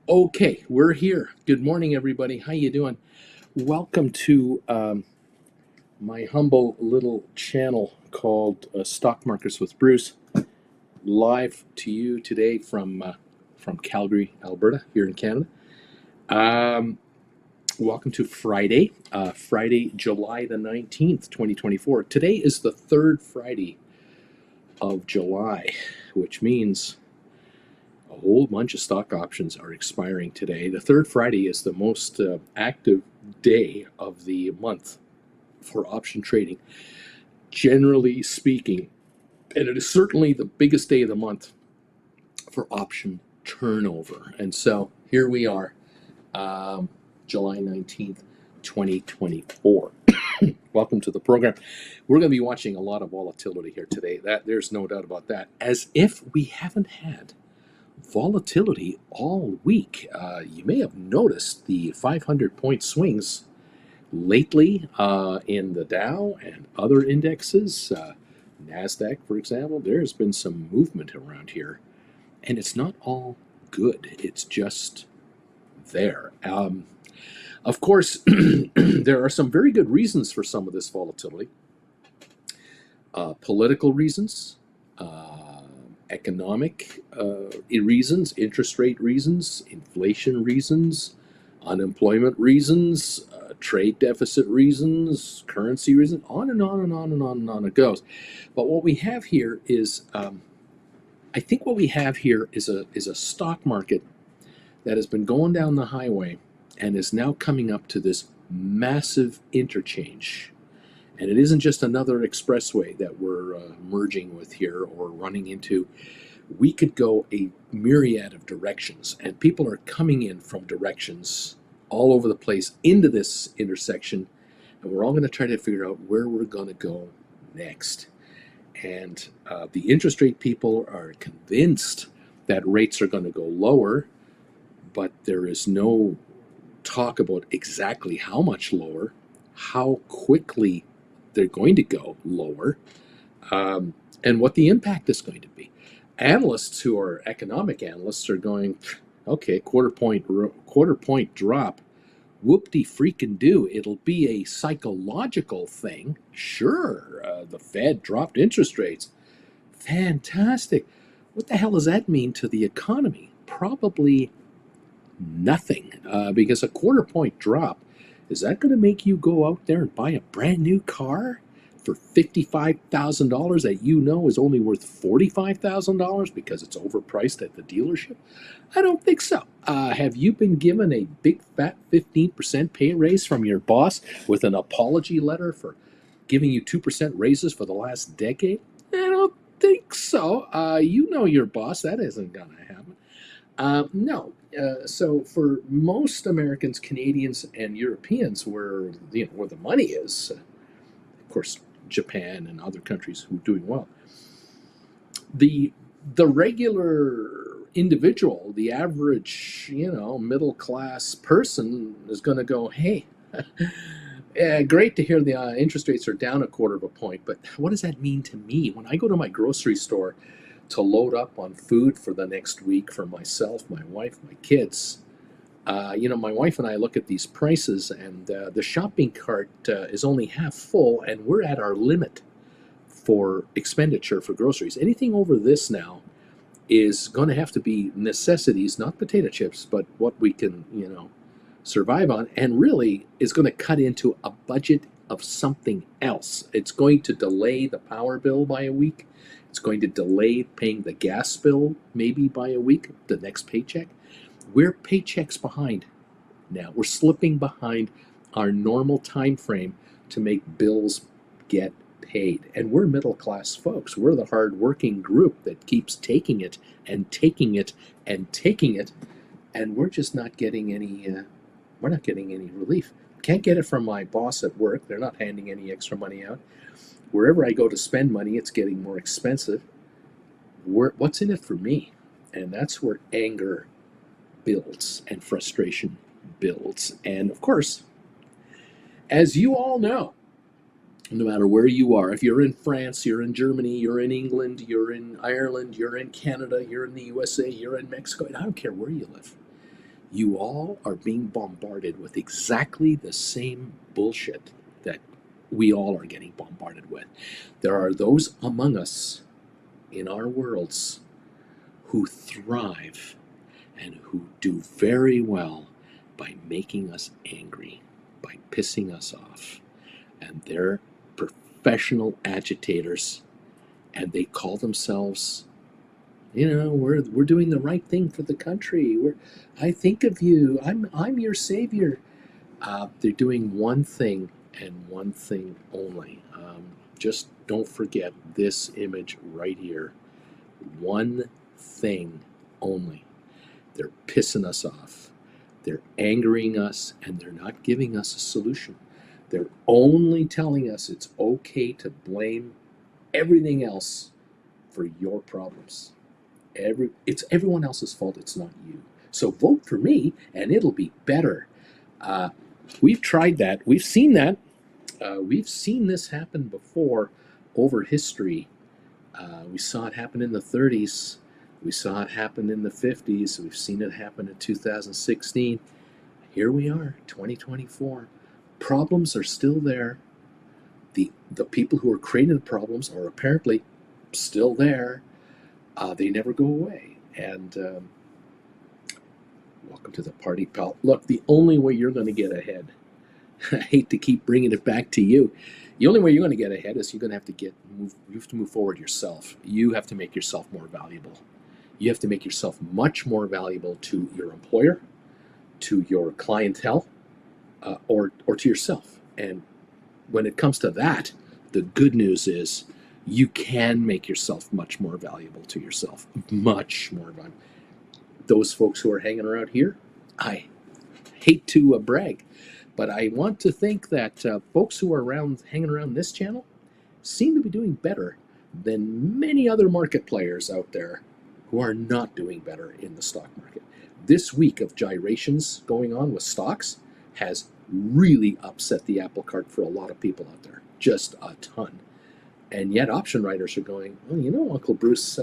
Okay, we're here. Good morning, everybody. How you doing? Welcome to my humble little channel called Stock Markets with Bruce. Live to you today from Calgary, Alberta, here in Canada. Um, Welcome to Friday, Friday, July the 19th, 2024. Today is the third Friday of July, which means a whole bunch of stock options are expiring today. The third Friday is the most active day of the month for option trading, generally speaking. And it is certainly the biggest day of the month for option turnover. And so here we are, July 19th, 2024. Welcome to the program. We're going to be watching a lot of volatility here today. There's no doubt about that. As if we haven't had volatility all week. You may have noticed the 500-point swings lately in the Dow and other indexes. NASDAQ, for example, there's been some movement around here, and it's not all good. It's just there. Of course, there are some very good reasons for some of this volatility. Political reasons, economic reasons, interest rate reasons, inflation reasons, unemployment reasons, trade deficit reasons, currency reasons, on and on and on and on and on it goes. But what we have here is, I think what we have here is a stock market that has been going down the highway and is now coming up to this massive interchange. And it isn't just another expressway that we're merging with here or running into. We could go a myriad of directions, and people are coming in from directions all over the place into this intersection, and we're all going to try to figure out where we're going to go next. And the interest rate people are convinced that rates are going to go lower, but there is no talk about exactly how much lower, how quickly they're going to go lower, and what the impact is going to be. Analysts who are economic analysts are going, okay, quarter point drop, whoop-de freaking do. It'll be a psychological thing. Sure, the Fed dropped interest rates. Fantastic. What the hell does that mean to the economy? Probably nothing, because a quarter point drop, is that going to make you go out there and buy a brand new car for $55,000 that you know is only worth $45,000 because it's overpriced at the dealership? I don't think so. Have you been given a big fat 15% pay raise from your boss with an apology letter for giving you 2% raises for the last decade? I don't think so. You know your boss. That isn't going to happen. No. So for most Americans, Canadians, and Europeans, where the money is, of course, Japan and other countries who are doing well, the regular individual, the average, middle class person is going to go, hey, yeah, great to hear the interest rates are down a quarter of a point, but what does that mean to me when I go to my grocery store to load up on food for the next week for myself, my wife, my kids? My wife and I look at these prices, and the shopping cart is only half full, and we're at our limit for expenditure for groceries. Anything over this now is going to have to be necessities, not potato chips, but what we can, survive on, and really is going to cut into a budget of something else. It's going to delay the power bill by a week. It's going to delay paying the gas bill maybe by a week, the next paycheck. We're paychecks behind now. We're slipping behind our normal time frame to make bills get paid. And we're middle class folks. We're the hard-working group that keeps taking it and taking it and taking it, and we're just not getting any relief. Can't get it from my boss at work. They're not handing any extra money out. Wherever I go to spend money, it's getting more expensive. What's in it for me? And that's where anger builds and frustration builds. And of course, as you all know, no matter where you are, if you're in France, you're in Germany, you're in England, you're in Ireland, you're in Canada, you're in the USA, you're in Mexico, and I don't care where you live, You all are being bombarded with exactly the same bullshit that we all are getting bombarded with. There are those among us in our worlds who thrive and who do very well by making us angry, by pissing us off. And they're professional agitators, and they call themselves, we're doing the right thing for the country. I think of you. I'm your savior. They're doing one thing and one thing only. Just don't forget this image right here. One thing only. They're pissing us off. They're angering us, and they're not giving us a solution. They're only telling us it's okay to blame everything else for your problems. It's everyone else's fault. It's not you. So vote for me, and it'll be better. We've tried that. We've seen that. We've seen this happen before over history. We saw it happen in the 30s. We saw it happen in the 50s. We've seen it happen in 2016. Here we are, 2024. Problems are still there. The people who are creating the problems are apparently still there. They never go away. And welcome to the party, pal. Look, the only way you're going to get ahead, I hate to keep bringing it back to you, the only way you're going to get ahead is you're going to have to move forward yourself. You have to make yourself more valuable. You have to make yourself much more valuable to your employer, to your clientele, or to yourself. And when it comes to that, the good news is you can make yourself much more valuable to yourself. Much more valuable. Those folks who are hanging around here, I hate to brag, but I want to think that folks who are hanging around this channel seem to be doing better than many other market players out there who are not doing better in the stock market. This week of gyrations going on with stocks has really upset the apple cart for a lot of people out there, just a ton. And yet option writers are going, well, Uncle Bruce,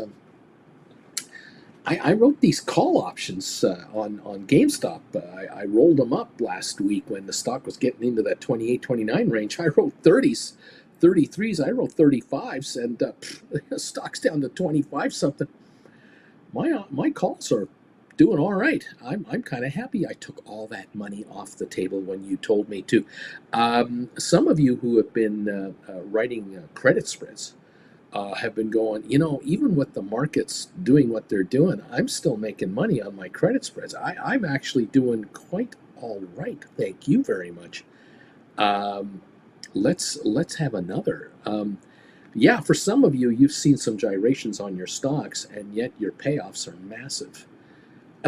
I wrote these call options on GameStop. I rolled them up last week when the stock was getting into that 28, 29 range. I wrote 30s, 33s, I wrote 35s, and the stock's down to 25 something. My calls are doing all right. I'm kind of happy I took all that money off the table when you told me to. Some of you who have been writing credit spreads have been going, even with the markets doing what they're doing, I'm still making money on my credit spreads. I'm actually doing quite all right. Thank you very much. Let's have another. Yeah, for some of you, you've seen some gyrations on your stocks, and yet your payoffs are massive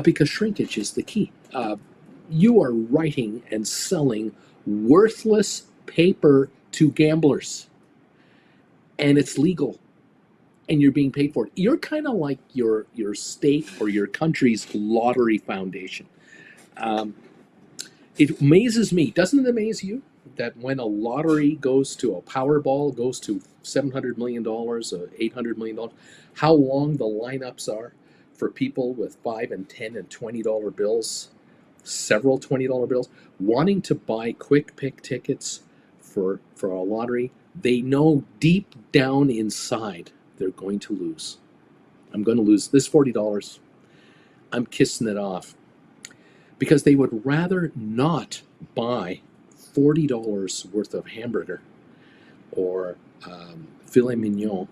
because shrinkage is the key. You are writing and selling worthless paper to gamblers, and it's legal, and you're being paid for it. You're kind of like your state or your country's lottery foundation. It amazes me. Doesn't it amaze you that when a lottery goes to a Powerball, goes to $700 million, $800 million, how long the lineups are for people with $5 and $10 and $20 bills, several $20 bills, wanting to buy quick pick tickets for a lottery? They know deep down inside they're going to lose. I'm going to lose this $40. I'm kissing it off. Because they would rather not buy $40 worth of hamburger or filet mignon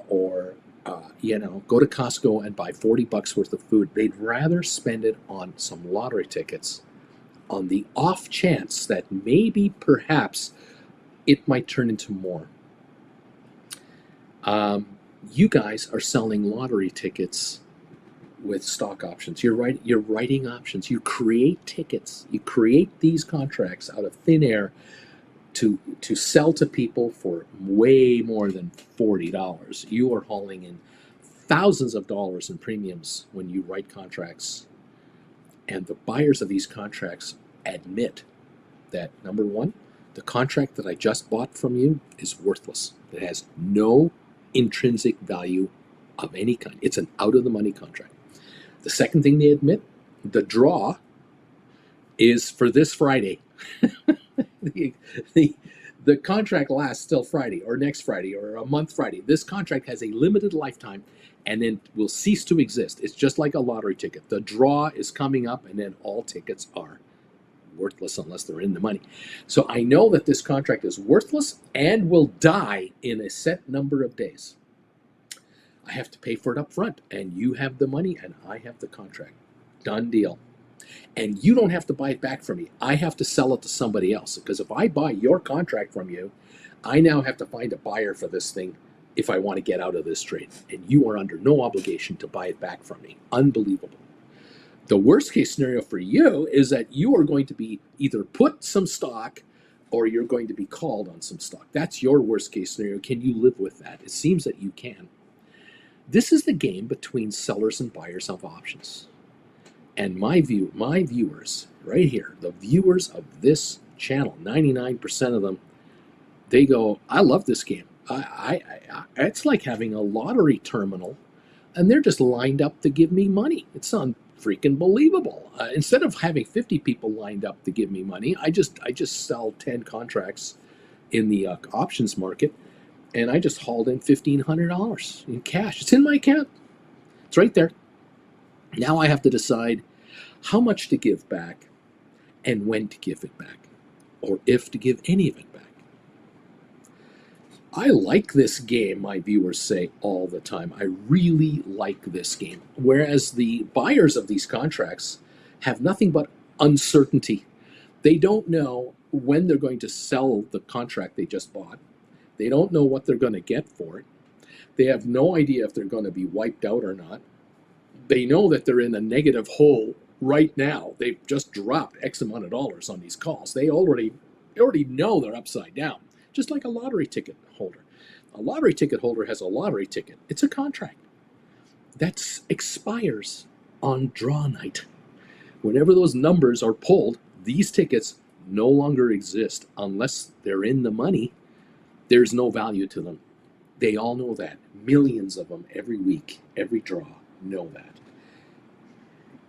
or go to Costco and buy $40 worth of food. They'd rather spend it on some lottery tickets on the off chance that maybe perhaps it might turn into more. You guys are selling lottery tickets with stock options. You're writing options. You create tickets. You create these contracts out of thin air to sell to people for way more than $40. You are hauling in thousands of dollars in premiums when you write contracts. And the buyers of these contracts admit that, number one, the contract that I just bought from you is worthless. It has no intrinsic value of any kind. It's an out-of-the-money contract. The second thing they admit The draw is for this Friday. the, the, the contract lasts till Friday or next Friday or a month Friday. This contract has a limited lifetime and then will cease to exist. It's just like a lottery ticket. The draw is coming up and then all tickets are worthless unless they're in the money. So I know that this contract is worthless and will die in a set number of days. I have to pay for it up front, and you have the money and I have the contract. Done deal. And you don't have to buy it back from me. I have to sell it to somebody else, because if I buy your contract from you, I now have to find a buyer for this thing if I want to get out of this trade. And you are under no obligation to buy it back from me. Unbelievable. The worst case scenario for you is that you are going to be either put some stock or you're going to be called on some stock. That's your worst case scenario. Can you live with that? It seems that you can. This is the game between sellers and buyers of options. And my viewers right here, the viewers of this channel, 99% of them, they go, I love this game. It's like having a lottery terminal, and they're just lined up to give me money. It's freaking believable. Instead of having 50 people lined up to give me money, I just sell 10 contracts in the options market, and I just hauled in $1,500 in cash. It's in my account. It's right there. Now I have to decide how much to give back and when to give it back, or if to give any of it back. I like this game, my viewers say all the time. I really like this game. Whereas the buyers of these contracts have nothing but uncertainty. They don't know when they're going to sell the contract they just bought. They don't know what they're going to get for it. They have no idea if they're going to be wiped out or not. They know that they're in a negative hole right now. They've just dropped X amount of dollars on these calls. They already know they're upside down, just like a lottery ticket holder. A lottery ticket holder has a lottery ticket. It's a contract that expires on draw night. Whenever those numbers are pulled, these tickets no longer exist unless they're in the money. There's no value to them. They all know that. Millions of them every week, every draw know that.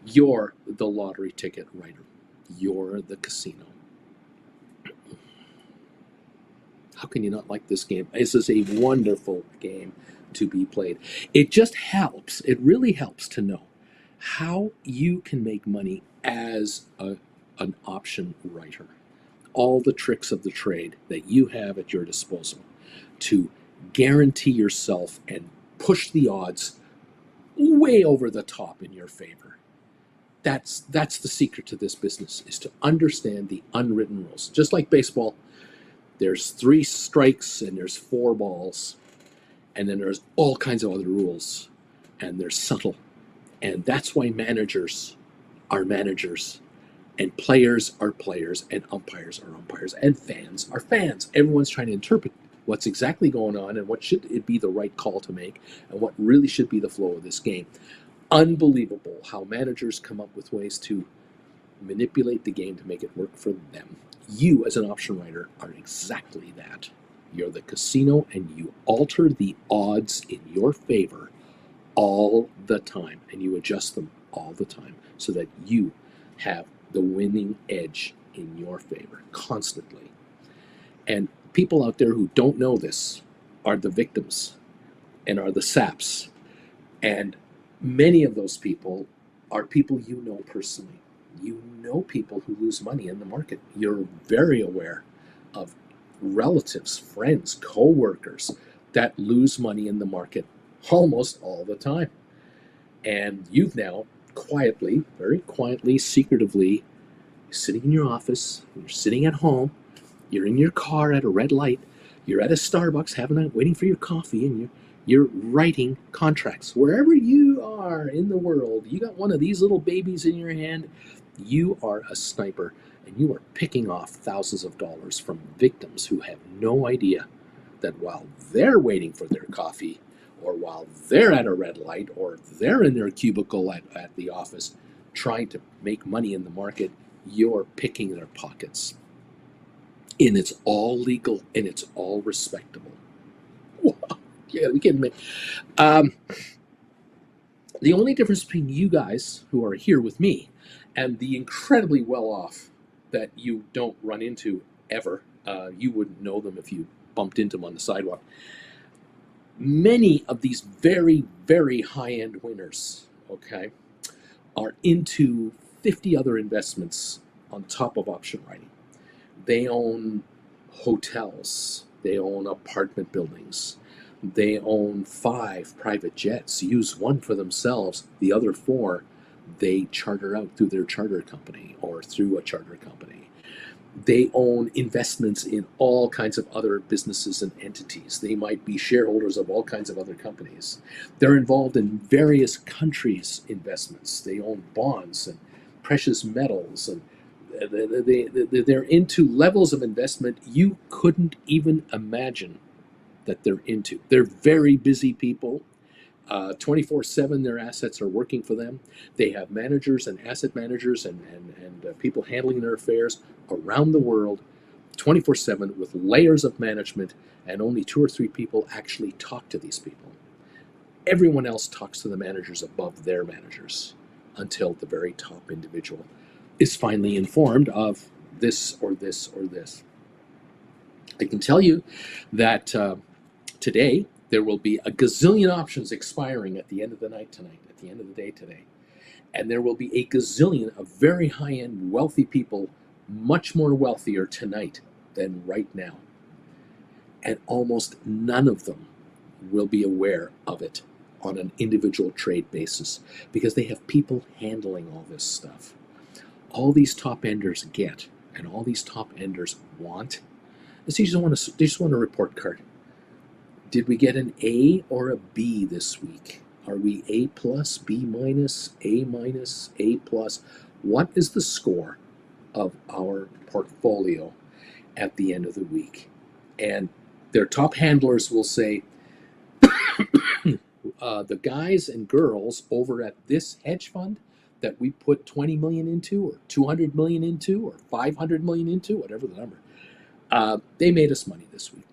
You're the lottery ticket writer. You're the casino. How can you not like this game? This is a wonderful game to be played. It just helps. It really helps to know how you can make money as an option writer. All the tricks of the trade that you have at your disposal to guarantee yourself and push the odds way over the top in your favor. That's the secret to this business, is to understand the unwritten rules. Just like baseball, there's 3 strikes and there's 4 balls, and then there's all kinds of other rules, and they're subtle. And that's why managers are managers, and players are players, and umpires are umpires, and fans are fans. Everyone's trying to interpret what's exactly going on and what should it be the right call to make, and what really should be the flow of this game. Unbelievable how managers come up with ways to manipulate the game to make it work for them. You, as an option writer, are exactly that. You're the casino, and you alter the odds in your favor all the time, and you adjust them all the time so that you have the winning edge in your favor constantly. And people out there who don't know this are the victims and are the saps. And many of those people are people you know personally. You know people who lose money in the market. You're very aware of relatives, friends, co-workers that lose money in the market almost all the time. And you've now quietly, very quietly, secretively, sitting in your office, you're sitting at home, you're in your car at a red light, you're at a Starbucks waiting for your coffee, and you're writing contracts. Wherever you are in the world, you got one of these little babies in your hand, you are a sniper, and you are picking off thousands of dollars from victims who have no idea that while they're waiting for their coffee, or while they're at a red light, or they're in their cubicle at the office trying to make money in the market, you're picking their pockets. And it's all legal, and it's all respectable. Wow. Yeah, we can make. The only difference between you guys who are here with me and the incredibly well off that you don't run into ever, you wouldn't know them if you bumped into them on the sidewalk. Many of these very, very high end winners, okay, are into 50 other investments on top of option writing. They own hotels, they own apartment buildings, they own 5 private jets, use one for themselves, the other 4 they charter out through their charter company or through a charter company. They own investments in all kinds of other businesses and entities. They might be shareholders of all kinds of other companies. They're involved in various countries' investments. They own bonds and precious metals, and they're into levels of investment you couldn't even imagine that they're into. They're very busy people. 24/7 their assets are working for them. They have managers and asset managers and people handling their affairs around the world 24/7 with layers of management, and only 2 or 3 people actually talk to these people. Everyone else talks to the managers above their managers until the very top individual is finally informed of this or this or this. I can tell you that today there will be a gazillion options expiring at the end of the night tonight, at the end of the day today. And there will be a gazillion of very high-end wealthy people, much more wealthier tonight than right now. And almost none of them will be aware of it on an individual trade basis because they have people handling all this stuff. All these top enders get, and all these top enders want, is they just want a report card. Did we get an A or a B this week? Are we A plus, B minus, A minus, A plus? What is the score of our portfolio at the end of the week? And their top handlers will say, the guys and girls over at this hedge fund that we put 20 million into, or 200 million into, or 500 million into, whatever the number, they made us money this week.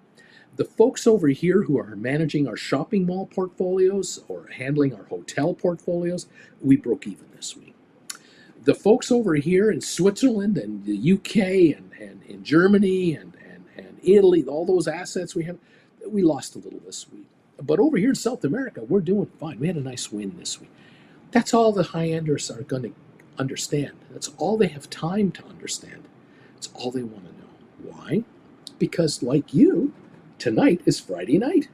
The folks over here who are managing our shopping mall portfolios or handling our hotel portfolios, we broke even this week. The folks over here in Switzerland and the UK and in Germany and Italy, all those assets we have, we lost a little this week. But over here in South America, we're doing fine. We had a nice win this week. That's all the high-enders are going to understand. That's all they have time to understand. It's all they want to know. Why? Because like you, tonight is Friday night.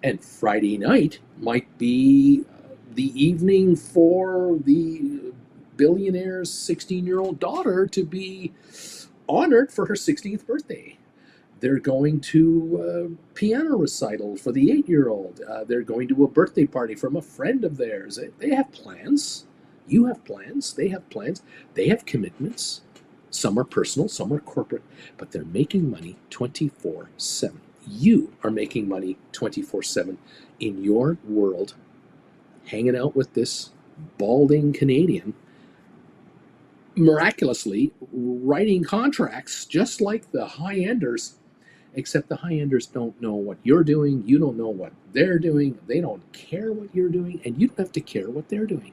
And Friday night might be the evening for the billionaire's 16-year-old daughter to be honored for her 16th birthday. They're going to a piano recital for the 8-year-old. They're going to a birthday party from a friend of theirs. They have plans. You have plans. They have plans. They have commitments. Some are personal, some are corporate, but they're making money 24/7. You are making money 24/7 in your world, hanging out with this balding Canadian, miraculously writing contracts just like the high-enders, except the high-enders don't know what you're doing, you don't know what they're doing, they don't care what you're doing, and you don't have to care what they're doing.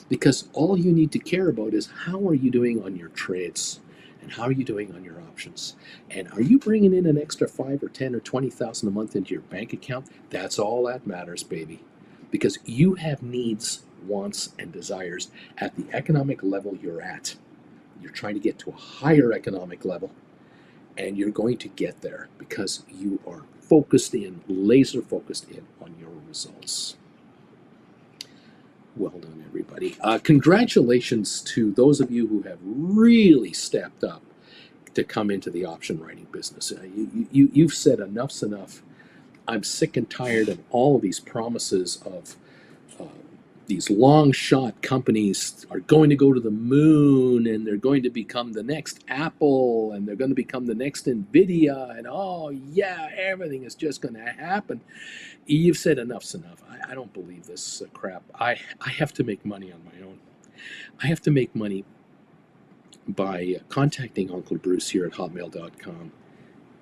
Because all you need to care about is how are you doing on your trades, and how are you doing on your options, and are you bringing in an extra 5 or 10 or 20,000 a month into your bank account? That's all that matters, baby. Because you have needs, wants, and desires at the economic level you're at. You're trying to get to a higher economic level, and you're going to get there because you are focused in, laser focused in on your results. Well done, everybody. Congratulations to those of you who have really stepped up to come into the option writing business. You've said enough's enough. I'm sick and tired of all of these promises of these long shot companies are going to go to the moon and they're going to become the next Apple and they're going to become the next Nvidia, and oh yeah, everything is just going to happen. You've said enough's enough. I don't believe this crap. I have to make money on my own. I have to make money by contacting Uncle Bruce here at hotmail.com,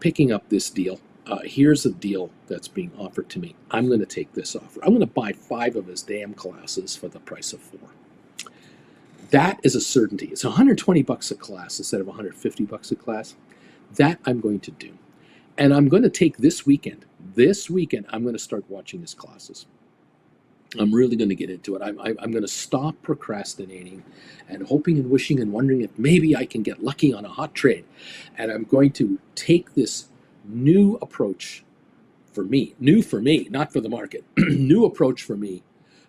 picking up this deal, Here's a deal that's being offered to me. I'm going to take this offer. I'm going to buy 5 of his damn classes for the price of 4. That is a certainty. It's $120 a class instead of $150 a class. That I'm going to do. And I'm going to take this weekend. This weekend, I'm going to start watching his classes. I'm really going to get into it. I'm going to stop procrastinating and hoping and wishing and wondering if maybe I can get lucky on a hot trade. And I'm going to take this new approach for me, not for the market, new approach for me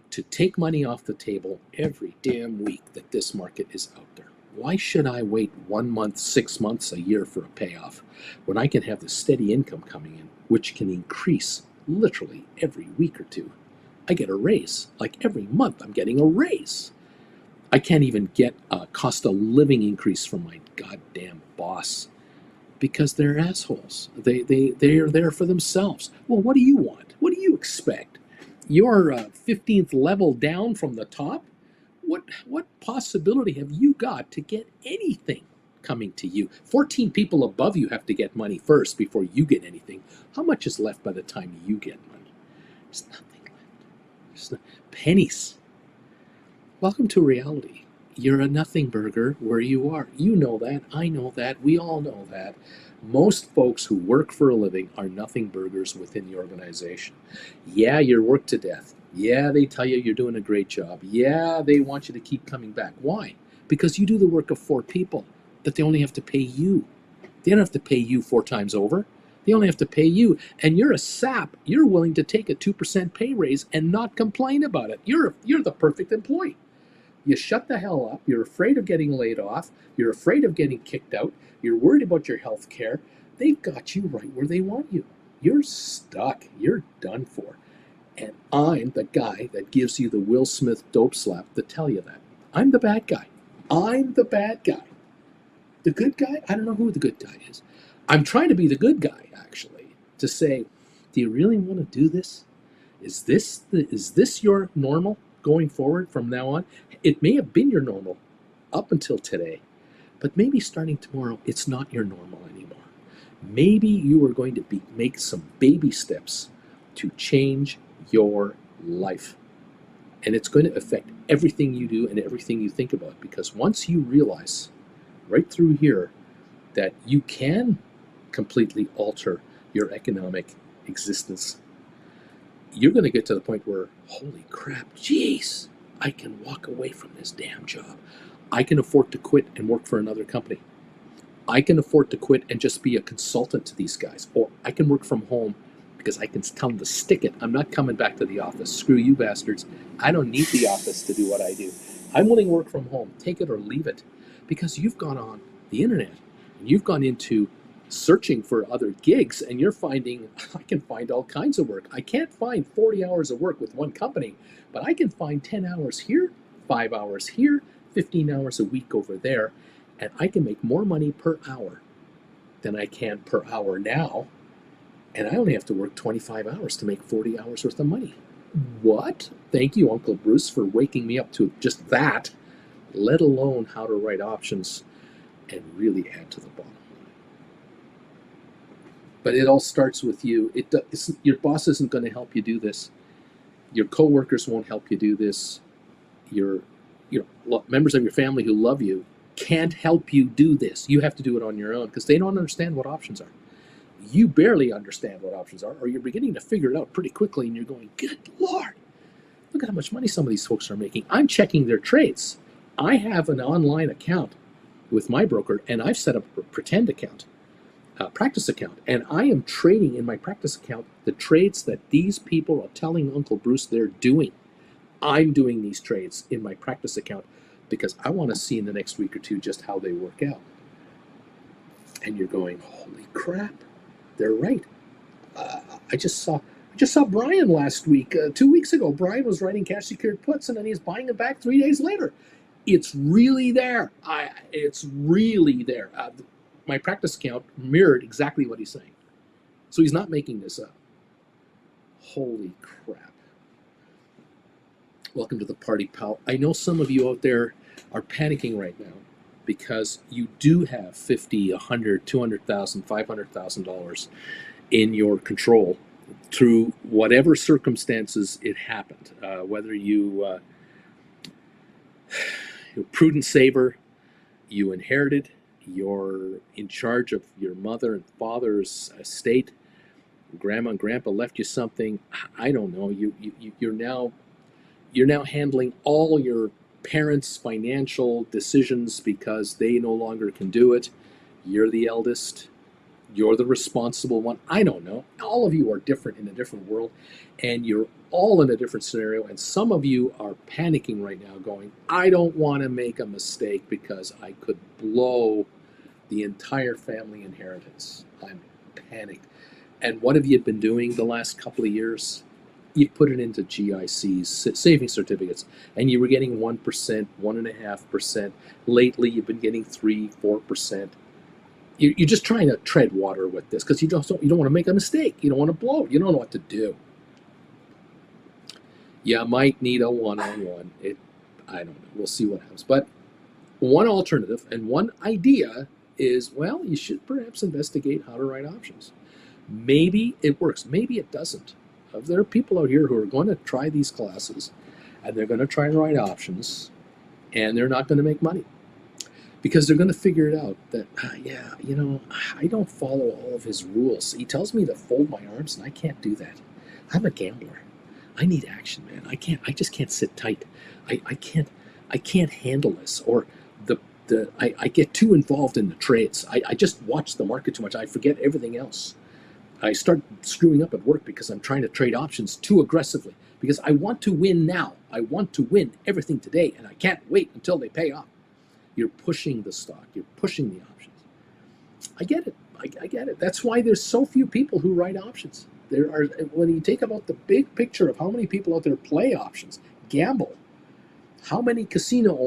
to take money off the table every damn week that this market is out there. Why should I wait 1 month, 6 months, a year for a payoff when I can have the steady income coming in, which can increase literally every week or two? I get a raise. Like every month, I'm getting a raise. I can't even get a cost of living increase from my goddamn boss because they're assholes. They're there for themselves. Well, what do you want? What do you expect? You're 15th level down from the top? What possibility have you got to get anything coming to you? 14 people above you have to get money first before you get anything. How much is left by the time you get money? There's nothing. Pennies. Welcome to reality. You're a nothing burger where you are. You know that. I know that. We all know that. Most folks who work for a living are nothing burgers within the organization. Yeah, you're worked to death. Yeah, they tell you you're doing a great job. Yeah, they want you to keep coming back. Why? Because you do the work of 4 people that they only have to pay you. They don't have to pay you 4 times over. They only have to pay you. And you're a sap. You're willing to take a 2% pay raise and not complain about it. You're the perfect employee. You shut the hell up. You're afraid of getting laid off. You're afraid of getting kicked out. You're worried about your health care. They've got you right where they want you. You're stuck. You're done for. And I'm the guy that gives you the Will Smith dope slap to tell you that. I'm the bad guy. I'm the bad guy. The good guy? I don't know who the good guy is. I'm trying to be the good guy, actually, to say, do you really want to do this? Is this your normal going forward from now on? It may have been your normal up until today, but maybe starting tomorrow, it's not your normal anymore. Maybe you are going to make some baby steps to change your life. And it's going to affect everything you do and everything you think about, because once you realize right through here that you can completely alter your economic existence, you're going to get to the point where, holy crap, geez, I can walk away from this damn job. I can afford to quit and work for another company. I can afford to quit and just be a consultant to these guys. Or I can work from home because I can tell them to stick it. I'm not coming back to the office. Screw you bastards. I don't need the office to do what I do. I'm willing to work from home. Take it or leave it. Because you've gone on the internet and you've gone into searching for other gigs, and you're finding, I can find all kinds of work. I can't find 40 hours of work with one company, but I can find 10 hours here, 5 hours here, 15 hours a week over there, and I can make more money per hour than I can per hour now, and I only have to work 25 hours to make 40 hours worth of money. What? Thank you, Uncle Bruce, for waking me up to just that, let alone how to write options and really add to the bottom. But it all starts with you. Your boss isn't going to help you do this. Your coworkers won't help you do this. Your members of your family who love you can't help you do this. You have to do it on your own because they don't understand what options are. You barely understand what options are, or you're beginning to figure it out pretty quickly, and you're going, good Lord, look at how much money some of these folks are making. I'm checking their trades. I have an online account with my broker, and I've set up a pretend account. Practice account, and I am trading in my practice account the trades that these people are telling Uncle Bruce they're doing. I'm doing these trades in my practice account because I want to see in the next week or two just how they work out. And you're going, holy crap, they're right. I just saw Brian last week, 2 weeks ago. Brian was writing cash secured puts, and then he's buying them back 3 days later. It's really there. It's really there. My practice account mirrored exactly what he's saying. So he's not making this up. Holy crap. Welcome to the party, pal. I know some of you out there are panicking right now because you do have $50, $100, $200,000, $500,000 in your control through whatever circumstances it happened. Whether you're a prudent saver, you inherited, you're in charge of your mother and father's estate, grandma and grandpa left you something. I don't know. You're now handling all your parents' financial decisions because they no longer can do it. You're the eldest. You're the responsible one. I don't know. All of you are different in a different world, and you're all in a different scenario. And some of you are panicking right now, going, I don't want to make a mistake because I could blow the entire family inheritance. I'm panicked. And what have you been doing the last couple of years? You put it into GICs, saving certificates, and you were getting 1%, 1.5%. Lately, you've been getting 3%, 4%. You're just trying to tread water with this because you don't want to make a mistake. You don't want to blow. You don't know what to do. You might need a one-on-one. I don't know. We'll see what happens. But one alternative and one idea is, well, you should perhaps investigate how to write options. Maybe it works. Maybe it doesn't. There are people out here who are going to try these classes, and they're going to try and write options, and they're not going to make money. Because they're going to figure it out that, I don't follow all of his rules. He tells me to fold my arms, and I can't do that. I'm a gambler. I need action, man. I just can't sit tight. I can't handle this. Or I get too involved in the trades. I just watch the market too much. I forget everything else. I start screwing up at work because I'm trying to trade options too aggressively because I want to win now. I want to win everything today, and I can't wait until they pay off. You're pushing the stock. You're pushing the options. I get it. I get it. That's why there's so few people who write options. There are, when you take about the big picture of how many people out there play options, gamble, how many casino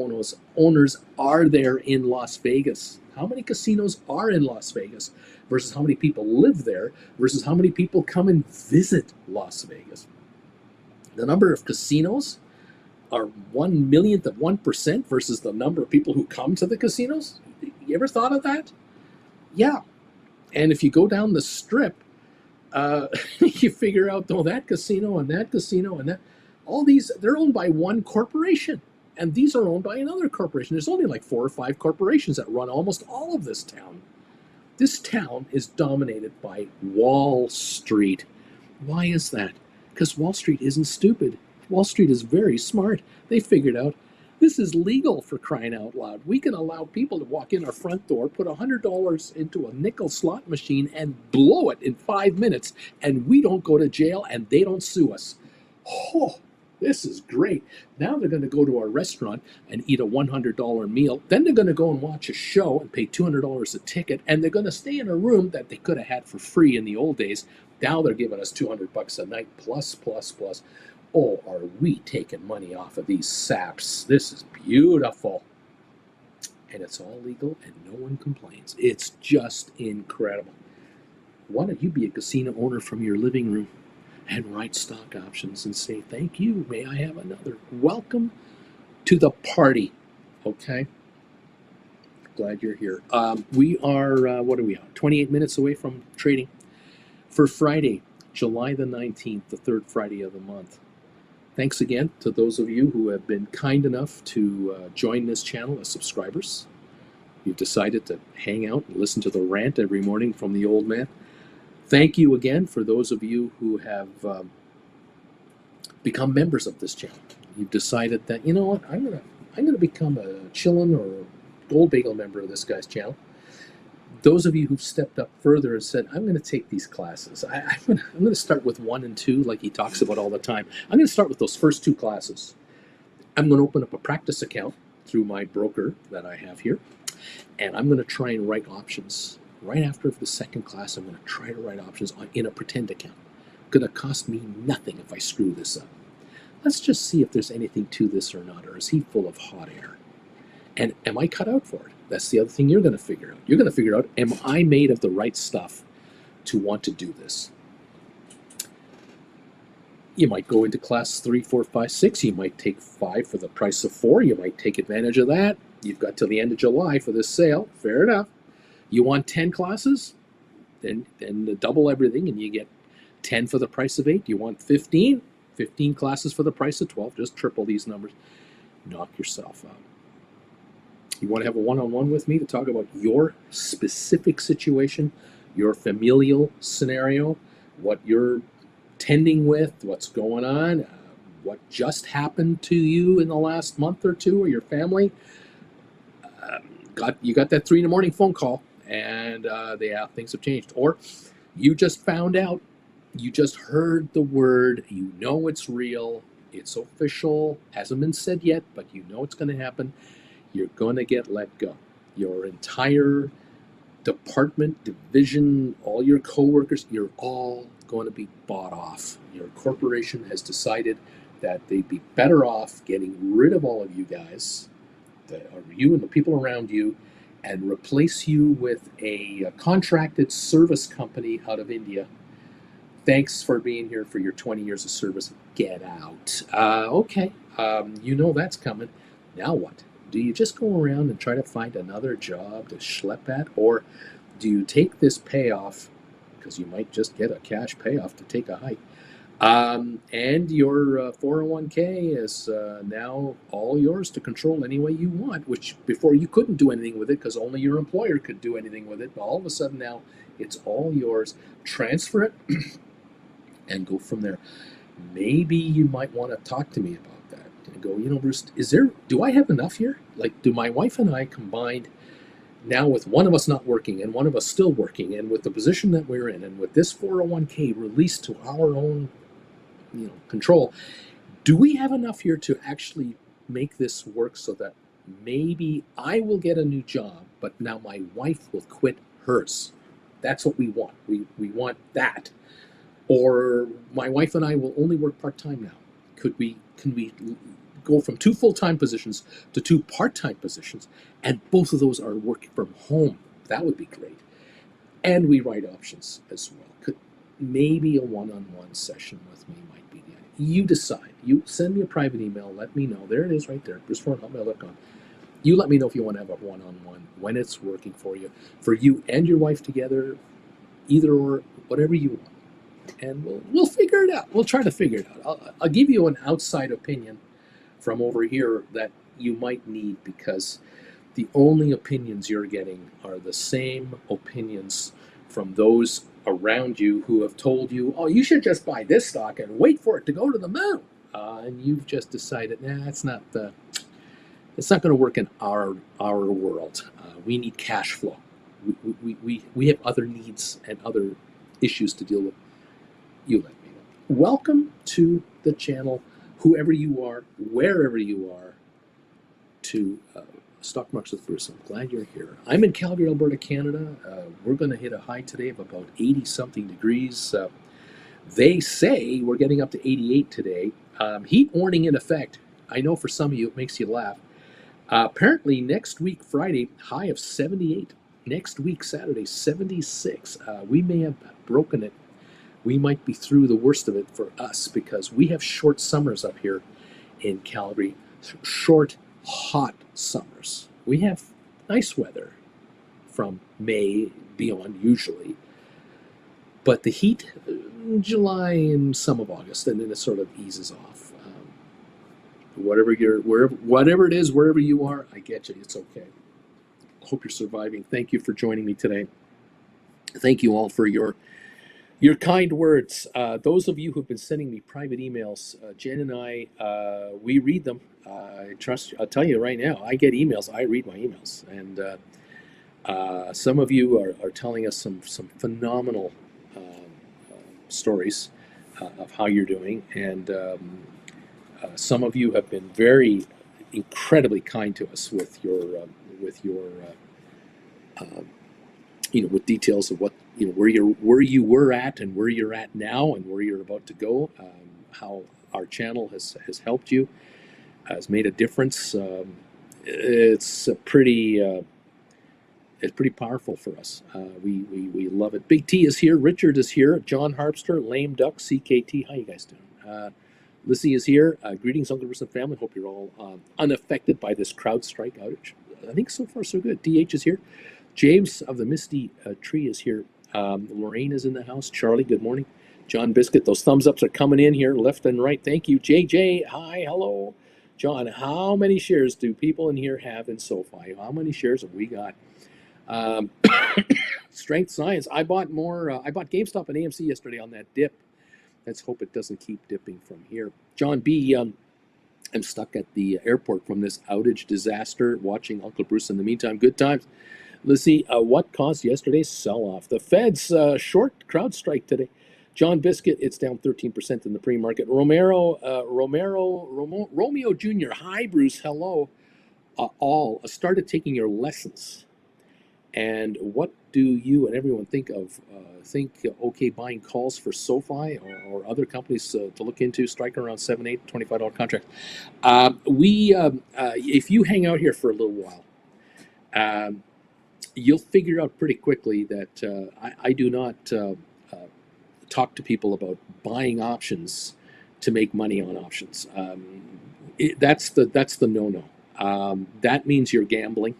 owners are there in Las Vegas? How many casinos are in Las Vegas versus how many people live there versus how many people come and visit Las Vegas? The number of casinos are 1/1,000,000th of 1% versus the number of people who come to the casinos. You ever thought of that? Yeah. And if you go down the strip, you figure out, that casino and that casino and that, all these, they're owned by one corporation. And these are owned by another corporation. There's only like 4 or 5 corporations that run almost all of this town. This town is dominated by Wall Street. Why is that? Because Wall Street isn't stupid. Wall Street is very smart. They figured out this is legal, for crying out loud. We can allow people to walk in our front door, put $100 into a nickel slot machine and blow it in 5 minutes, and we don't go to jail and they don't sue us. Oh, this is great. Now they're going to go to our restaurant and eat a $100 meal. Then they're going to go and watch a show and pay $200 a ticket, and they're going to stay in a room that they could have had for free in the old days. Now they're giving us $200 a night plus. Oh, are we taking money off of these saps? This is beautiful. And it's all legal and no one complains. It's just incredible. Why don't you be a casino owner from your living room and write stock options and say, thank you, may I have another? Welcome to the party, okay? Glad you're here. We are, 28 minutes away from trading for Friday, July the 19th, the third Friday of the month. Thanks again to those of you who have been kind enough to join this channel as subscribers. You've decided to hang out and listen to the rant every morning from the old man. Thank you again for those of you who have become members of this channel. You've decided that, you know what, I'm gonna become a Chillin' or Gold Bagel member of this guy's channel. Those of you who've stepped up further and said, I'm going to take these classes. I'm going to start with 1 and 2 like he talks about all the time. I'm going to start with those first 2 classes. I'm going to open up a practice account through my broker that I have here, and I'm going to try and write options. Right after the second class, I'm going to try to write options in a pretend account. It's going to cost me nothing if I screw this up. Let's just see if there's anything to this or not, or is he full of hot air? And am I cut out for it? That's the other thing you're going to figure out. You're going to figure out, am I made of the right stuff to want to do this? You might go into class 3, 4, 5, 6. You might take 5 for the price of 4. You might take advantage of that. You've got till the end of July for this sale. Fair enough. You want 10 classes? then double everything and you get 10 for the price of 8. You want 15? 15 classes for the price of 12. Just triple these numbers. Knock yourself out. You want to have a one-on-one with me to talk about your specific situation, your familial scenario, what you're tending with, what's going on, what just happened to you in the last month or two, or your family. You got that 3 a.m. phone call, and things have changed. Or you just found out, you just heard the word, you know it's real, it's official, hasn't been said yet, but you know it's going to happen. You're going to get let go. Your entire department, division, all your coworkers, you're all going to be bought off. Your corporation has decided that they'd be better off getting rid of all of you guys, you and the people around you, and replace you with a contracted service company out of India. Thanks for being here for your 20 years of service. Get out. Okay, you know that's coming. Now what? Do you just go around and try to find another job to schlep at? Or do you take this payoff, because you might just get a cash payoff to take a hike, and your 401k is now all yours to control any way you want, which before you couldn't do anything with it because only your employer could do anything with it. But all of a sudden now it's all yours. Transfer it and go from there. Maybe you might want to talk to me about that and go, Bruce, do I have enough here? Like, do my wife and I combined now, with one of us not working and one of us still working, and with the position that we're in, and with this 401k released to our own control, do we have enough here to actually make this work so that maybe I will get a new job, but now my wife will quit hers? That's what we want. We want that. Or my wife and I will only work part-time now. Can we go from 2 full-time positions to 2 part-time positions, and both of those are working from home? That would be great. And we write options as well. Maybe a one-on-one session with me might be the idea. You decide. You send me a private email. Let me know. There it is right there, bruce4.hotmail.com. You let me know if you want to have a one-on-one, when it's working for you and your wife together, either or, whatever you want. And we'll figure it out. We'll try to figure it out. I'll give you an outside opinion from over here that you might need, because the only opinions you're getting are the same opinions from those around you who have told you, oh, you should just buy this stock and wait for it to go to the moon. And you've just decided, it's not going to work in our world. We need cash flow. We have other needs and other issues to deal with. You let me know. Welcome to the channel, whoever you are, wherever you are, to Stock Markets with Bruce. I'm glad you're here. I'm in Calgary, Alberta, Canada. We're going to hit a high today of about 80-something degrees. They say we're getting up to 88 today. Heat warning in effect. I know for some of you it makes you laugh. Apparently next week, Friday, high of 78. Next week, Saturday, 76. We may have broken it. We might be through the worst of it for us, because we have short summers up here in Calgary. Short, hot summers. We have nice weather from May beyond usually, but the heat, July and some of August, and then it sort of eases off. Whatever it is, wherever you are, I get you. It's okay. Hope you're surviving. Thank you for joining me today. Thank you all for your kind words. Those of you who've been sending me private emails, Jen and I, we read them. I trust you. I'll tell you right now, I get emails. I read my emails. And some of you are telling us some phenomenal stories of how you're doing. And some of you have been very incredibly kind to us with your with details of what, where you were at and where you're at now and where you're about to go, how our channel has helped you, has made a difference. It's pretty powerful for us. We love it. Big T is here. Richard is here. John Harpster, Lame Duck, CKT. How you guys doing? Lissy is here. Greetings, Uncle Bruce and family. Hope you're all unaffected by this CrowdStrike outage. I think so far so good. DH is here. James of the Misty Tree is here. Lorraine is in the house. Charlie, good morning. John Biscuit, those thumbs ups are coming in here left and right. Thank you. JJ, hi, hello. John, how many shares do people in here have in SoFi? How many shares have we got? Um, Strength Science. I bought more. I bought GameStop and AMC yesterday on that dip. Let's hope it doesn't keep dipping from here. John B. I'm stuck at the airport from this outage disaster. Watching Uncle Bruce in the meantime. Good times. Let's see. What caused yesterday's sell-off? The Fed's short crowd strike today. John Biscuit. It's down 13% in the pre-market. Romeo Jr. Hi, Bruce. Hello. All started taking your lessons. And what do you and everyone think of? Okay, buying calls for SoFi or other companies to look into, strike around $7, $8, $25 contracts. If you hang out here for a little while, you'll figure out pretty quickly that I do not talk to people about buying options to make money on options. That's the no-no. That means you're gambling.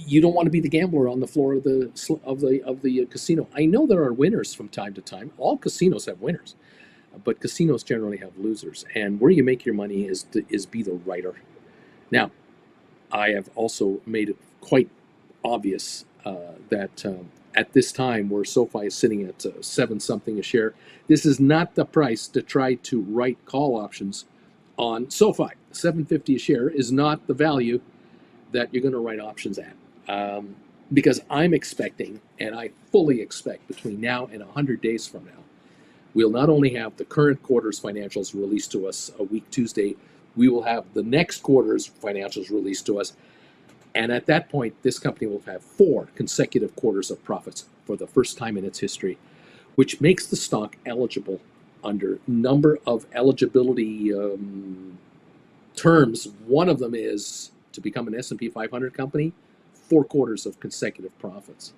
You don't want to be the gambler on the floor of the casino. I know there are winners from time to time. All casinos have winners, but casinos generally have losers. And where you make your money is be the writer. Now, I have also made it quite obvious that at this time, where SoFi is sitting at 7 something a share, this is not the price to try to write call options on SoFi. $7.50 a share is not the value that you're going to write options at. Because I'm expecting, and I fully expect, between now and 100 days from now, we'll not only have the current quarter's financials released to us a week Tuesday, we will have the next quarter's financials released to us. And at that point, this company will have 4 consecutive quarters of profits for the first time in its history, which makes the stock eligible under number of eligibility terms. One of them is to become an S&P 500 company, 4 quarters of consecutive profits.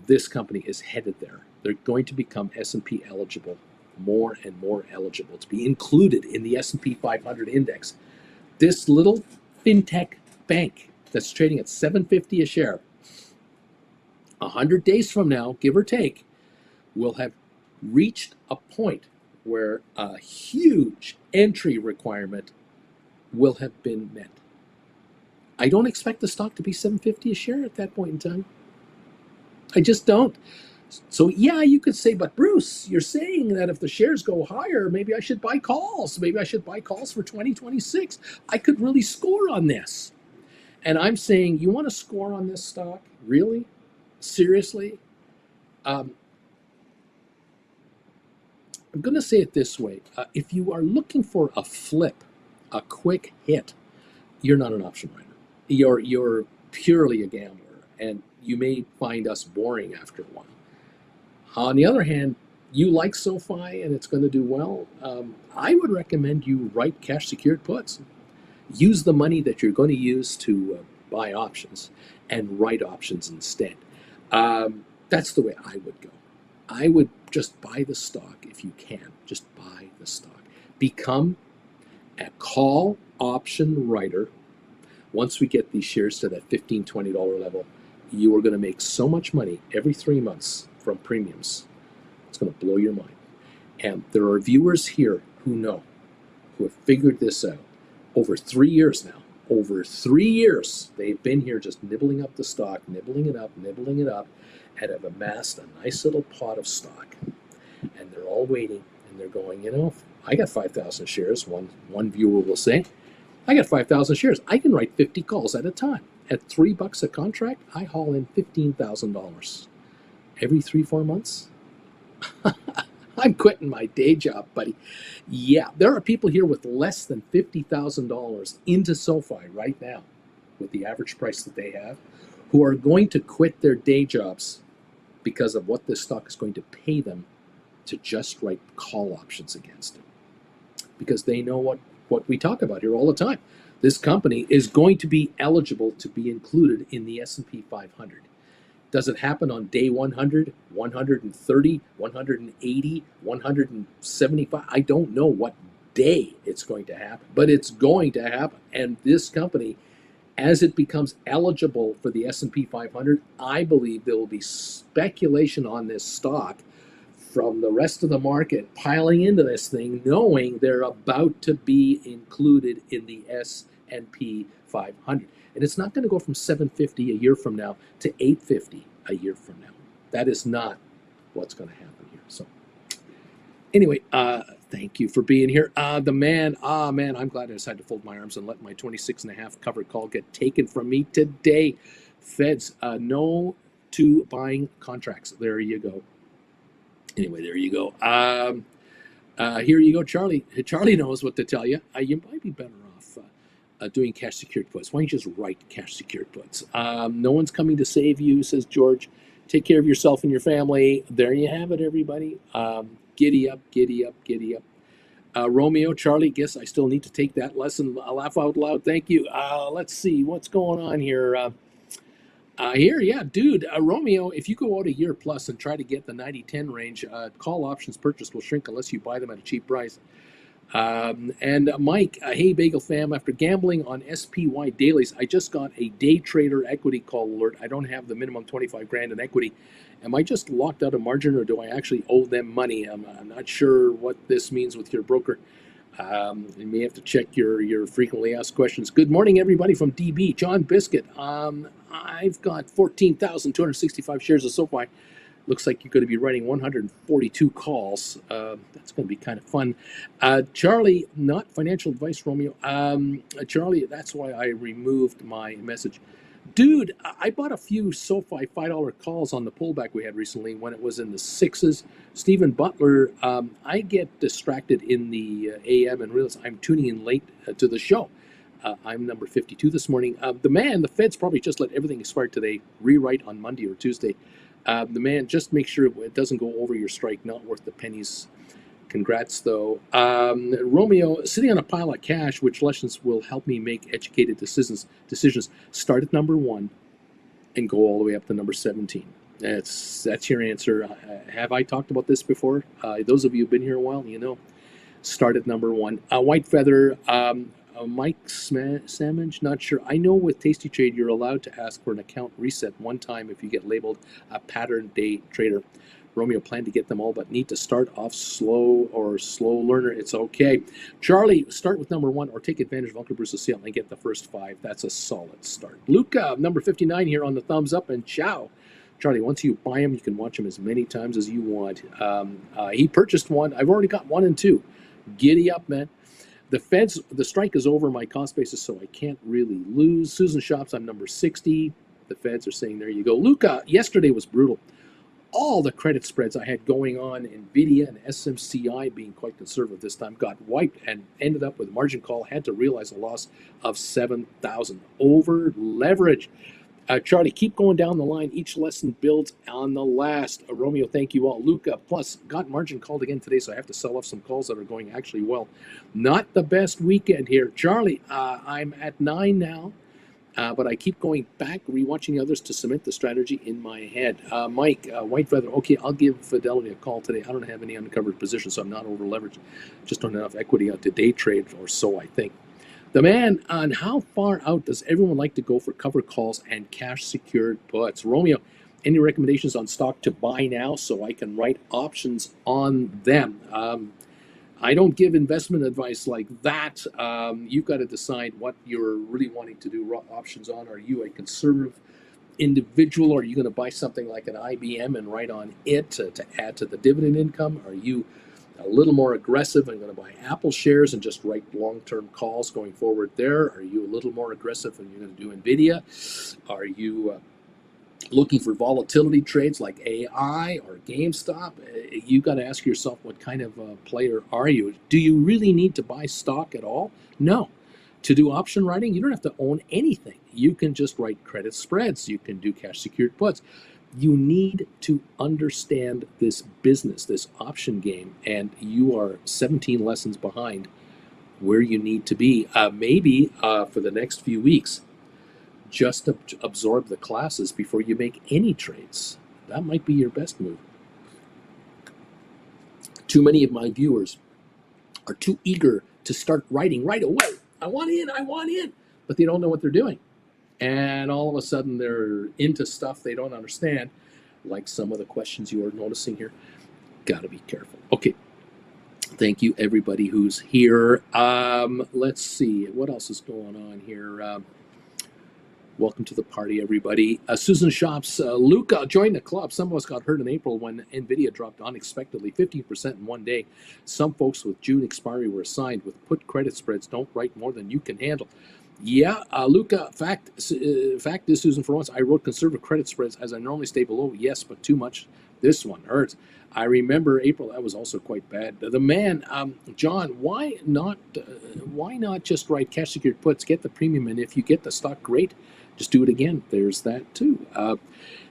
This company is headed there. They're going to become S&P eligible, more and more eligible to be included in the S&P 500 index. This little fintech bank that's trading at $7.50 a share, 100 days from now, give or take, will have reached a point where a huge entry requirement will have been met. I don't expect the stock to be $7.50 a share at that point in time. I just don't. So yeah, you could say, but Bruce, you're saying that if the shares go higher, maybe I should buy calls. Maybe I should buy calls for 2026. I could really score on this. And I'm saying, you want to score on this stock? Really? Seriously? I'm going to say it this way. If you are looking for a flip, a quick hit, you're not an option writer. You're purely a gambler, and you may find us boring after a while. On the other hand, you like SoFi and it's going to do well. I would recommend you write cash secured puts. Use the money that you're going to use to buy options and write options instead. That's the way I would go. I would just buy the stock if you can. Just buy the stock. Become a call option writer. Once we get these shares to that $15, $20 level, you are going to make so much money every 3 months from premiums. It's going to blow your mind. And there are viewers here who have figured this out. Over 3 years now. Over 3 years, they've been here just nibbling up the stock, nibbling it up, and have amassed a nice little pot of stock. And they're all waiting, and they're going, I got 5,000 shares, one viewer will say. I got 5,000 shares. I can write 50 calls at a time. At $3 a contract, I haul in $15,000. Every 3-4 months? I'm quitting my day job, buddy. Yeah, there are people here with less than $50,000 into SoFi right now, with the average price that they have, who are going to quit their day jobs because of what this stock is going to pay them to just write call options against it. Because they know what we talk about here all the time. This company is going to be eligible to be included in the S&P 500. Does it happen on day 100, 130, 180, 175? I don't know what day it's going to happen, but it's going to happen. And this company As it becomes eligible for the S&P 500, I believe there will be speculation on this stock from the rest of the market piling into this thing, knowing they're about to be included in the S&P 500. And it's not going to go from 750 a year from now to 850 a year from now. That is not what's going to happen here. So anyway, thank you for being here. The man, I'm glad I decided to fold my arms and let my 26.5 covered call get taken from me today. Feds, no to buying contracts. There you go. Anyway, there you go. Here you go, Charlie. Charlie knows what to tell you. You might be better off doing cash secured puts. Why don't you just write cash secured puts? No one's coming to save you, says George. Take care of yourself and your family. There you have it, everybody. Giddy up, giddy up, giddy up. Romeo, Charlie, guess I still need to take that lesson. I'll laugh out loud. Thank you. Let's see what's going on here. Yeah, dude, Romeo, if you go out a year plus and try to get the 90-10 range, call options purchase will shrink unless you buy them at a cheap price. And Mike, hey, Bagel fam, after gambling on SPY dailies, I just got a day trader equity call alert. I don't have the minimum 25 grand in equity. Am I just locked out of margin, or do I actually owe them money? I'm not sure what this means with your broker. You may have to check your frequently asked questions. Good morning, everybody from DB. John Biscuit. I've got 14,265 shares of SoFi. Looks like you're going to be writing 142 calls. That's going to be kind of fun. Charlie, not financial advice, Romeo. Charlie, that's why I removed my message. Dude, I bought a few SoFi $5 calls on the pullback we had recently when it was in the sixes. Stephen Butler, I get distracted in the AM and realize I'm tuning in late to the show. I'm number 52 this morning. The Feds probably just let everything expire today, rewrite on Monday or Tuesday. The man, just make sure it doesn't go over your strike, not worth the pennies. Congrats, though. Romeo, sitting on a pile of cash, which lessons will help me make educated decisions. Start at number 1 and go all the way up to number 17. That's your answer. Have I talked about this before? Those of you who've been here a while, you know. Start at number 1. White Feather, Mike Samage, not sure. I know with Tasty Trade, you're allowed to ask for an account reset one time if you get labeled a pattern day trader. Romeo, plan to get them all, but need to start off slow or slow learner. It's okay. Charlie, start with number 1 or take advantage of Uncle Bruce's sale and get the first 5. That's a solid start. Luca, number 59 here on the thumbs up, and ciao. Charlie, once you buy them, you can watch them as many times as you want. He purchased one. I've already got 1 and 2. Giddy up, man. The strike is over my cost basis, so I can't really lose. Susan Shops, I'm number 60. The Feds are saying, there you go. Luca, yesterday was brutal. All the credit spreads I had going on, NVIDIA and SMCI being quite conservative this time, got wiped and ended up with a margin call, had to realize a loss of 7,000. Over leveraged. Charlie, keep going down the line. Each lesson builds on the last. Romeo, thank you all. Luca, plus, got margin called again today, so I have to sell off some calls that are going actually well. Not the best weekend here. Charlie, I'm at 9 now, but I keep going back, rewatching the others to cement the strategy in my head. Mike, White Feather, okay, I'll give Fidelity a call today. I don't have any uncovered positions, so I'm not over leveraged. Just don't have enough equity out to day trade, or so I think. The man, on how far out does everyone like to go for cover calls and cash secured puts? Romeo, any recommendations on stock to buy now so I can write options on them? I don't give investment advice like that. You've got to decide what you're really wanting to do options on. Are you a conservative individual? Or are you going to buy something like an IBM and write on it to add to the dividend income? Are you a little more aggressive and going to buy Apple shares and just write long-term calls going forward there? Are you a little more aggressive and you're going to do NVIDIA? Are you looking for volatility trades like AI or GameStop? You got to ask yourself, what kind of player are you? Do you really need to buy stock at all? No. To do option writing, you don't have to own anything. You can just write credit spreads. You can do cash secured puts. You need to understand this business, this option game, and you are 17 lessons behind where you need to be. Maybe for the next few weeks, just absorb the classes before you make any trades. That might be your best move. Too many of my viewers are too eager to start writing right away. I want in, but they don't know what they're doing. and all of a sudden they're into stuff they don't understand, like some of the questions you are noticing here. Got to be careful. Okay. Thank you, everybody who's here. Let's see. What else is going on here? Welcome to the party, everybody. Susan Shops, Luca joined the club. Some of us got hurt in April when NVIDIA dropped unexpectedly 15% in one day. Some folks with June expiry were assigned with put credit spreads. Don't write more than you can handle. Yeah, Luca, fact is, Susan, for once, I wrote conservative credit spreads as I normally stay below. Yes, but too much. This one hurts. I remember April, that was also quite bad. The man, John, why not just write cash secured puts, get the premium, and if you get the stock, great. Just do it again. There's that too.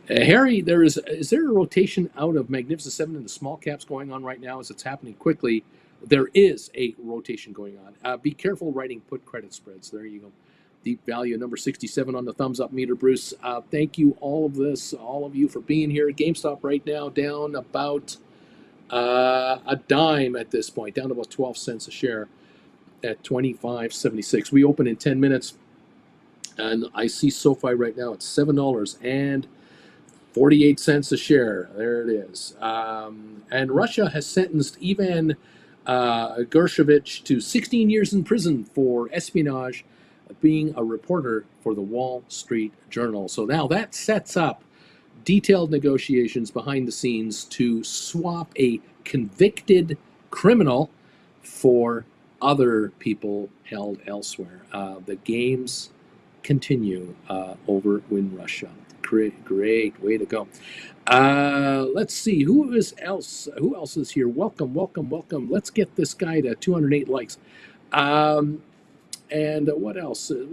Harry, is there a rotation out of Magnificent 7 in the small caps going on right now as it's happening quickly? There is a rotation going on. Be careful writing put credit spreads. There you go. Deep value number 67 on the thumbs up meter, Bruce. Thank you, all of you for being here. GameStop right now down about a dime at this point, down to about 12 cents a share at 25.76. We open in 10 minutes. And I see SoFi right now at $7.48 a share. There it is. And Russia has sentenced Ivan Gershkovich to 16 years in prison for espionage, being a reporter for the Wall Street Journal. So now that sets up detailed negotiations behind the scenes to swap a convicted criminal for other people held elsewhere. The games continue over in Russia. Great way to go. Let's see who else is here. Welcome. Let's get this guy to 208 likes. And what else? Good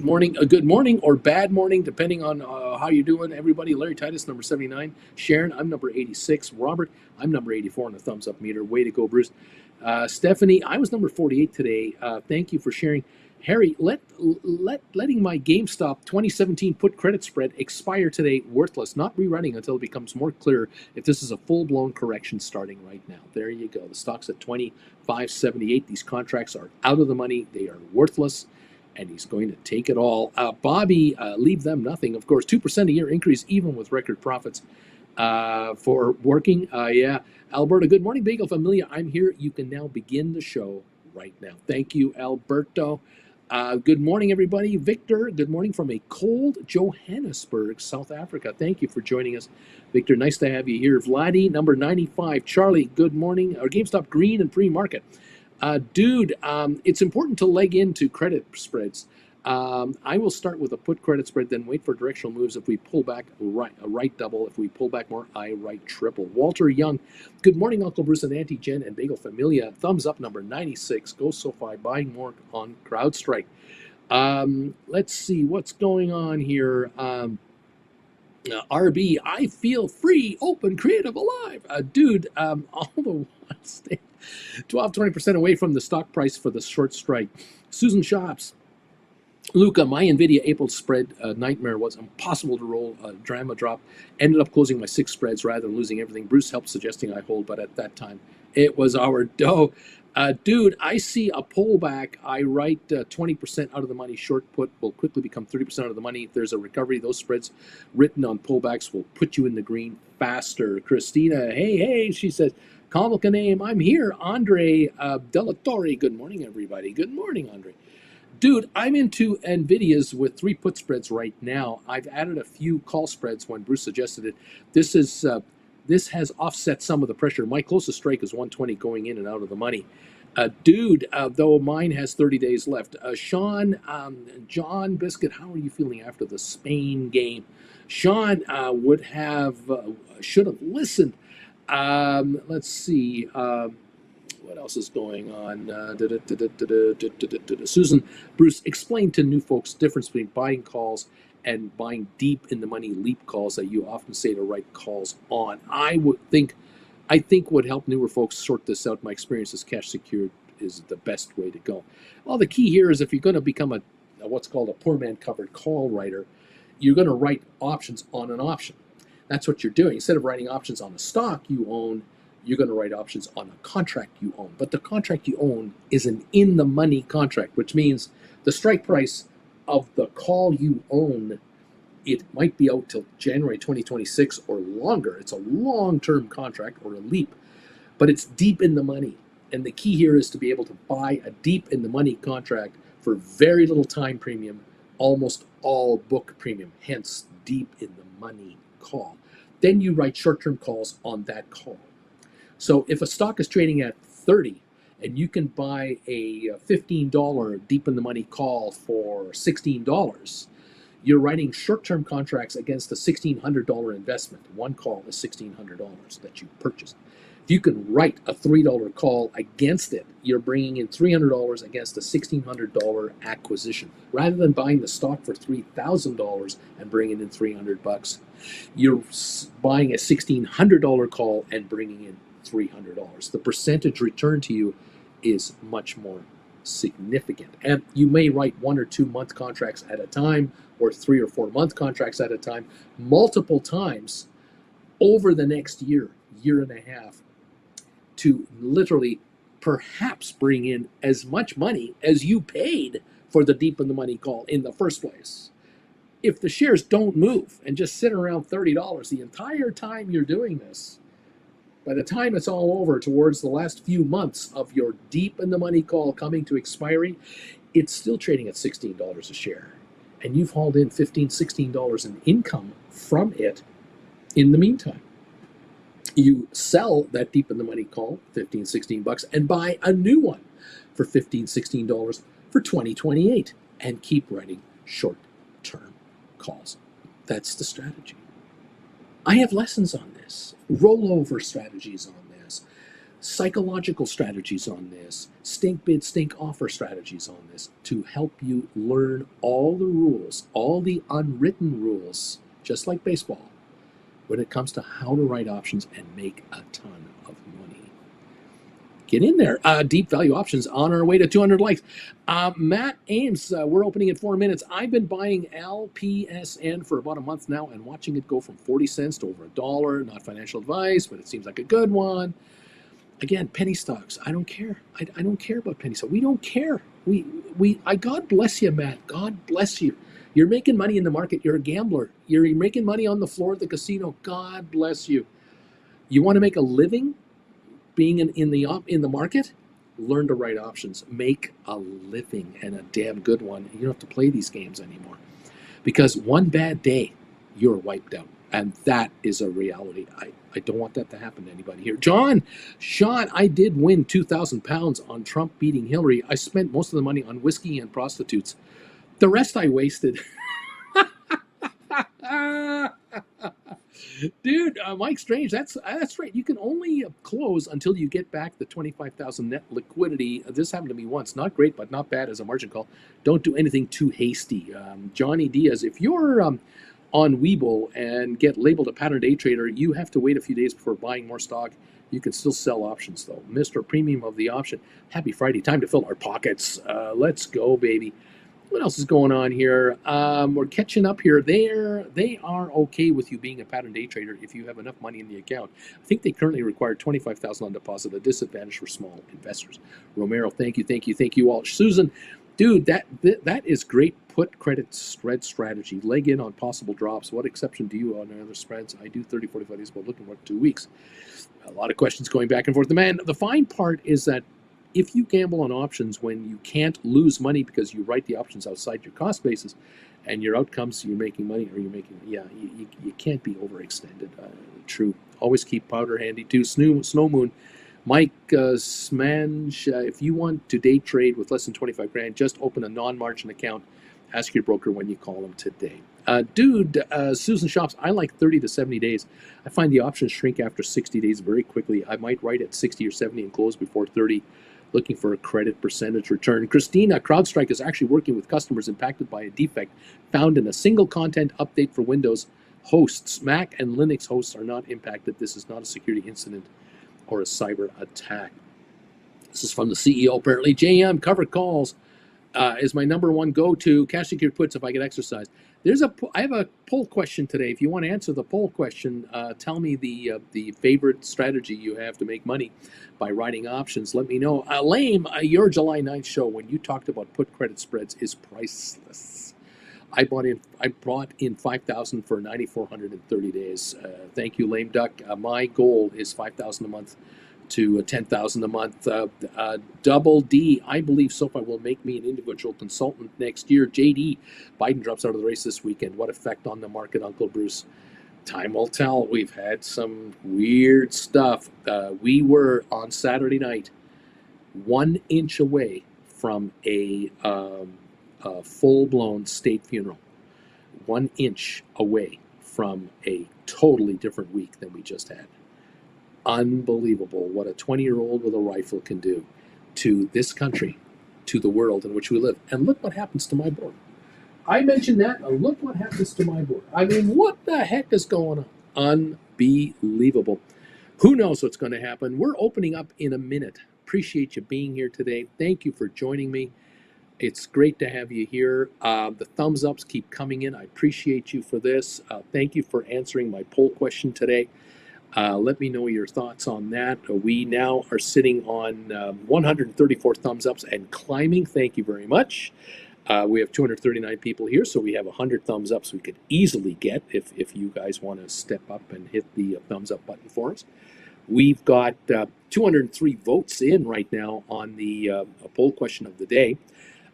morning. Good morning or bad morning, depending on how you're doing, everybody. Larry Titus, number 79. Sharon, I'm number 86. Robert, I'm number 84 on the thumbs up meter. Way to go, Bruce. Stephanie, I was number 48 today. Thank you for sharing. Harry, letting my GameStop 2017 put credit spread expire today worthless, not rerunning until it becomes more clear if this is a full-blown correction starting right now. There you go. The stock's at 25.78. These contracts are out of the money. They are worthless, and he's going to take it all. Bobby, leave them nothing. Of course, 2% a year increase even with record profits for working. Yeah. Alberta, good morning, Bagel Familia. I'm here. You can now begin the show right now. Thank you, Alberto. Good morning, everybody. Victor, good morning from a cold Johannesburg, South Africa. Thank you for joining us. Victor, nice to have you here. Vladdy, number 95. Charlie, good morning. Our GameStop green and pre-market. Dude, it's important to leg into credit spreads. I will start with a put credit spread, then wait for directional moves. If we pull back, a right double. If we pull back more, I right triple. Walter Young, good morning, Uncle Bruce and Auntie Jen and Bagel Familia. Thumbs up, number 96. Go SoFi, buying more on CrowdStrike. Let's see what's going on here. RB, I feel free, open, creative, alive. Dude, all the stay 12-20% away from the stock price for the short strike. Susan Shops, Luca, my NVIDIA April spread nightmare was impossible to roll. Drama drop. Ended up closing my 6 spreads rather than losing everything. Bruce helped suggesting I hold, but at that time, it was our dough. Dude, I see a pullback. I write 20% out of the money. Short put will quickly become 30% of the money. If there's a recovery, those spreads written on pullbacks will put you in the green faster. Christina, hey, she says, comical name, I'm here. Andre Delatorre, good morning, everybody. Good morning, Andre. Dude, I'm into NVIDIA's with 3 put spreads right now. I've added a few call spreads when Bruce suggested it. This has offset some of the pressure. My closest strike is 120 going in and out of the money. Dude, though mine has 30 days left. Sean, John Biscuit, how are you feeling after the Spain game? Sean should have listened. Let's see. What else is going on? Susan, Bruce, explain to new folks the difference between buying calls and buying deep in the money leap calls that you often say to write calls on. I think would help newer folks sort this out. My experience is cash secured is the best way to go. Well, the key here is if you're going to become a what's called a poor man covered call writer, you're going to write options on an option. That's what you're doing. Instead of writing options on a stock you own, you're going to write options on a contract you own. But the contract you own is an in-the-money contract, which means the strike price of the call you own, it might be out till January 2026 or longer. It's a long-term contract or a leap, but it's deep in the money. And the key here is to be able to buy a deep in the money contract for very little time premium, almost all book premium, hence deep in the money call. Then you write short-term calls on that call. So if a stock is trading at 30 and you can buy a $15 deep in the money call for $16, you're writing short-term contracts against a $1,600 investment. One call is $1,600 that you purchased. If you can write a $3 call against it, you're bringing in $300 against a $1,600 acquisition. Rather than buying the stock for $3,000 and bringing in $300, you're buying a $1,600 call and bringing in $300. The percentage return to you is much more significant. And you may write 1 or 2 month contracts at a time, or 3 or 4 month contracts at a time, multiple times over the next year, year and a half, to literally perhaps bring in as much money as you paid for the deep in the money call in the first place. If the shares don't move and just sit around $30 the entire time you're doing this, by the time it's all over, towards the last few months of your deep in the money call coming to expiry, it's still trading at $16 a share. And you've hauled in $15, $16 in income from it in the meantime. You sell that deep in the money call, $15, $16, and buy a new one for $15, $16 for 2028 and keep writing short-term calls. That's the strategy. I have lessons on this, rollover strategies on this, psychological strategies on this, stink bid, stink offer strategies on this to help you learn all the rules, all the unwritten rules, just like baseball, when it comes to how to write options and make a ton of money. Get in there. Deep value options on our way to 200 likes. Matt Ames, we're opening in 4 minutes. I've been buying LPSN for about a month now and watching it go from 40 cents to over $1. Not financial advice, but it seems like a good one. Again, penny stocks. I don't care. I don't care about penny stocks. We don't care. God bless you, Matt. God bless you. You're making money in the market. You're a gambler. You're making money on the floor of the casino. God bless you. You want to make a living being in the market? Learn to write options. Make a living, and a damn good one. You don't have to play these games anymore. Because one bad day, you're wiped out. And that is a reality. I don't want that to happen to anybody here. Sean, I did win 2,000 pounds on Trump beating Hillary. I spent most of the money on whiskey and prostitutes. The rest I wasted. Dude, Mike Strange, that's right. You can only close until you get back the 25,000 net liquidity. This happened to me once. Not great, but not bad as a margin call. Don't do anything too hasty. Johnny Diaz, if you're on Webull and get labeled a pattern day trader, you have to wait a few days before buying more stock. You can still sell options, though. Mr. Premium of the option. Happy Friday. Time to fill our pockets. Let's go, baby. What else is going on here? We're catching up here. They are okay with you being a pattern day trader if you have enough money in the account. I think they currently require $25,000 on deposit, a disadvantage for small investors. Romero, thank you all. Susan, dude, that is great put credit spread strategy. Leg in on possible drops. What exception do you on other spreads? I do 30, 45 days, but looking for 2 weeks. A lot of questions going back and forth. The fine part is that if you gamble on options when you can't lose money because you write the options outside your cost basis and your outcomes, you're making money or you can't be overextended. True. Always keep powder handy too. Snow Moon. Mike Smange, if you want to day trade with less than 25 grand, just open a non-margin account. Ask your broker when you call them today. Susan Shops, I like 30 to 70 days. I find the options shrink after 60 days very quickly. I might write at 60 or 70 and close before 30. Looking for a credit percentage return. Christina, CrowdStrike is actually working with customers impacted by a defect found in a single content update for Windows hosts. Mac and Linux hosts are not impacted. This is not a security incident or a cyber attack. This is from the CEO, apparently. JM, cover calls is my number one go-to. Cash secured puts if I get exercised. I have a poll question today. If you want to answer the poll question, tell me the favorite strategy you have to make money by writing options. Let me know. Lame, your July 9th show when you talked about put credit spreads is priceless. I brought in 5,000 for 9,400 in 30 days. Thank you, Lame Duck. My goal is 5,000 a month to 10,000 a month. Double D, I believe SoFi will make me an individual consultant next year. JD, Biden drops out of the race this weekend. What effect on the market, Uncle Bruce? Time will tell. We've had some weird stuff. We were on Saturday night 1 inch away from a full-blown state funeral. 1 inch away from a totally different week than we just had. Unbelievable what a 20-year-old with a rifle can do to this country, to the world in which we live. And look what happens to my board. I mentioned that, and look what happens to my board. I mean, what the heck is going on? Unbelievable. Who knows what's going to happen? We're opening up in a minute. Appreciate you being here today. Thank you for joining me. It's great to have you here. The thumbs ups keep coming in. I appreciate you for this. Thank you for answering my poll question today. Let me know your thoughts on that. We now are sitting on 134 thumbs ups and climbing. Thank you very much. We have 239 people here, so we have 100 thumbs ups we could easily get if you guys want to step up and hit the thumbs up button for us. We've got 203 votes in right now on the poll question of the day.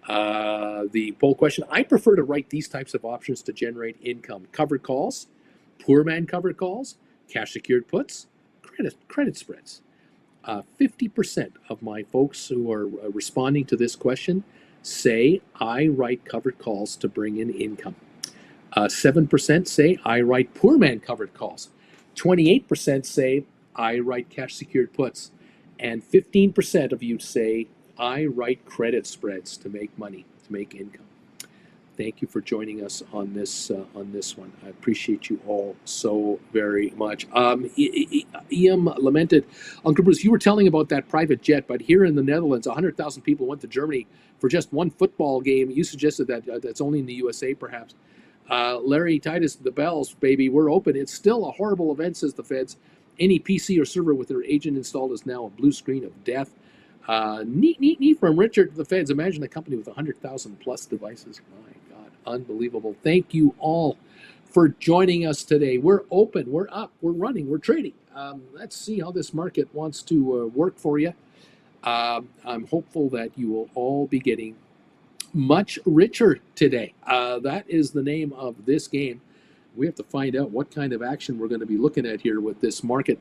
The poll question, I prefer to write these types of options to generate income. Covered calls, poor man covered calls, cash secured puts, credit spreads. 50% of my folks who are responding to this question say I write covered calls to bring in income. 7% say I write poor man covered calls. 28% say I write cash secured puts. And 15% of you say I write credit spreads to make money, to make income. Thank you for joining us on this one. I appreciate you all so very much. Ian lamented, Uncle Bruce, you were telling about that private jet, but here in the Netherlands, 100,000 people went to Germany for just one football game. You suggested that that's only in the USA, perhaps. Larry Titus, the bells, baby, we're open. It's still a horrible event, says the feds. Any PC or server with their agent installed is now a blue screen of death. Neat from Richard to the feds. Imagine a company with 100,000 plus devices. My God, unbelievable. Thank you all for joining us today. We're open, we're up, we're running, we're trading. Let's see how this market wants to work for you. I'm hopeful that you will all be getting much richer today. That is the name of this game. We have to find out what kind of action we're going to be looking at here with this market.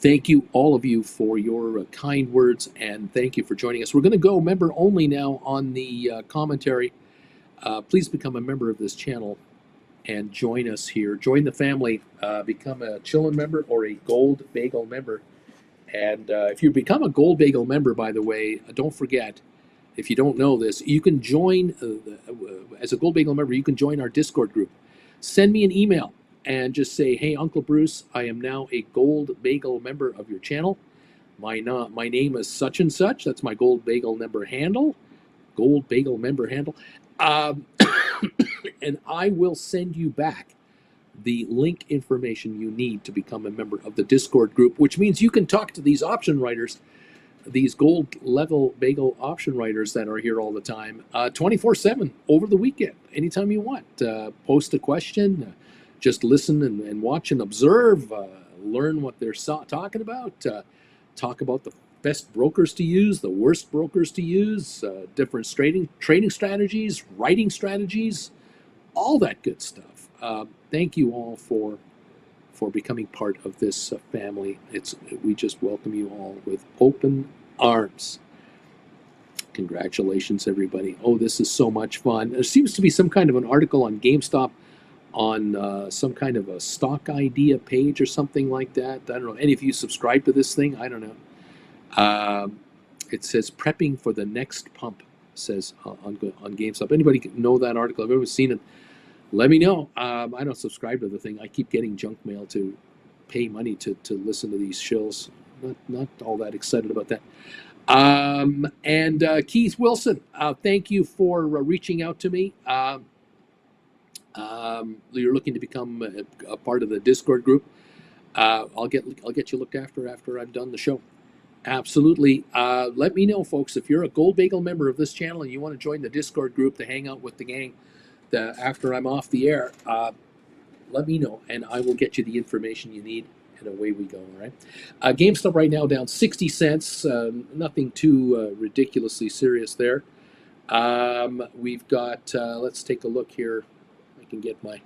Thank you, all of you, for your kind words, and thank you for joining us. We're going to go member only now on the commentary. Please become a member of this channel and join us here. Join the family. Become a Chillin' member or a Gold Bagel member. And if you become a Gold Bagel member, by the way, don't forget, if you don't know this, you can join, as a Gold Bagel member, you can join our Discord group. Send me an email and just say, hey, Uncle Bruce, I am now a Gold Bagel member of your channel. My name is such and such. That's my Gold Bagel member handle. Gold Bagel member handle. And I will send you back the link information you need to become a member of the Discord group, which means you can talk to these option writers, these gold level bagel option writers that are here all the time, 24/7 over the weekend, anytime you want. Post a question, just listen and watch and observe, learn what they're talking about, talk about the best brokers to use, the worst brokers to use, different trading strategies, writing strategies, all that good stuff. Thank you all for becoming part of this family. We just welcome you all with open arms. Congratulations, everybody. Oh, this is so much fun. There seems to be some kind of an article on GameStop on some kind of a stock idea page or something like that. I don't know. Any of you subscribe to this thing? I don't know. It says prepping for the next pump, says on GameStop. Anybody know that article? I've ever seen it. Let me know. I don't subscribe to the thing. I keep getting junk mail to pay money to listen to these shills. Not all that excited about that. And Keith Wilson, thank you for reaching out to me. you're looking to become a part of the Discord group, I'll get you looked after I've done the show. Absolutely. Let me know, folks, if you're a Gold Bagel member of this channel and you want to join the Discord group to hang out with the gang after I'm off the air. Let me know, and I will get you the information you need, and away we go. All right. GameStop right now down 60 cents. Nothing too ridiculously serious there. We've got. Let's take a look here. I can get my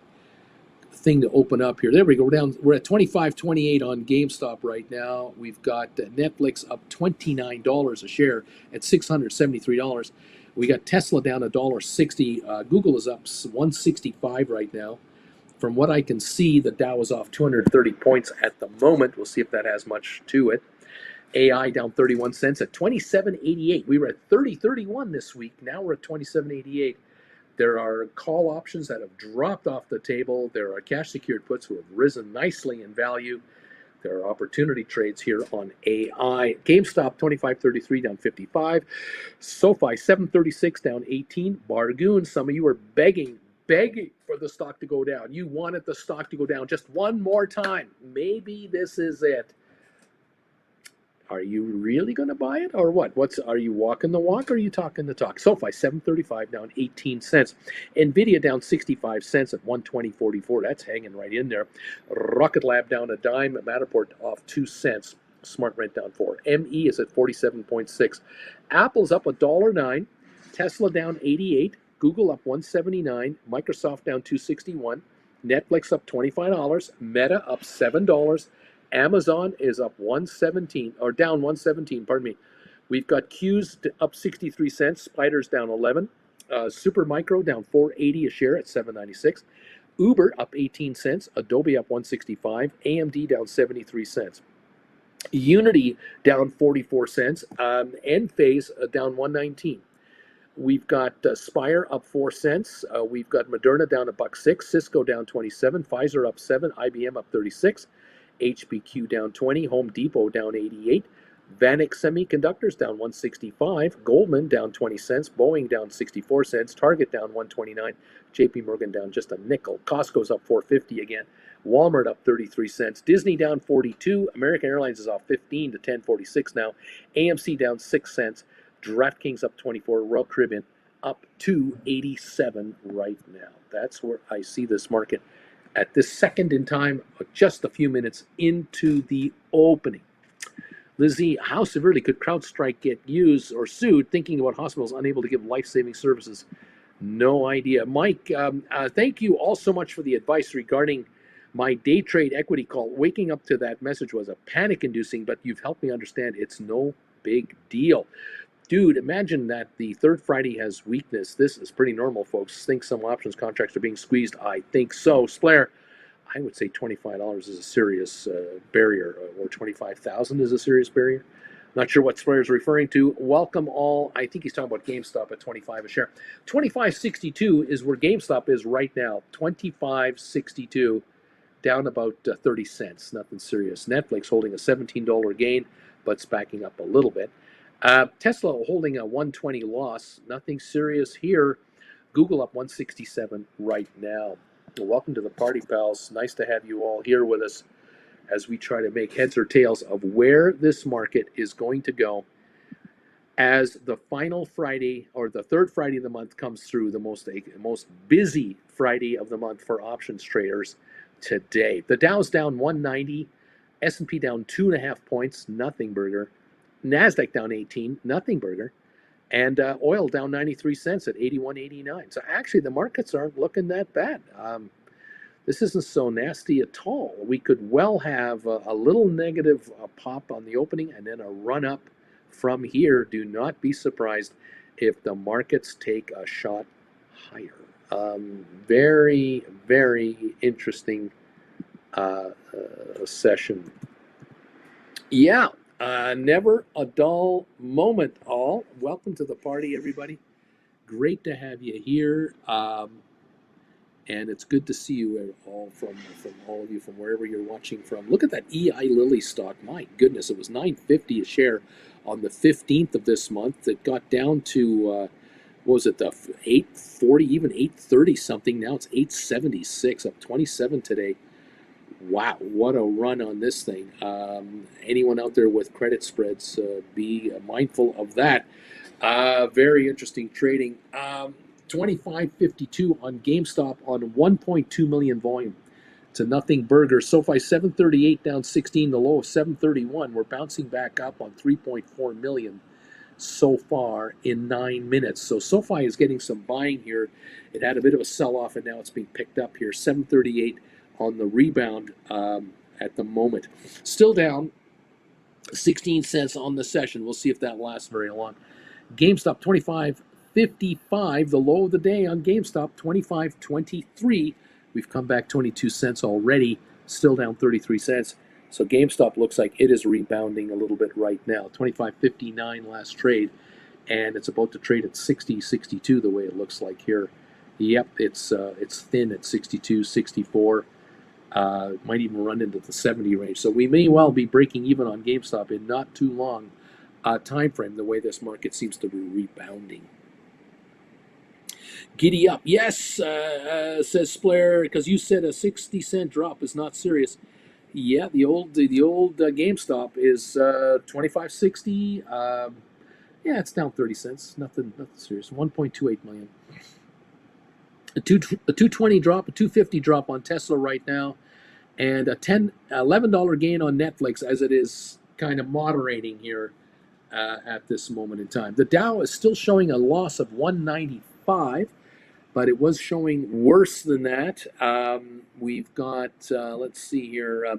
thing to open up here. There we go. We're at 25.28 on GameStop right now. We've got Netflix up $29 a share at $673. We got Tesla down $1.60. Google is up 165 right now. From what I can see, the Dow is off 230 points at the moment. We'll see if that has much to it. AI down 31 cents at 27.88. We were at 30.31 this week. Now we're at 27.88. There are call options that have dropped off the table. There are cash secured puts who have risen nicely in value. There are opportunity trades here on AI. GameStop 25.33 down 55. SoFi 7.36 down 18. Bargoon, some of you are begging for the stock to go down. You wanted the stock to go down just one more time. Maybe this is it. Are you really going to buy it or what? Are you walking the walk or are you talking the talk? SoFi 7.35 down 18 cents. Nvidia down 65 cents at 120.44. That's hanging right in there. Rocket Lab down a dime. Matterport off 2 cents. Smart Rent down 4. ME is at 47.6. Apple's up $1.09. Tesla down 88. Google up 179. Microsoft down 261. Netflix up $25. Meta up $7. Amazon is up 117 or down 117. Pardon me. We've got Q's up 63 cents. Spiders down 11. Super Micro down 4.80 a share at 7.96. Uber up 18 cents. Adobe up 165. AMD down 73 cents. Unity down 44 cents. Enphase down 119. We've got Spire up 4 cents. We've got Moderna down $1.06. Cisco down 27. Pfizer up 7. IBM up 36. HBQ down 20. Home Depot down 88. Vanik Semiconductors down 165. Goldman down 20 cents. Boeing down 64 cents. Target down 129. JP Morgan down just a nickel. Costco's up 4.50 again. Walmart up 33 cents. Disney down 42. American Airlines is off 15 to 10.46 now. AMC down 6 cents. DraftKings up 24. Royal Caribbean up 2.87 right now. That's where I see this market at this second in time, just a few minutes into the opening. Lizzie, how severely could CrowdStrike get used or sued, thinking about hospitals unable to give life-saving services? No idea. Mike, thank you all so much for the advice regarding my day trade equity call. Waking up to that message was a panic-inducing, but you've helped me understand it's no big deal. Dude, imagine that the third Friday has weakness. This is pretty normal, folks. Think some options contracts are being squeezed? I think so. Splair, I would say $25 is a serious barrier, or $25,000 is a serious barrier. Not sure what Splair is referring to. Welcome all. I think he's talking about GameStop at 25 a share. 25.62 is where GameStop is right now. 25.62, down about 30 cents. Nothing serious. Netflix holding a $17 gain, but it's backing up a little bit. Tesla holding a 120 loss. Nothing serious here. Google up 167 right now. Well, welcome to the party, pals. Nice to have you all here with us as we try to make heads or tails of where this market is going to go as the final Friday or the third Friday of the month comes through, the most busy Friday of the month for options traders today. The Dow's down 190, S&P down 2.5 points, nothing burger. NASDAQ down 18, nothing burger. And oil down 93 cents at 81.89. So actually the markets aren't looking that bad. This isn't so nasty at all. We could well have a little negative pop on the opening and then a run up from here. Do not be surprised if the markets take a shot higher. Very, very interesting session. Yeah. Never a dull moment, all. Welcome to the party, everybody. Great to have you here. And it's good to see you all from all of you from wherever you're watching from. Look at that Eli Lilly stock. My goodness, it was $9.50 a share on the 15th of this month. It got down to what was it, the 840, even 830 something. Now it's 876, up 27 today. Wow, what a run on this thing. Anyone out there with credit spreads, be mindful of that. Very interesting trading. 25.52 on GameStop on 1.2 million volume. To nothing burger. SoFi 738 down 16, the low of 731. We're bouncing back up on 3.4 million so far in 9 minutes. So SoFi is getting some buying here. It had a bit of a sell-off, and now it's being picked up here. 738 on the rebound at the moment. Still down 16 cents on the session. We'll see if that lasts very long. GameStop 25.55, the low of the day on GameStop 25.23. We've come back 22 cents already, still down 33 cents. So GameStop looks like it is rebounding a little bit right now. 25.59 last trade, and it's about to trade at 60.62 the way it looks like here. Yep, it's thin at 62, 64. Might even run into the 70 range. So we may well be breaking even on GameStop in not too long time frame, the way this market seems to be rebounding. Giddy up. Yes, says Splair, because you said a 60-cent drop is not serious. Yeah, the old GameStop is 25.60. Yeah, it's down 30 cents. Nothing serious. 1.28 million. A 220 drop, a 250 drop on Tesla right now, and a $11 gain on Netflix as it is kind of moderating here at this moment in time. The Dow is still showing a loss of 195. But it was showing worse than that. We've got, let's see here.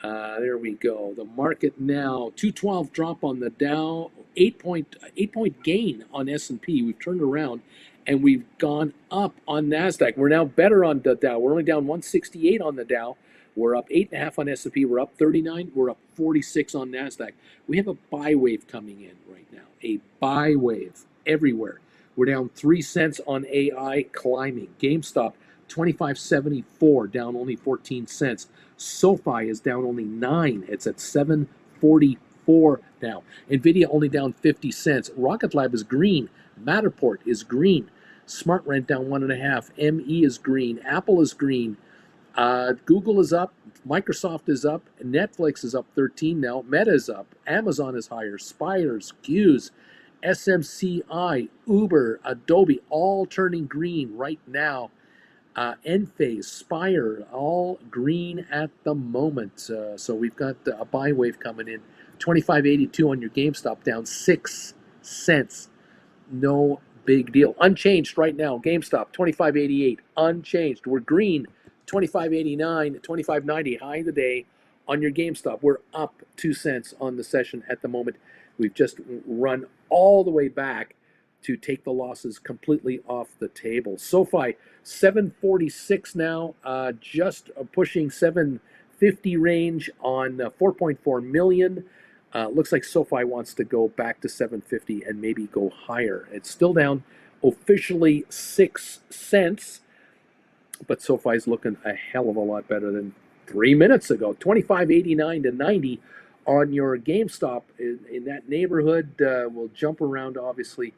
There we go. The market now, 212 drop on the Dow, 8-point gain on S&P. We've turned around, and we've gone up on NASDAQ. We're now better on the Dow. We're only down 168 on the Dow. We're up 8.5 on S&P. We're up 39. We're up 46 on NASDAQ. We have a buy wave coming in right now. A buy wave everywhere. We're down 3 cents on AI, climbing. GameStop, 25.74, down only 14 cents. SoFi is down only 9. It's at 7.44 now. NVIDIA only down 50 cents. Rocket Lab is green. Matterport is green. SmartRent down 1.5. ME is green. Apple is green. Google is up. Microsoft is up. Netflix is up 13 now. Meta is up. Amazon is higher. Spiders, Qs, SMCI, Uber, Adobe, all turning green right now. Enphase, Spire, all green at the moment. So we've got a buy wave coming in. 25.82 on your GameStop, down 6 cents. No big deal. Unchanged right now. GameStop, 25.88, unchanged. We're green, 25.89, 25.90, high of the day on your GameStop. We're up 2 cents on the session at the moment. We've just run all the way back to take the losses completely off the table. SoFi, 746 now, just pushing 750 range on 4.4 million. Looks like SoFi wants to go back to 750 and maybe go higher. It's still down officially 6 cents, but SoFi's looking a hell of a lot better than 3 minutes ago. 25.89 to 90 on your GameStop in that neighborhood. Will jump around, obviously,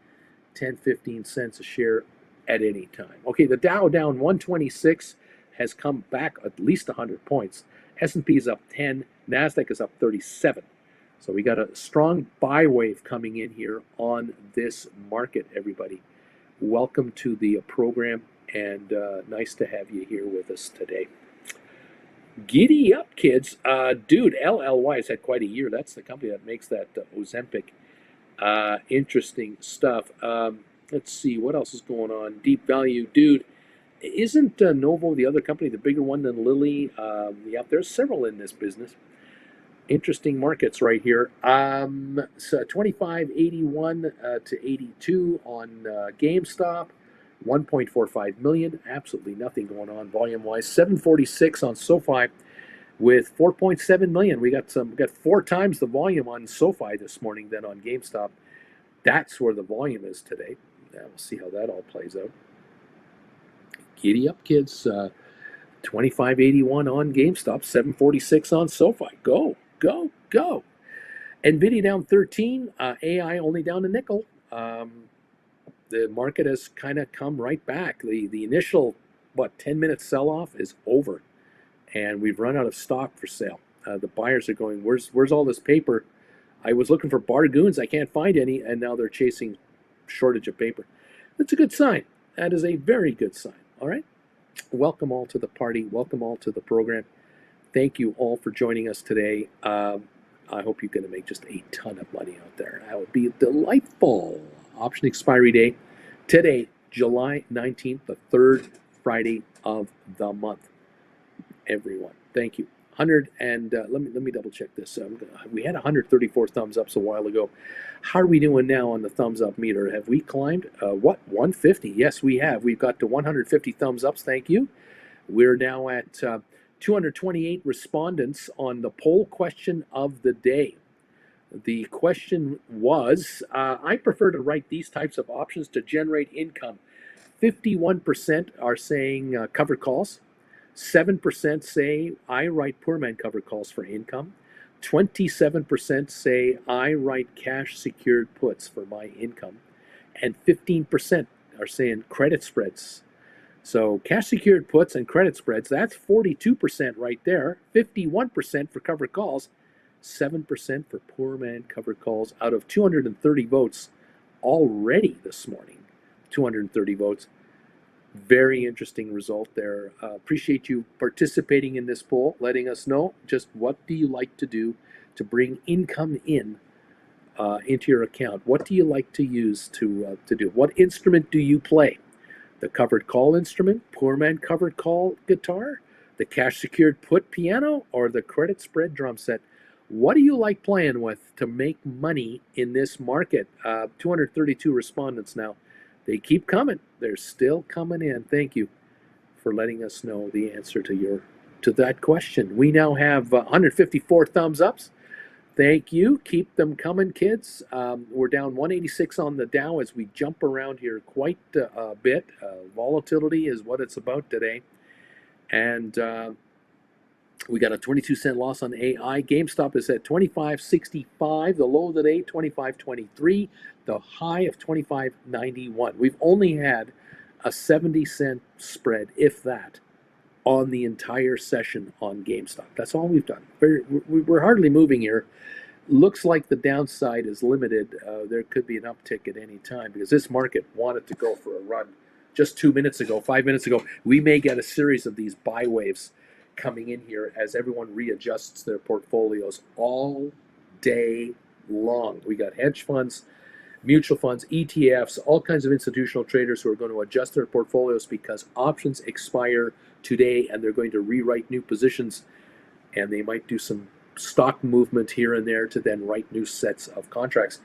10, 15 cents a share at any time. Okay, the Dow down 126, has come back at least 100 points. S&P is up 10, NASDAQ is up 37. So we got a strong buy wave coming in here on this market, everybody. Welcome to the program, and nice to have you here with us today. Giddy up, kids. Dude, LLY has had quite a year. That's the company that makes that Ozempic. Interesting stuff. Let's see, what else is going on? Deep value. Dude, isn't Novo the other company, the bigger one than Lilly? Yeah, there's several in this business. Interesting markets right here. So 25.81 to 82 on GameStop. 1.45 million, absolutely nothing going on volume-wise. 746 on SoFi with 4.7 million. We got 4 times the volume on SoFi this morning than on GameStop. That's where the volume is today. We'll see how that all plays out. Giddy up, kids. 25.81 on GameStop, 746 on SoFi. Go, go, go. NVIDIA down 13. AI only down a nickel. The market has kind of come right back. The initial 10-minute sell-off is over, and we've run out of stock for sale. The buyers are going, where's all this paper? I was looking for bargoons, I can't find any, and now they're chasing shortage of paper. That's a good sign. That is a very good sign. All right. Welcome all to the party. Welcome all to the program. Thank you all for joining us today. I hope you're going to make just a ton of money out there. That would be delightful. Option expiry date today, July 19th, the third Friday of the month. Everyone, thank you. 100 and let me double check this. We had 134 thumbs ups a while ago. How are we doing now on the thumbs up meter? Have we climbed 150? Yes, we have. We've got to 150 thumbs ups. Thank you. We're now at 228 respondents on the poll question of the day. The question was, I prefer to write these types of options to generate income. 51% are saying covered calls. 7% say I write poor man covered calls for income. 27% say I write cash secured puts for my income. And 15% are saying credit spreads. So cash secured puts and credit spreads, that's 42% right there. 51% for covered calls. 7% for poor man covered calls out of 230 votes already this morning. 230 votes. Very interesting result there. Appreciate you participating in this poll, letting us know just what do you like to do to bring income in into your account. What do you like to use to do? What instrument do you play? The covered call instrument, poor man covered call guitar, the cash secured put piano, or the credit spread drum set? What do you like playing with to make money in this market? 232 respondents now. They keep coming. They're still coming in. Thank you for letting us know the answer to that question. We now have 154 thumbs ups. Thank you. Keep them coming, kids. We're down 186 on the Dow as we jump around here quite a bit. Volatility is what it's about today. And we got a 22-cent loss on AI. GameStop is at 25.65. The low of the day, 25.23. The high of 25.91. We've only had a 70-cent spread, if that, on the entire session on GameStop. That's all we've done. We're hardly moving here. Looks like the downside is limited. There could be an uptick at any time because this market wanted to go for a run just 5 minutes ago. We may get a series of these buy waves coming in here as everyone readjusts their portfolios all day long. We got hedge funds, mutual funds, ETFs, all kinds of institutional traders who are going to adjust their portfolios because options expire today and they're going to rewrite new positions, and they might do some stock movement here and there to then write new sets of contracts.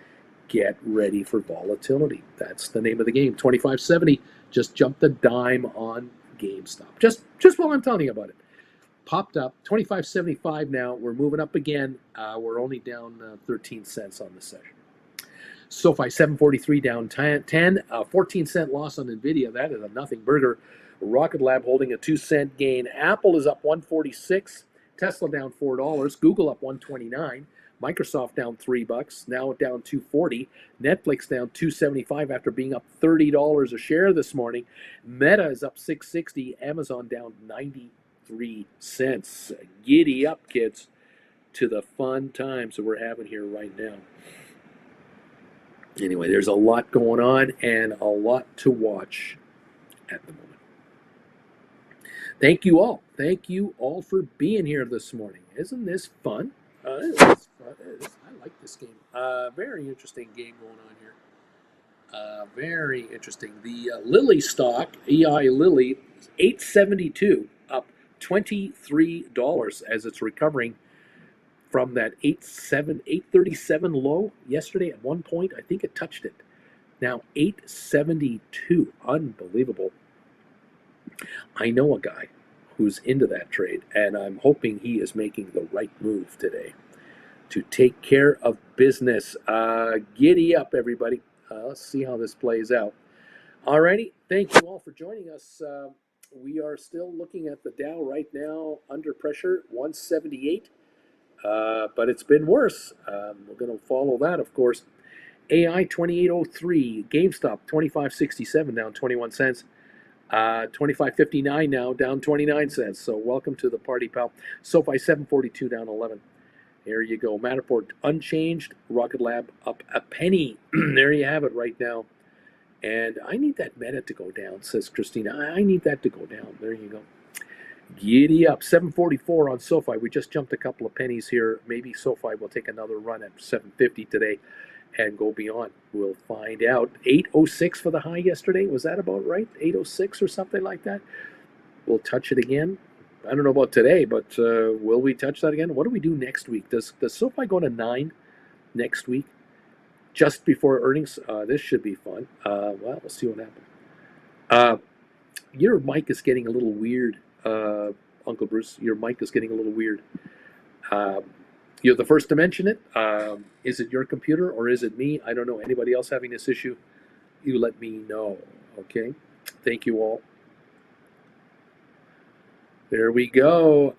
Get ready for volatility. That's the name of the game. 25.70 just jumped a dime on GameStop. Just while I'm telling you about it. Popped up 25.75 now. We're moving up again. We're only down 13 cents on the session. SoFi 743 down 10. 14-cent loss on NVIDIA. That is a nothing burger. Rocket Lab holding a 2-cent gain. Apple is up 146. Tesla down $4. Google up 129. Microsoft down $3. Now down 240. Netflix down 275 after being up $30 a share this morning. Meta is up 660. Amazon down 93 cents. Giddy up, kids, to the fun times that we're having here right now. Anyway, there's a lot going on and a lot to watch at the moment. Thank you all. Thank you all for being here this morning. Isn't this fun? I like this game. Very interesting game going on here. Very interesting. The Lilly stock, EI Lilly, $8.72, up $23 as it's recovering from that 837 low yesterday. At one point, I think it touched it. Now 872, unbelievable. I know a guy who's into that trade, and I'm hoping he is making the right move today to take care of business. Giddy up, everybody. Let's see how this plays out. Alrighty, thank you all for joining us. We are still looking at the Dow right now under pressure, 178. But it's been worse. We're going to follow that, of course. AI 2803, GameStop 2567 down 21 cents. 25.59 now, down 29 cents. So welcome to the party, pal. SoFi 742 down 11. There you go. Matterport unchanged. Rocket Lab up a penny. There you have it right now. And I need that meta to go down, says Christina. I need that to go down. There you go. Giddy up. 744 on SoFi. We just jumped a couple of pennies here. Maybe SoFi will take another run at 750 today and go beyond. We'll find out. 806 for the high yesterday. Was that about right? 806 or something like that? We'll touch it again. I don't know about today, but will we touch that again? What do we do next week? Does SoFi go to 9 next week? Just before earnings? This should be fun. Well, we'll see what happens. Your mic is getting a little weird, Uncle Bruce. Your mic is getting a little weird. You're the first to mention it. Is it your computer or is it me? I don't know. Anybody else having this issue? You let me know. Okay. Thank you all. There we go.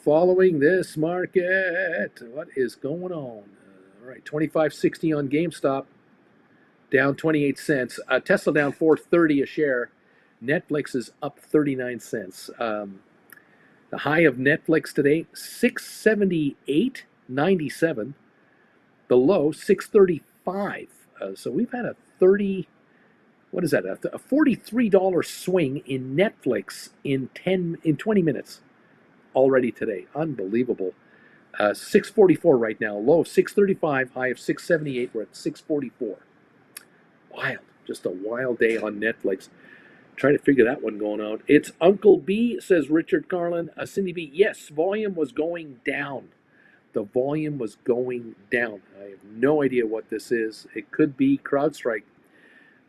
Following this market, what is going on? All right, 25.60 on GameStop, down 28 cents. Tesla down 4.30 a share. Netflix is up 39 cents. The high of Netflix today, 678.97. The low, 635. So we've had a what is that? A $43 swing in Netflix in 20 minutes already today. Unbelievable. 644 right now. Low of 635, high of 678. We're at 644. Wild. Just a wild day on Netflix. Trying to figure that one going out. It's Uncle B, says Richard Carlin. Cindy B, yes, volume was going down. The volume was going down. I have no idea what this is. It could be CrowdStrike.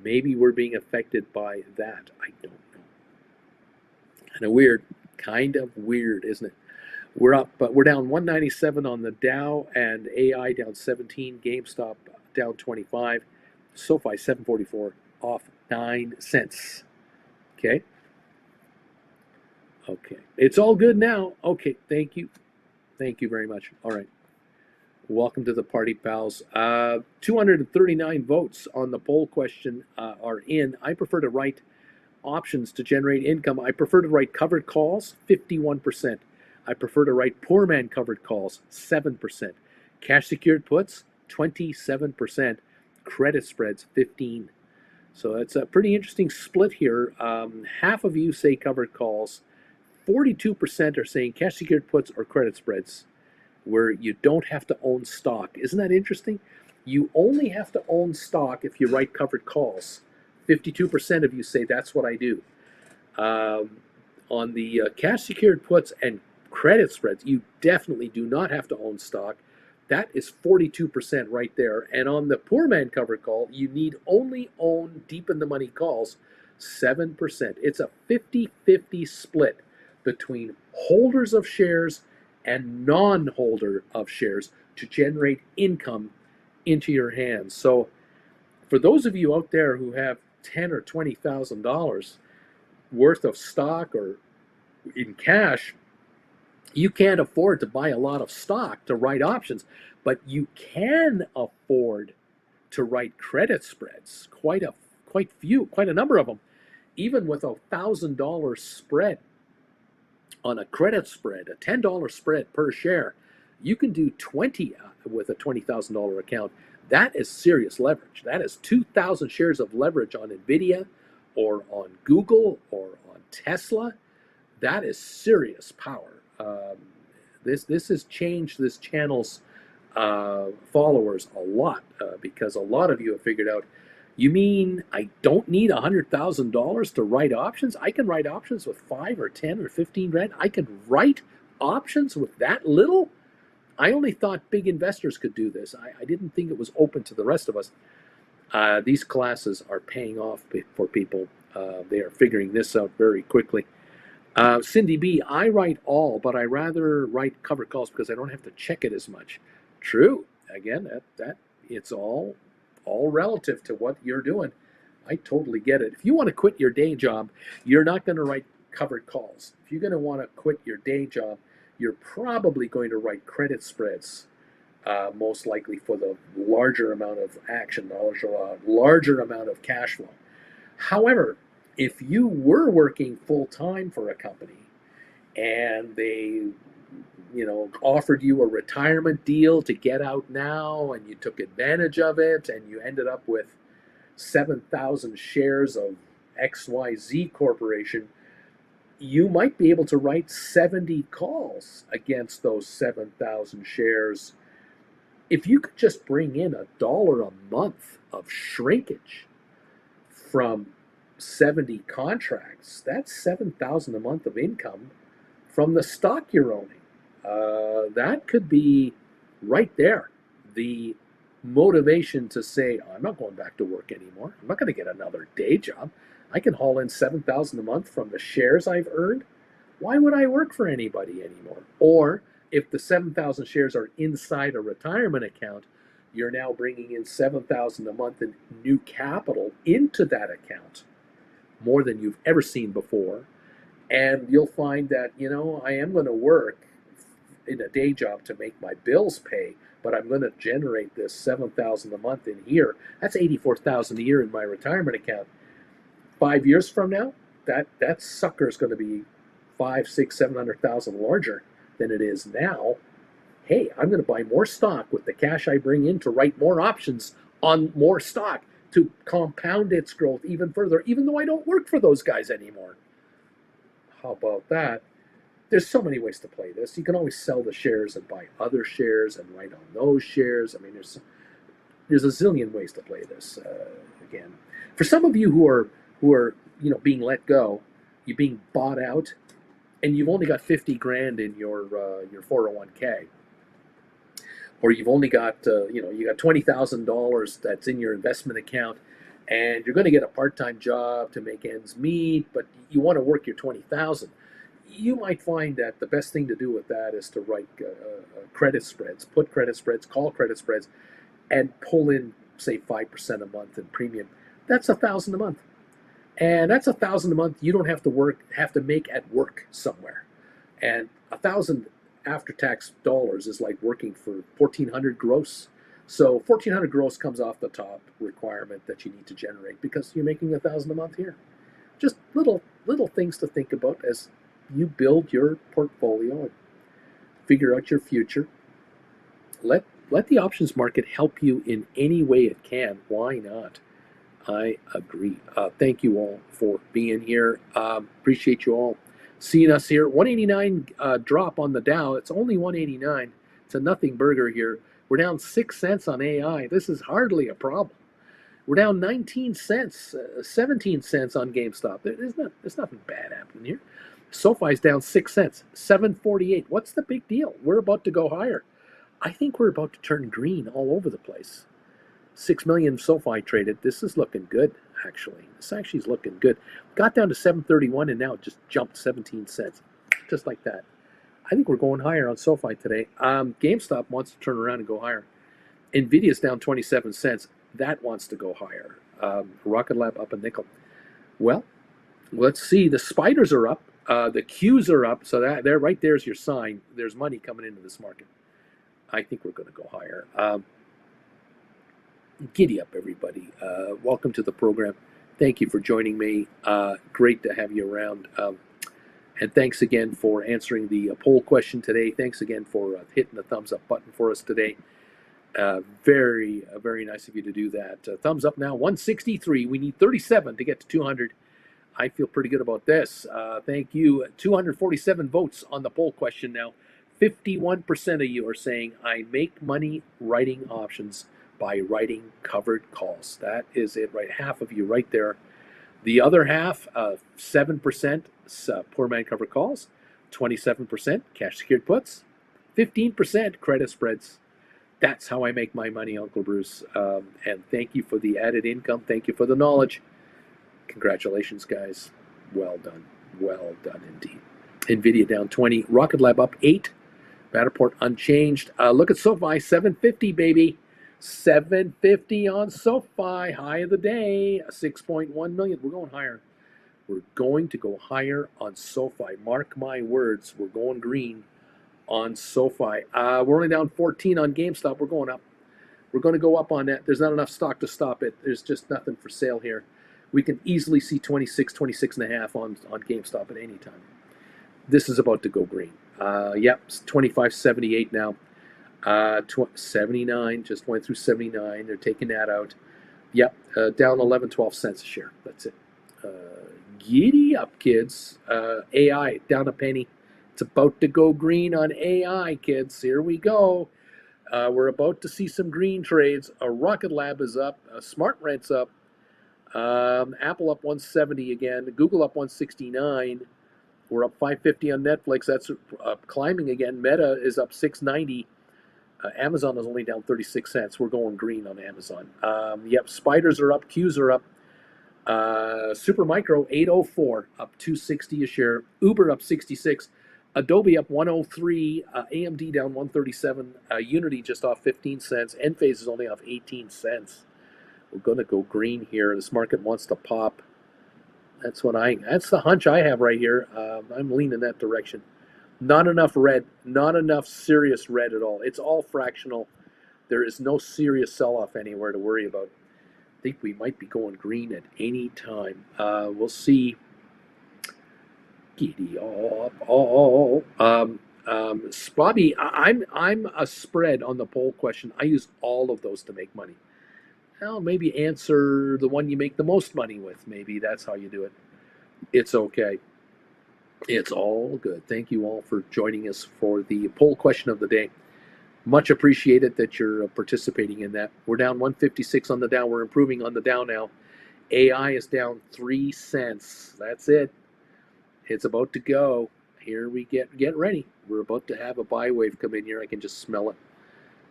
Maybe we're being affected by that. I don't know. Kind of weird, isn't it? We're up, but we're down 197 on the Dow and AI down 17. GameStop down 25. SoFi 744 off 9 cents. Okay. It's all good now. Okay. Thank you. Thank you very much. All right. Welcome to the party, pals. 239 votes on the poll question are in. I prefer to write options to generate income. I prefer to write covered calls, 51%. I prefer to write poor man covered calls, 7%. Cash secured puts, 27%. Credit spreads, 15%. So it's a pretty interesting split here. Half of you say covered calls. 42% are saying cash secured puts or credit spreads, where you don't have to own stock. Isn't that interesting? You only have to own stock if you write covered calls. 52% of you say that's what I do. On the cash secured puts and credit spreads, you definitely do not have to own stock. That is 42% right there. And on the poor man covered call, you need only own deep in the money calls, 7%. It's a 50-50 split between holders of shares and non-holder of shares to generate income into your hands. So for those of you out there who have $10,000 or $20,000 worth of stock or in cash, you can't afford to buy a lot of stock to write options, but you can afford to write credit spreads. Quite a number of them. Even with a $1,000 spread on a credit spread, a $10 spread per share, you can do 20 with a $20,000 account. That is serious leverage. That is 2,000 shares of leverage on NVIDIA or on Google or on Tesla. That is serious power. This has changed this channel's followers a lot because a lot of you have figured out, you mean I don't need $100,000 to write options? I can write options with 5 or 10 or 15 grand. I can write options with that little? I only thought big investors could do this. I didn't think it was open to the rest of us. These classes are paying off for people. They are figuring this out very quickly. Cindy B, I write all, but I rather write covered calls because I don't have to check it as much. True. Again, that it's all relative to what you're doing. I totally get it. If you want to quit your day job, you're not going to write covered calls. If you're going to want to quit your day job, you're probably going to write credit spreads most likely for the larger amount of action, larger amount of cash flow. However, if you were working full time for a company and they offered you a retirement deal to get out now and you took advantage of it and you ended up with 7,000 shares of XYZ Corporation, you might be able to write 70 calls against those 7,000 shares. If you could just bring in $1 a month of shrinkage from 70 contracts, that's 7,000 a month of income from the stock you're owning. That could be right there. The motivation to say, oh, I'm not going back to work anymore. I'm not going to get another day job. I can haul in 7,000 a month from the shares I've earned. Why would I work for anybody anymore? Or if the 7,000 shares are inside a retirement account, you're now bringing in 7,000 a month in new capital into that account, more than you've ever seen before. And you'll find that, I am going to work in a day job to make my bills pay, but I'm going to generate this 7,000 a month in here. That's 84,000 a year in my retirement account. 5 years from now, that sucker is going to be 5, 6, 700,000 larger than it is now. Hey, I'm going to buy more stock with the cash I bring in to write more options on more stock to compound its growth even further, even though I don't work for those guys anymore. How about that? There's so many ways to play this. You can always sell the shares and buy other shares and write on those shares. I mean, there's a zillion ways to play this. Again, for some of you who are being let go, you're being bought out, and you've only got 50 grand in your 401k, or you've only got you got $20,000 that's in your investment account, and you're going to get a part-time job to make ends meet, but you want to work your 20,000. You might find that the best thing to do with that is to write credit spreads, put credit spreads, call credit spreads, and pull in, say, 5% a month in premium. That's $1,000 a month, and that's $1,000 a month you don't have to make at work somewhere. And 1,000 after-tax dollars is like working for 1,400 gross. So 1,400 gross comes off the top requirement that you need to generate because you're making 1,000 a month here. Just little things to think about as you build your portfolio and figure out your future. Let the options market help you in any way it can. Why not? I agree. Thank you all for being here. Appreciate you all seeing us here. 189 drop on the Dow. It's only 189. It's a nothing burger here. We're down 6 cents on AI. This is hardly a problem. We're down 19 cents, 17 cents on GameStop. There's nothing bad happening here. SoFi's down 6 cents, 7.48. What's the big deal? We're about to go higher. I think we're about to turn green all over the place. 6 million SoFi traded. This is looking good, actually. This actually is looking good. Got down to 7.31 and now it just jumped 17 cents, just like that. I think we're going higher on SoFi today. GameStop wants to turn around and go higher. NVIDIA's down 27 cents. That wants to go higher. Rocket Lab up a nickel. Well, let's see. The spiders are up. The Qs are up. So that there, right there's your sign. There's money coming into this market. I think we're going to go higher. Giddy up, everybody. Welcome to the program. Thank you for joining me. Great to have you around. And thanks again for answering the poll question today. Thanks again for hitting the thumbs up button for us today. Very nice of you to do that. Thumbs up now, 163. We need 37 to get to 200. I feel pretty good about this. Thank you. 247 votes on the poll question now. 51% of you are saying, I make money writing options by writing covered calls. That is it, right? Half of you right there. The other half, 7% poor man covered calls, 27% cash secured puts, 15% credit spreads. That's how I make my money, Uncle Bruce. And thank you for the added income. Thank you for the knowledge. Congratulations, guys. Well done. Well done indeed. NVIDIA down 20. Rocket Lab up 8. Matterport unchanged. Look at SoFi, 750, baby. 750 on SoFi. High of the day. 6.1 million. We're going higher. We're going to go higher on SoFi. Mark my words. We're going green on SoFi. We're only down 14 on GameStop. We're going up. We're going to go up on that. There's not enough stock to stop it. There's just nothing for sale here. We can easily see 26, 26 and a half on GameStop at any time. This is about to go green. Yep, 25.78 now. 79, just went through 79. They're taking that out. Yep, down 11, 12 cents a share. That's it. Giddy up, kids. AI, down a penny. It's about to go green on AI, kids. Here we go. We're about to see some green trades. A Rocket Lab is up. Smart Rent's up. Apple up 170 again. Google up 169. We're up 550 on Netflix. That's climbing again. Meta is up 690. Amazon is only down 36 cents. We're going green on Amazon. Yep, spiders are up. Qs are up. Supermicro 804 up 260 a share. Uber up 66. Adobe up 103. AMD down 137. Unity just off 15 cents. Enphase is only off 18 cents. We're going to go green here. This market wants to pop. That's the hunch I have right here. I'm leaning that direction. Not enough red, not enough serious red at all. It's all fractional. There is no serious sell-off anywhere to worry about. I think we might be going green at any time. We'll see. Giddy up. Bobby, I'm a spread on the poll question. I use all of those to make money. Well, maybe answer the one you make the most money with. Maybe that's how you do it. It's okay. It's all good. Thank you all for joining us for the poll question of the day. Much appreciated that you're participating in that. We're down 156 on the Dow. We're improving on the Dow now. AI is down 3 cents. That's it. It's about to go. Here we get ready. We're about to have a buy wave come in here. I can just smell it.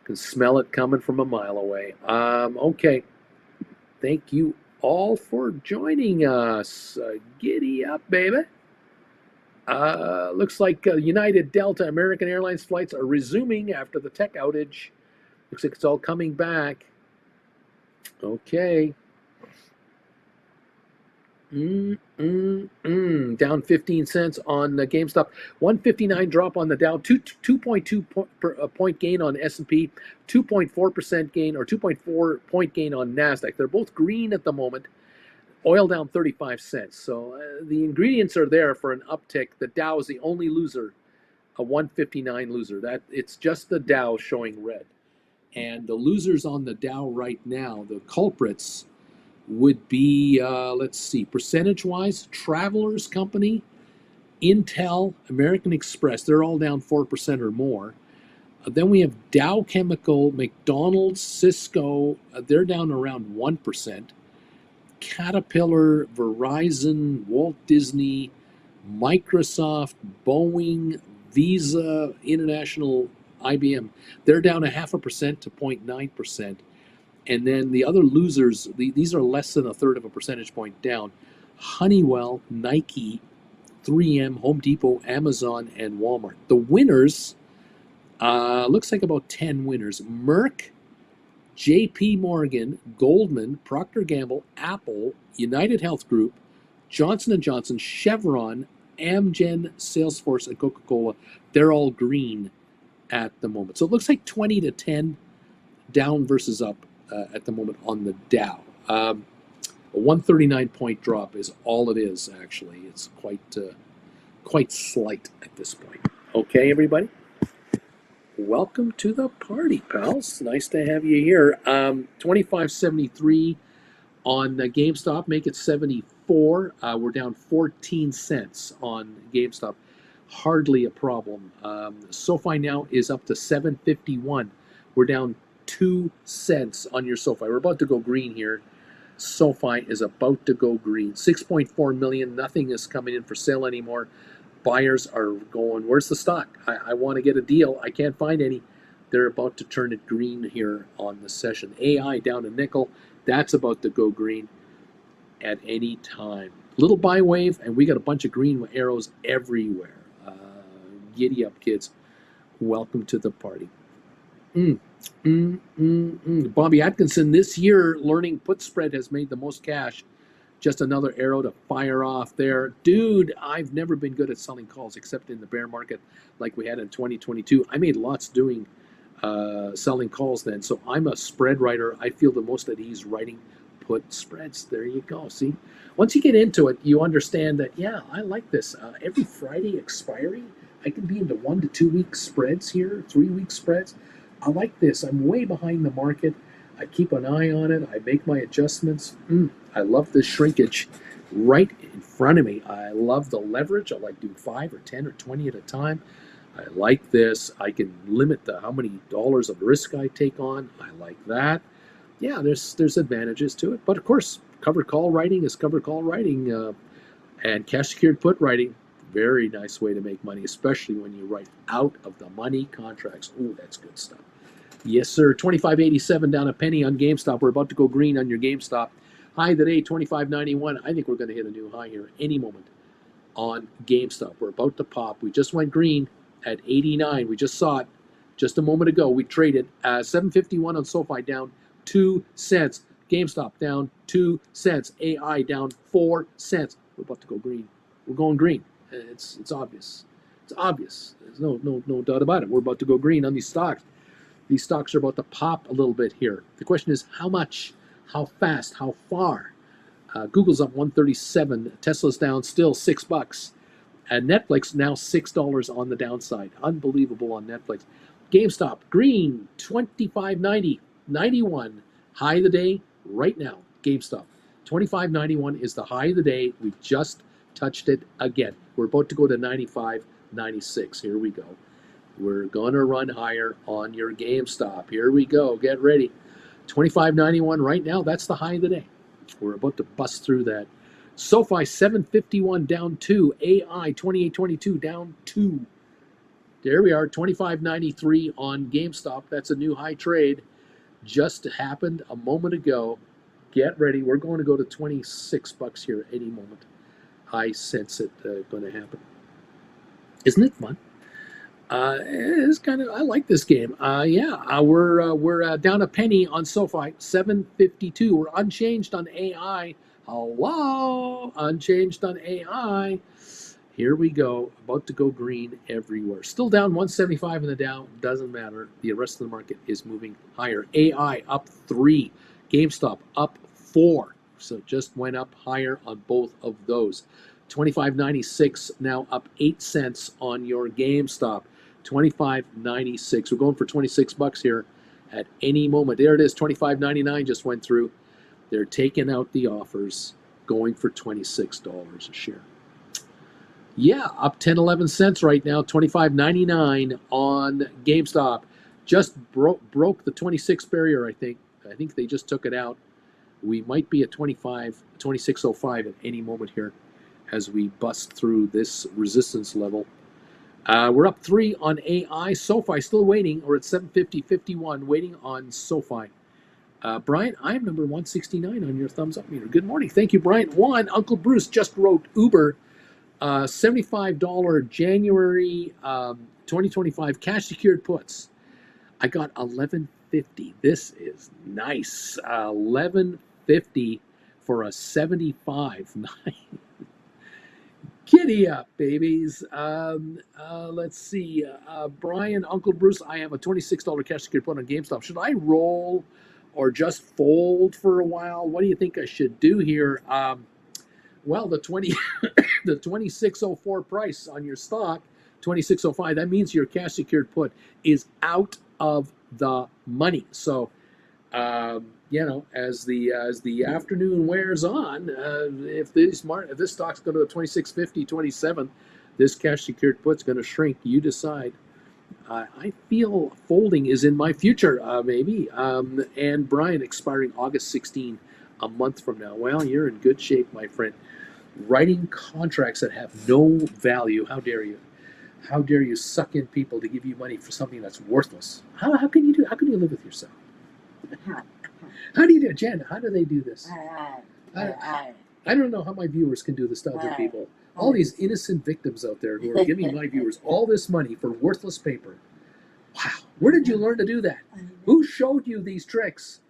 Can smell it coming from a mile away. Okay. Thank you all for joining us. Giddy up, baby. Looks like United, Delta, American Airlines flights are resuming after the tech outage. Looks like it's all coming back. Okay. Down 15 cents on GameStop. 159 drop on the Dow. 2.2 point gain on S&P. 2.4% gain or 2.4 point gain on NASDAQ. They're both green at the moment. Oil down 35 cents. So the ingredients are there for an uptick. The Dow is the only loser, a 159 loser. It's just the Dow showing red. And the losers on the Dow right now, the culprits, would be, let's see, percentage-wise, Travelers Company, Intel, American Express. They're all down 4% or more. Then we have Dow Chemical, McDonald's, Cisco. They're down around 1%. Caterpillar, Verizon, Walt Disney, Microsoft, Boeing, Visa, International, IBM. They're down 0.5% to 0.9%. And then the other losers, these are less than a third of a percentage point down. Honeywell, Nike, 3M, Home Depot, Amazon, and Walmart. The winners, looks like about 10 winners. Merck, JP Morgan, Goldman, Procter & Gamble, Apple, United Health Group, Johnson & Johnson, Chevron, Amgen, Salesforce, and Coca-Cola. They're all green at the moment. So it looks like 20 to 10 down versus up at the moment on the Dow. A 139 point drop is all it is, actually. It's quite slight at this point. Okay, everybody? Welcome to the party, pals. Nice to have you here. 25.73 on GameStop. Make it 74. We're down 14 cents on GameStop. Hardly a problem. SoFi now is up to 7.51. We're down 2 cents on your SoFi. We're about to go green here. SoFi is about to go green. 6.4 million. Nothing is coming in for sale anymore. Buyers are going, where's the stock? I want to get a deal. I can't find any. They're about to turn it green here on the session. AI down a nickel. That's about to go green at any time. Little buy wave, and we got a bunch of green arrows everywhere. Giddy up, kids. Welcome to the party. Bobby Atkinson, this year, learning put spread has made the most cash. Just another arrow to fire off there. Dude, I've never been good at selling calls except in the bear market like we had in 2022. I made lots doing selling calls then. So I'm a spread writer. I feel the most at ease writing put spreads. There you go. See, once you get into it, you understand that, yeah, I like this. Every Friday expiry, I can be into 1 to 2 week spreads here, 3-week spreads. I like this. I'm way behind the market. I keep an eye on it. I make my adjustments. I love this shrinkage right in front of me. I love the leverage. I like doing 5 or 10 or 20 at a time. I like this. I can limit how many dollars of risk I take on. I like that. Yeah, there's advantages to it. But of course, covered call writing is covered call writing, and cash secured put writing. Very nice way to make money, especially when you write out of the money contracts. Ooh, that's good stuff. Yes, sir. 25.87 down a penny on GameStop. We're about to go green on your GameStop. High today, 25.91. I think we're going to hit a new high here any moment on GameStop. We're about to pop. We just went green at 89. We just saw it just a moment ago. We traded 7.51 on SoFi, down 2 cents. GameStop down 2 cents. AI down 4 cents. We're about to go green. We're going green. It's obvious. It's obvious. There's no doubt about it. We're about to go green on these stocks. These stocks are about to pop a little bit here. The question is how much, how fast, how far? Google's up 137. Tesla's down still $6. And Netflix now $6 on the downside. Unbelievable on Netflix. GameStop green 25.90, 91. High of the day right now. GameStop 25.91 is the high of the day. We just touched it again. We're about to go to 95.96. Here we go. We're going to run higher on your GameStop. Here we go. Get ready. 25.91 right now. That's the high of the day. We're about to bust through that. SoFi 7.51 down 2. AI 28.22 down 2. There we are. 25.93 on GameStop. That's a new high trade. Just happened a moment ago. Get ready. We're going to go to $26 here any moment. I sense it going to happen. Isn't it fun? It's kind of, I like this game. We're down a penny on SoFi, 7.52. We're unchanged on AI. Hello, unchanged on AI. Here we go, about to go green everywhere. Still down 175 in the Dow, doesn't matter. The rest of the market is moving higher. AI up 3, GameStop up 4. So just went up higher on both of those. 25.96 now up 8 cents on your GameStop. 25.96. We're going for $26 here at any moment. There it is. 25.99 just went through. They're taking out the offers, going for $26 a share. Yeah, up 10-11 cents right now. 25.99 on GameStop. Just broke the 26 barrier. I think they just took it out. We might be at 26.05 at any moment here as we bust through this resistance level. We're up 3 on AI. SoFi still waiting. We're at 750.51, waiting on SoFi. Brian, I'm number 169 on your thumbs up meter. Good morning. Thank you, Brian. Uncle Bruce just wrote Uber, $75 January 2025 cash secured puts. I got 11.50. This is nice. 11.50 for a 75. Giddy up, babies. Let's see. Brian, Uncle Bruce, I have a $26 cash secured put on GameStop. Should I roll or just fold for a while? What do you think I should do here? Well, the 26.04 price on your stock, 26.05, that means your cash secured put is out of the money. So, as the afternoon wears on, if this stock's going to 26.50, 27, this cash secured put's going to shrink. You decide. I feel folding is in my future, maybe. And Brian, expiring August 16, a month from now. Well, you're in good shape, my friend. Writing contracts that have no value. How dare you? How dare you suck in people to give you money for something that's worthless? How can you do? How can you live with yourself? How do you do it, Jen? How do they do this? I don't know how my viewers can do this to other people. All these innocent victims out there who are giving my viewers all this money for worthless paper. Wow. Where did you learn to do that? Who showed you these tricks?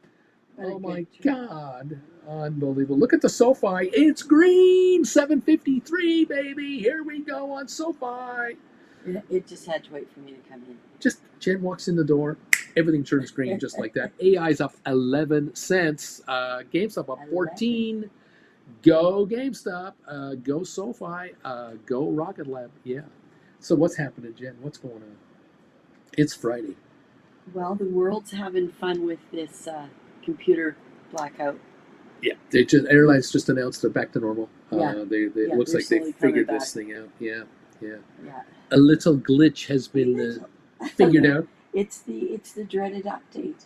What a Oh my good trade. God. Unbelievable. Look at the SoFi. It's green. 753, baby. Here we go on SoFi. It just had to wait for me to come in. Just Jen walks in the door. Everything turns green just like that. AI's up 11 cents. GameStop up 14. Go GameStop. Go SoFi. Go Rocket Lab. Yeah. So what's happening, Jen? What's going on? It's Friday. Well, the world's having fun with this computer blackout. Yeah, airlines just announced they're back to normal. Yeah. It looks like they figured this thing out. Yeah. A little glitch has been figured out. It's the dreaded update.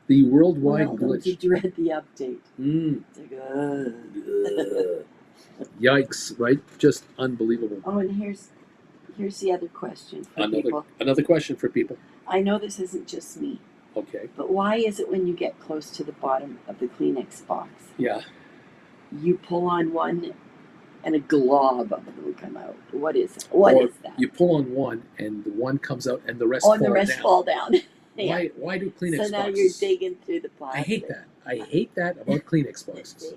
The worldwide glitch. You dread the update. It's like, yikes! Right? Just unbelievable. Oh, and here's the other question for people. Another question for people. I know this isn't just me. Okay. But why is it when you get close to the bottom of the Kleenex box, you pull on one and a glob of it will come out? What is it? What is that? You pull on one and the one comes out and the rest fall down. Oh, and the rest fall down. Yeah. Why do Kleenex boxes? So now you're digging through the plastic. I hate that about Kleenex boxes.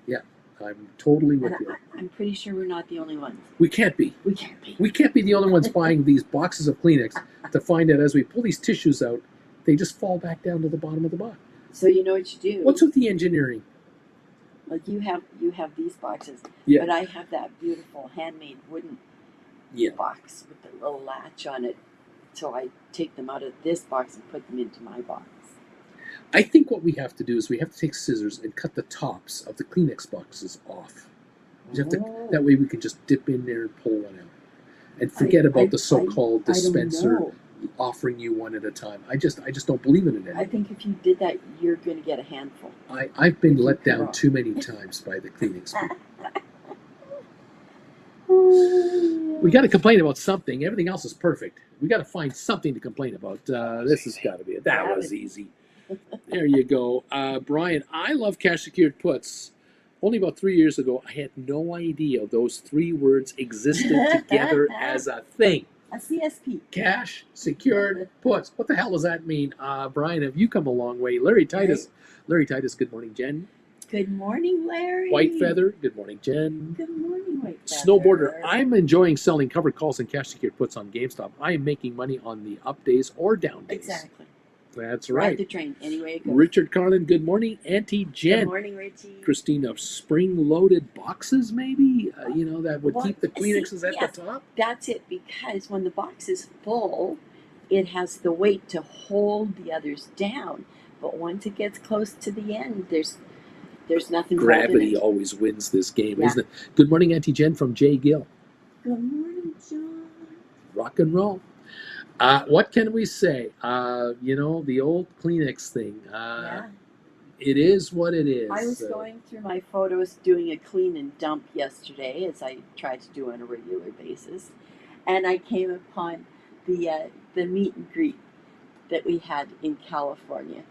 Yeah, I'm totally with you. I'm pretty sure we're not the only ones. We can't be. We can't be. We can't be the only ones buying these boxes of Kleenex to find out as we pull these tissues out, they just fall back down to the bottom of the box. So you know what you do? What's with the engineering? Like you have these boxes, but I have that beautiful handmade wooden box with the little latch on it. So I take them out of this box and put them into my box. I think what we have to do is we have to take scissors and cut the tops of the Kleenex boxes off. That way we can just dip in there and pull one out. And forget about the so-called dispenser offering you one at a time. I just don't believe in it anymore. I think if you did that, you're going to get a handful. I've been let down too many times by the Kleenex people. We got to complain about something. Everything else is perfect. We got to find something to complain about. This has got to be it. That was easy. There you go. Brian, I love cash secured puts. Only about 3 years ago, I had no idea those three words existed together as a thing. A CSP. Cash secured puts. What the hell does that mean? Brian, have you come a long way? Larry Titus. Larry Titus, good morning, Jen. Good morning, Larry. White Feather, good morning, Jen. Good morning, White Feather. Snowboarder, I'm enjoying selling covered calls and cash secured puts on GameStop. I am making money on the up days or down days. Exactly. That's right. Ride the train anyway it goes. Richard Carlin, good morning. Auntie Jen. Good morning, Richie. Christina, spring-loaded boxes maybe? That would keep the Kleenexes at the top? That's it, because when the box is full, it has the weight to hold the others down. But once it gets close to the end, there's nothing. Gravity always wins this game, isn't it? Good morning, Auntie Jen from Jay Gill. Good morning, John. Rock and roll. What can we say? The old Kleenex thing. It is what it is. I was going through my photos doing a clean and dump yesterday, as I try to do on a regular basis, and I came upon the meet and greet that we had in California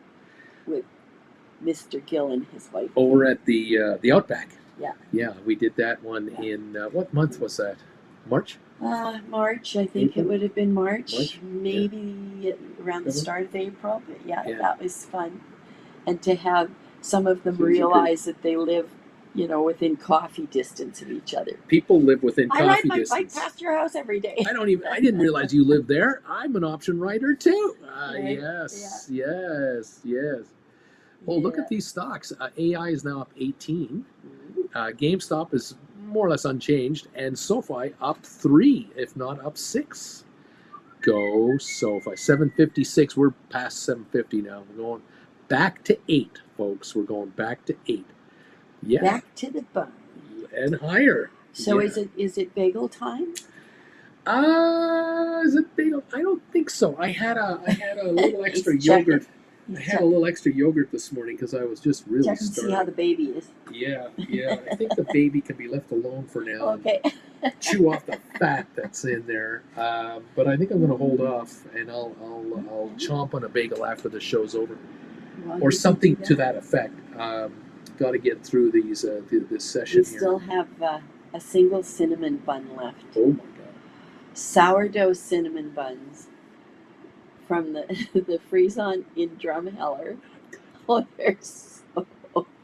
with Mr. Gill and his wife. Over at the Outback. Yeah. Yeah, we did that one in, what month was that? March? March, I think April? It would have been March. Maybe around the start of April. But that was fun. And to have some of them realize that they live, within coffee distance of each other. People live within coffee distance. I ride my bike past your house every day. I didn't realize you lived there. I'm an option rider too. Right. Yes. Well, look at these stocks. AI is now up 18. GameStop is more or less unchanged, and SoFi up 3, if not up 6. Go SoFi. 756. We're past 750 now. We're going back to 8, folks. We're going back to 8. Yeah. Back to the bone. And higher. So is it bagel time? Is it bagel? I don't think so. I had a little extra yogurt. I had a little extra yogurt this morning because I was just really check and starving. See how the baby is. Yeah. I think the baby can be left alone for now. Okay. And chew off the fat that's in there. But I think I'm going to hold off, and I'll chomp on a bagel after the show's over, or something to that effect. Got to get through this session we here. We still have a single cinnamon bun left. Oh my God! Sourdough cinnamon buns from the Freezon in Drumheller. Oh, they're so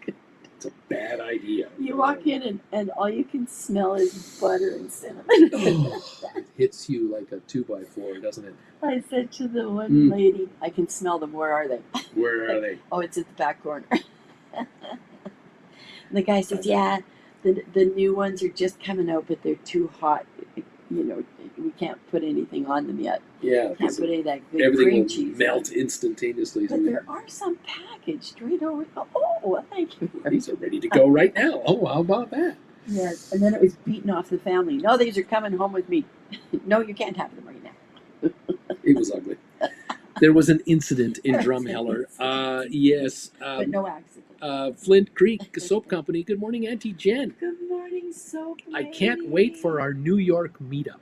good. It's a bad idea. You walk in and all you can smell is butter and cinnamon. It hits you like a 2x4, doesn't it? I said to the one lady, I can smell them. Where are they? Where are they? Oh, it's at the back corner. And the guy says, yeah, the new ones are just coming out, but they're too hot. You know, we can't put anything on them yet. Yeah, Can't put any of that good everything cream will cheese melt on. instantaneously. But there are some packaged right over. Oh, well, thank you. These are ready to go right now. Oh, how about that? Yes, and then it was beaten off the family. No, these are coming home with me. No, you can't have them right now. It was ugly. There was an incident in Drumheller. Yes. But no accident. Flint Creek Soap Company. Good morning, Auntie Jen. Good morning, soap I lady. can't wait for our New York meetup.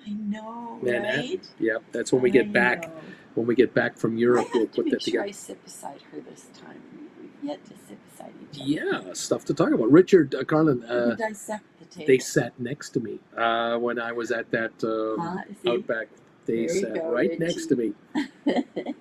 I know, Manhattan. right? Yep, that's when we get back. know. When we get back from Europe, I we'll have to put make that sure together. I sit beside her this time. We've yet to sit beside each other. Yeah, stuff to talk about. Richard, Carlin, We dissect the table. they sat next to me when I was at that See? Outback. They There you sat go, right Richie. next to me.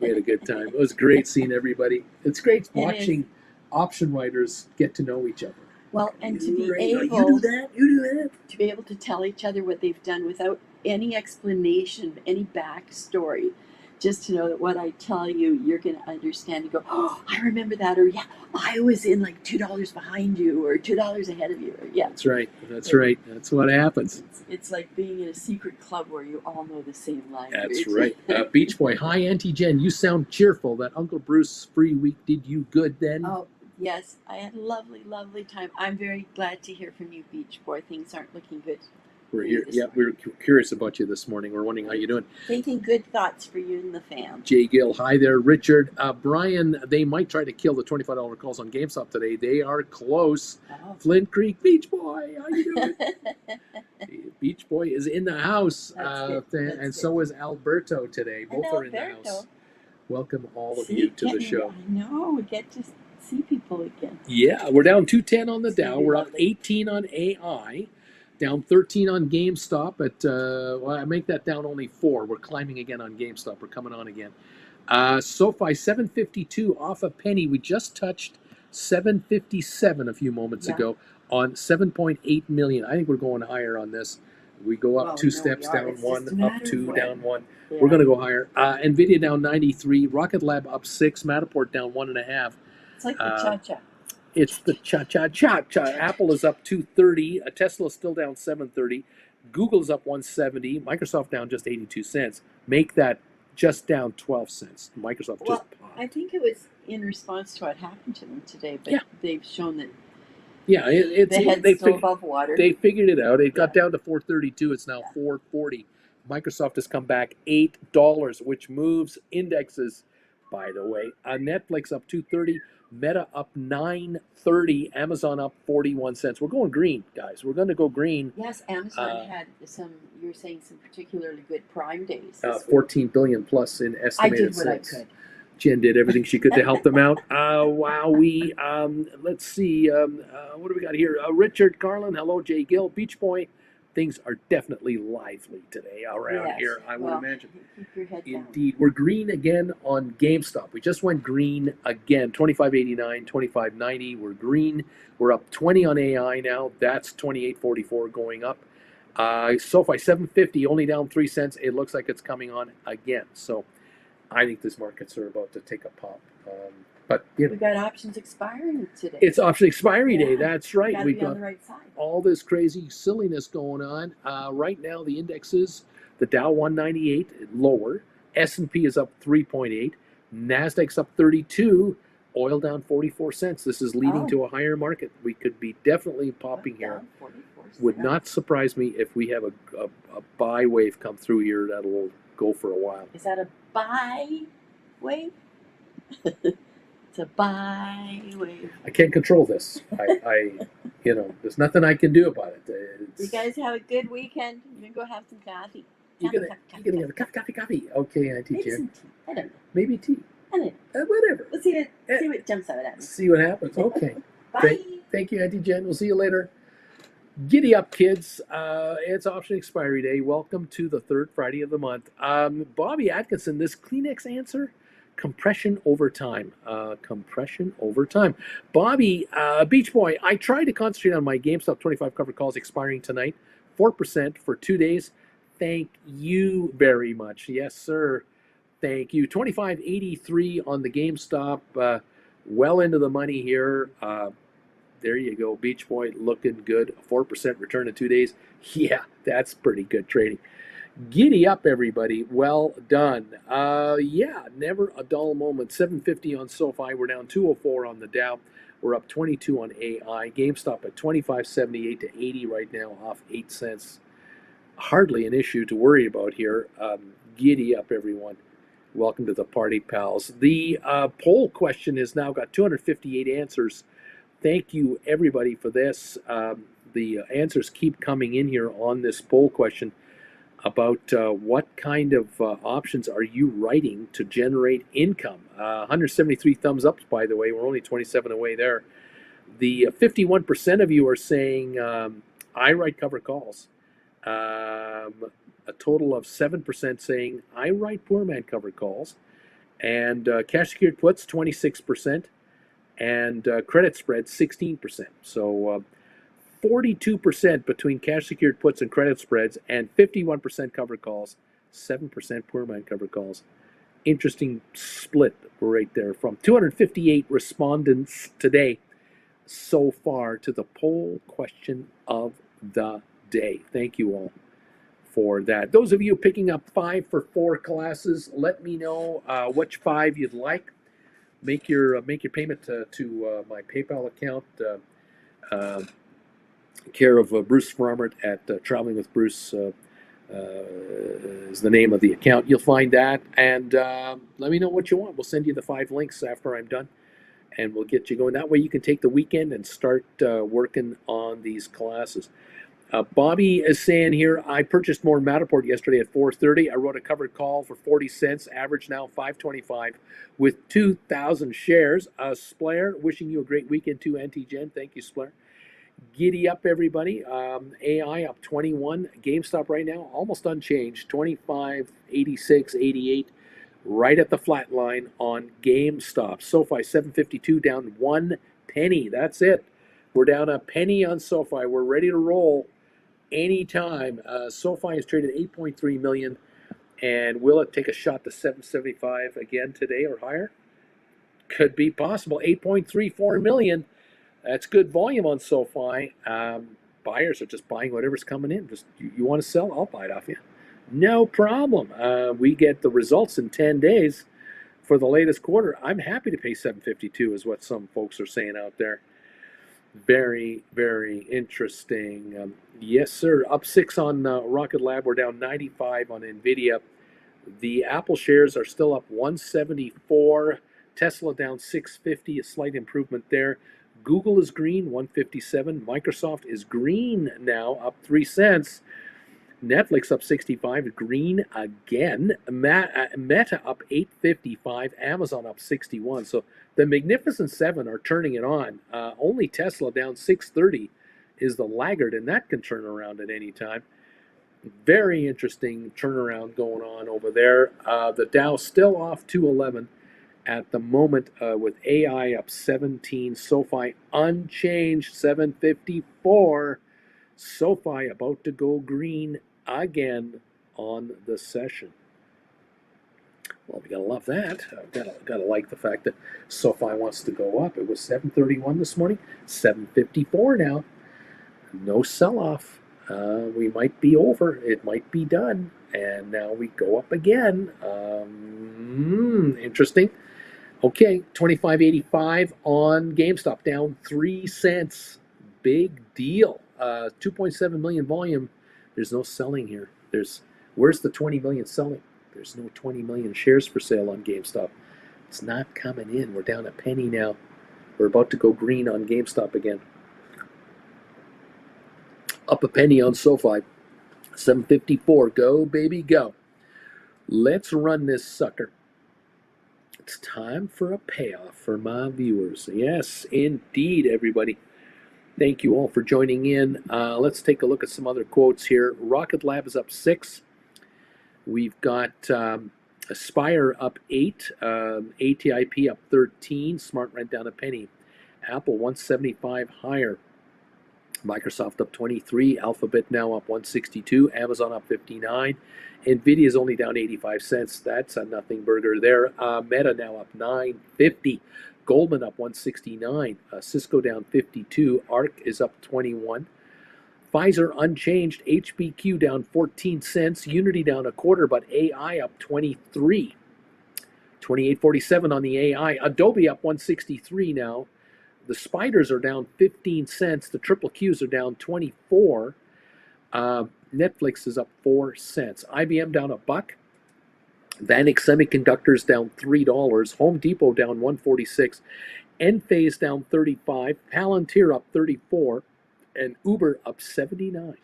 We had a good time. It was great seeing everybody. It's great It watching option writers get to know each other. Well, and to be Right, able you do that, you do that. to be able to tell each other what they've done without any explanation, any backstory, just to know that what I tell you, you're going to understand and go, oh, I remember that, or yeah, I was in like $2 behind you, or $2 ahead of you, or yeah. That's right. That's right. That's what happens. It's like being in a secret club where you all know the same language. That's right. Beach Boy, hi, Auntie Jen. You sound cheerful. That Uncle Bruce free week did you good then? Oh, yes, I had a lovely, lovely time. I'm very glad to hear from you, Beach Boy. Things aren't looking good. We're here. Yeah, we were curious about you this morning. We're wondering how you're doing. Thinking good thoughts for you and the fam. Jay Gill, hi there. Richard, Brian, they might try to kill the $25 calls on GameStop today. They are close. Oh. Flint Creek, Beach Boy, how you doing? Beach Boy is in the house, That's good. and so is Alberto today. Both are in the house. Welcome all of you to the show. I know, we get to see people again. Yeah, we're down 210 on the It's Dow. gonna be We're up lovely. 18 on AI. Down 13 on GameStop. Well, I make that down only 4. We're climbing again on GameStop. We're coming on again. SoFi 752 off a penny. We just touched 757 a few moments ago on 7.8 million. I think we're going higher on this. We go up 2 steps, we are. down It's 1, just a up matter 2, of when. down 1. Yeah. We're going to go higher. Nvidia down 93. Rocket Lab up 6. Matterport down 1.5. It's like the cha-cha. It's the cha-cha-cha-cha. Apple is up 230. Tesla's still down 730. Google's up 170. Microsoft down just 82 cents. Make that just down 12 cents. Microsoft Well, just popped. I think it was in response to what happened to them today, but Yeah. they've shown that Yeah, it's the head's they still fig- above water. they figured it out. It got Yeah. down to 432. It's now 440. Microsoft has come back $8, which moves indexes, by the way. Netflix up 230. Meta up 930. Amazon up 41 cents. We're going green, guys. We're going to go green. Yes, Amazon had some, you're saying some particularly good Prime days. this week. 14 billion plus in I estimated did what I sales. could. Jen did everything she could to help them out. Wowee. Let's see. What do we got here? Richard Carlin. Hello, Jay Gill. Beach Boy. Things are definitely lively today around Yes. here, I would Well, imagine. Keep your head down. Indeed. We're green again on GameStop. We just went green again. 25.89, 25.90. We're green. We're up 20 on AI now. That's 28.44 going up. SoFi 750, only down 3 cents. It looks like it's coming on again. So I think these markets are about to take a pop. But you know, We got options expiring today. it's option expiry day. Yeah. That's right. Gotta We've be on got the right side. all this crazy silliness going on. Right now, the indexes, the Dow 198 lower, S&P is up 3.8, Nasdaq's up 32, oil down 44 cents. This is leading to a higher market. We could be definitely popping here. Down 44 Would cents. not surprise me if we have a buy wave come through here that'll go for a while. Is that a buy wave? It's a buy wave. I can't control this. There's nothing I can do about it. You guys have a good weekend. You can go have some coffee. You're gonna have a coffee. Okay, Auntie Maybe Jen. some tea. I don't know. Maybe tea. I don't know. Whatever. We'll see what jumps out at me. See what happens. Okay. Bye. Thank you, Auntie Jen. We'll see you later. Giddy up, kids. It's option expiry day. Welcome to the third Friday of the month. Bobby Atkinson, this Kleenex answer compression over time. Compression over time. Bobby, Beach Boy, I tried to concentrate on my GameStop 25 covered calls expiring tonight. 4% for 2 days. Thank you very much. Yes, sir. Thank you. 25.83 on the GameStop. Well into the money here. There you go. Beach Boy looking good. 4% return in 2 days. Yeah, that's pretty good trading. Giddy up, everybody. Well done. Yeah, never a dull moment. 750 on SoFi. We're down 204 on the Dow. We're up 22 on AI. GameStop at 25.78 to 80 right now, off 8 cents. Hardly an issue to worry about here. Giddy up, everyone. Welcome to the party, pals. The poll question has now got 258 answers. Thank you, everybody, for this. The answers keep coming in here on this poll question about what kind of options are you writing to generate income. 173 thumbs up, by the way. We're only 27 away there. The 51% of you are saying I write cover calls. A total of 7% saying I write poor man cover calls. And cash secured puts, 26%. And credit spread, 16%. So 42% between cash secured puts and credit spreads, and 51% cover calls, 7% poor man cover calls. Interesting split right there from 258 respondents today so far to the poll question of the day. Thank you all for that. Those of you picking up 5 for 4 classes, let me know which 5 you'd like. Make your payment to my PayPal account. Care of Bruce Farmert at Traveling with Bruce is the name of the account. You'll find that, and let me know what you want. We'll send you the 5 links after I'm done, and we'll get you going. That way you can take the weekend and start working on these classes. Bobby is saying here, I purchased more Matterport yesterday at 4:30. I wrote a covered call for 40 cents, average now 5.25 with 2,000 shares. Splair, wishing you a great weekend too, Anti-Gen. Thank you, Splair. Giddy up, everybody. AI up 21. GameStop right now almost unchanged, 25, 86, 88, right at the flat line on GameStop. SoFi 752 down 1 penny. That's it. We're down a penny on SoFi. We're ready to roll anytime. SoFi is traded 8.3 million, and will it take a shot to 775 again today or higher? Could be possible. 8.34 million. That's good volume on SoFi. Buyers are just buying whatever's coming in. Just you want to sell, I'll buy it off you. No problem. We get the results in 10 days for the latest quarter. I'm happy to pay 752 is what some folks are saying out there. Very, very interesting. Yes, sir. Up 6 on Rocket Lab. We're down 95 on NVIDIA. The Apple shares are still up 174. Tesla down 650, a slight improvement there. Google is green, 157. Microsoft is green now, up 3 cents. Netflix up 65, green again. Meta up 855, Amazon up 61. So the Magnificent Seven are turning it on. Only Tesla down 630 is the laggard, and that can turn around at any time. Very interesting turnaround going on over there. The Dow still off 211 at the moment, with AI up 17. SoFi unchanged, 754. SoFi about to go green again on the session. Well, we gotta love that. Gotta like the fact that SoFi wants to go up. It was 731 this morning, 754 now. No sell-off. We might be over. It might be done, and now we go up again. Interesting. Okay, 25.85 on GameStop, down 3 cents. Big deal. 2.7 million volume. There's no selling here. Where's the 20 million selling? There's no 20 million shares for sale on GameStop. It's not coming in. We're down a penny now. We're about to go green on GameStop again. Up a penny on SoFi. 754. Go, baby, go. Let's run this sucker. It's time for a payoff for my viewers. Yes, indeed, everybody. Thank you all for joining in. Let's take a look at some other quotes here. Rocket Lab is up 6. We've got Aspire up 8, ATIP up 13, Smart Rent down a penny. Apple 175 higher. Microsoft up 23, Alphabet now up 162, Amazon up 59, Nvidia is only down 85 cents. That's a nothing burger there. Meta now up 950, Goldman up 169, Cisco down 52, ARC is up 21. Pfizer unchanged, HBQ down 14 cents, Unity down a quarter, but AI up 23. 28.47 on the AI. Adobe up 163 now. The spiders are down 15 cents. The triple Qs are down 24. Netflix is up 4 cents. IBM down $1. Vanik Semiconductors down $3. Home Depot down 146. Enphase down 35. Palantir up 34. And Uber up 79.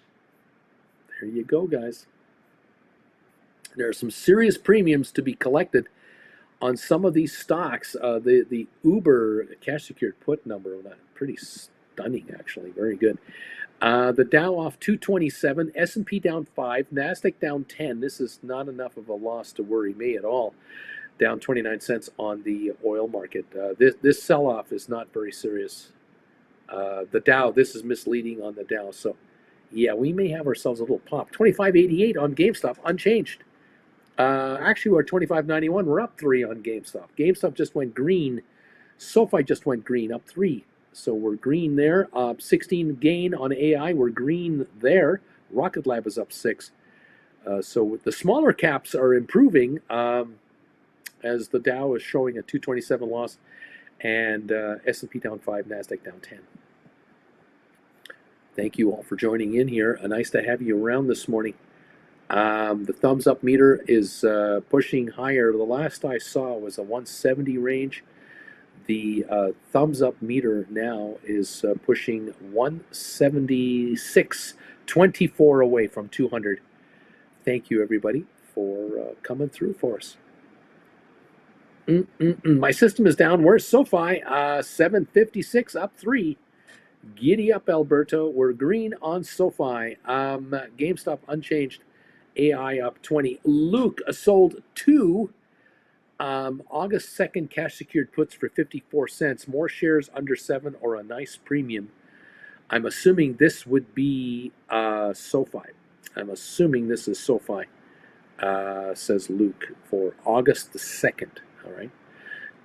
There you go, guys. There are some serious premiums to be collected on some of these stocks. The Uber cash secured put number on that, pretty stunning actually, very good. The Dow off 227, S&P down 5, Nasdaq down 10. This is not enough of a loss to worry me at all. Down 29 cents on the oil market. This sell-off is not very serious. The Dow, this is misleading on the Dow. So, yeah, we may have ourselves a little pop. 25.88 on GameStop, unchanged. Actually, we're 25.91. We're up 3 on GameStop. GameStop just went green. SoFi just went green, up 3. So we're green there. 16 gain on AI. We're green there. Rocket Lab is up 6. So the smaller caps are improving as the Dow is showing a 227 loss, and S&P down 5, Nasdaq down 10. Thank you all for joining in here. Nice to have you around this morning. The thumbs up meter is pushing higher. The last I saw was a 170 range. The thumbs up meter now is pushing 176, 24 away from 200. Thank you, everybody, for coming through for us. My system is down. Where's SoFi? 756 up 3. Giddy up, Alberto. We're green on SoFi. GameStop unchanged. AI up 20. Luke sold 2 August 2nd cash secured puts for 54 cents. More shares under 7 or a nice premium. I'm assuming this would be SoFi. I'm assuming this is SoFi, says Luke, for August the 2nd. All right.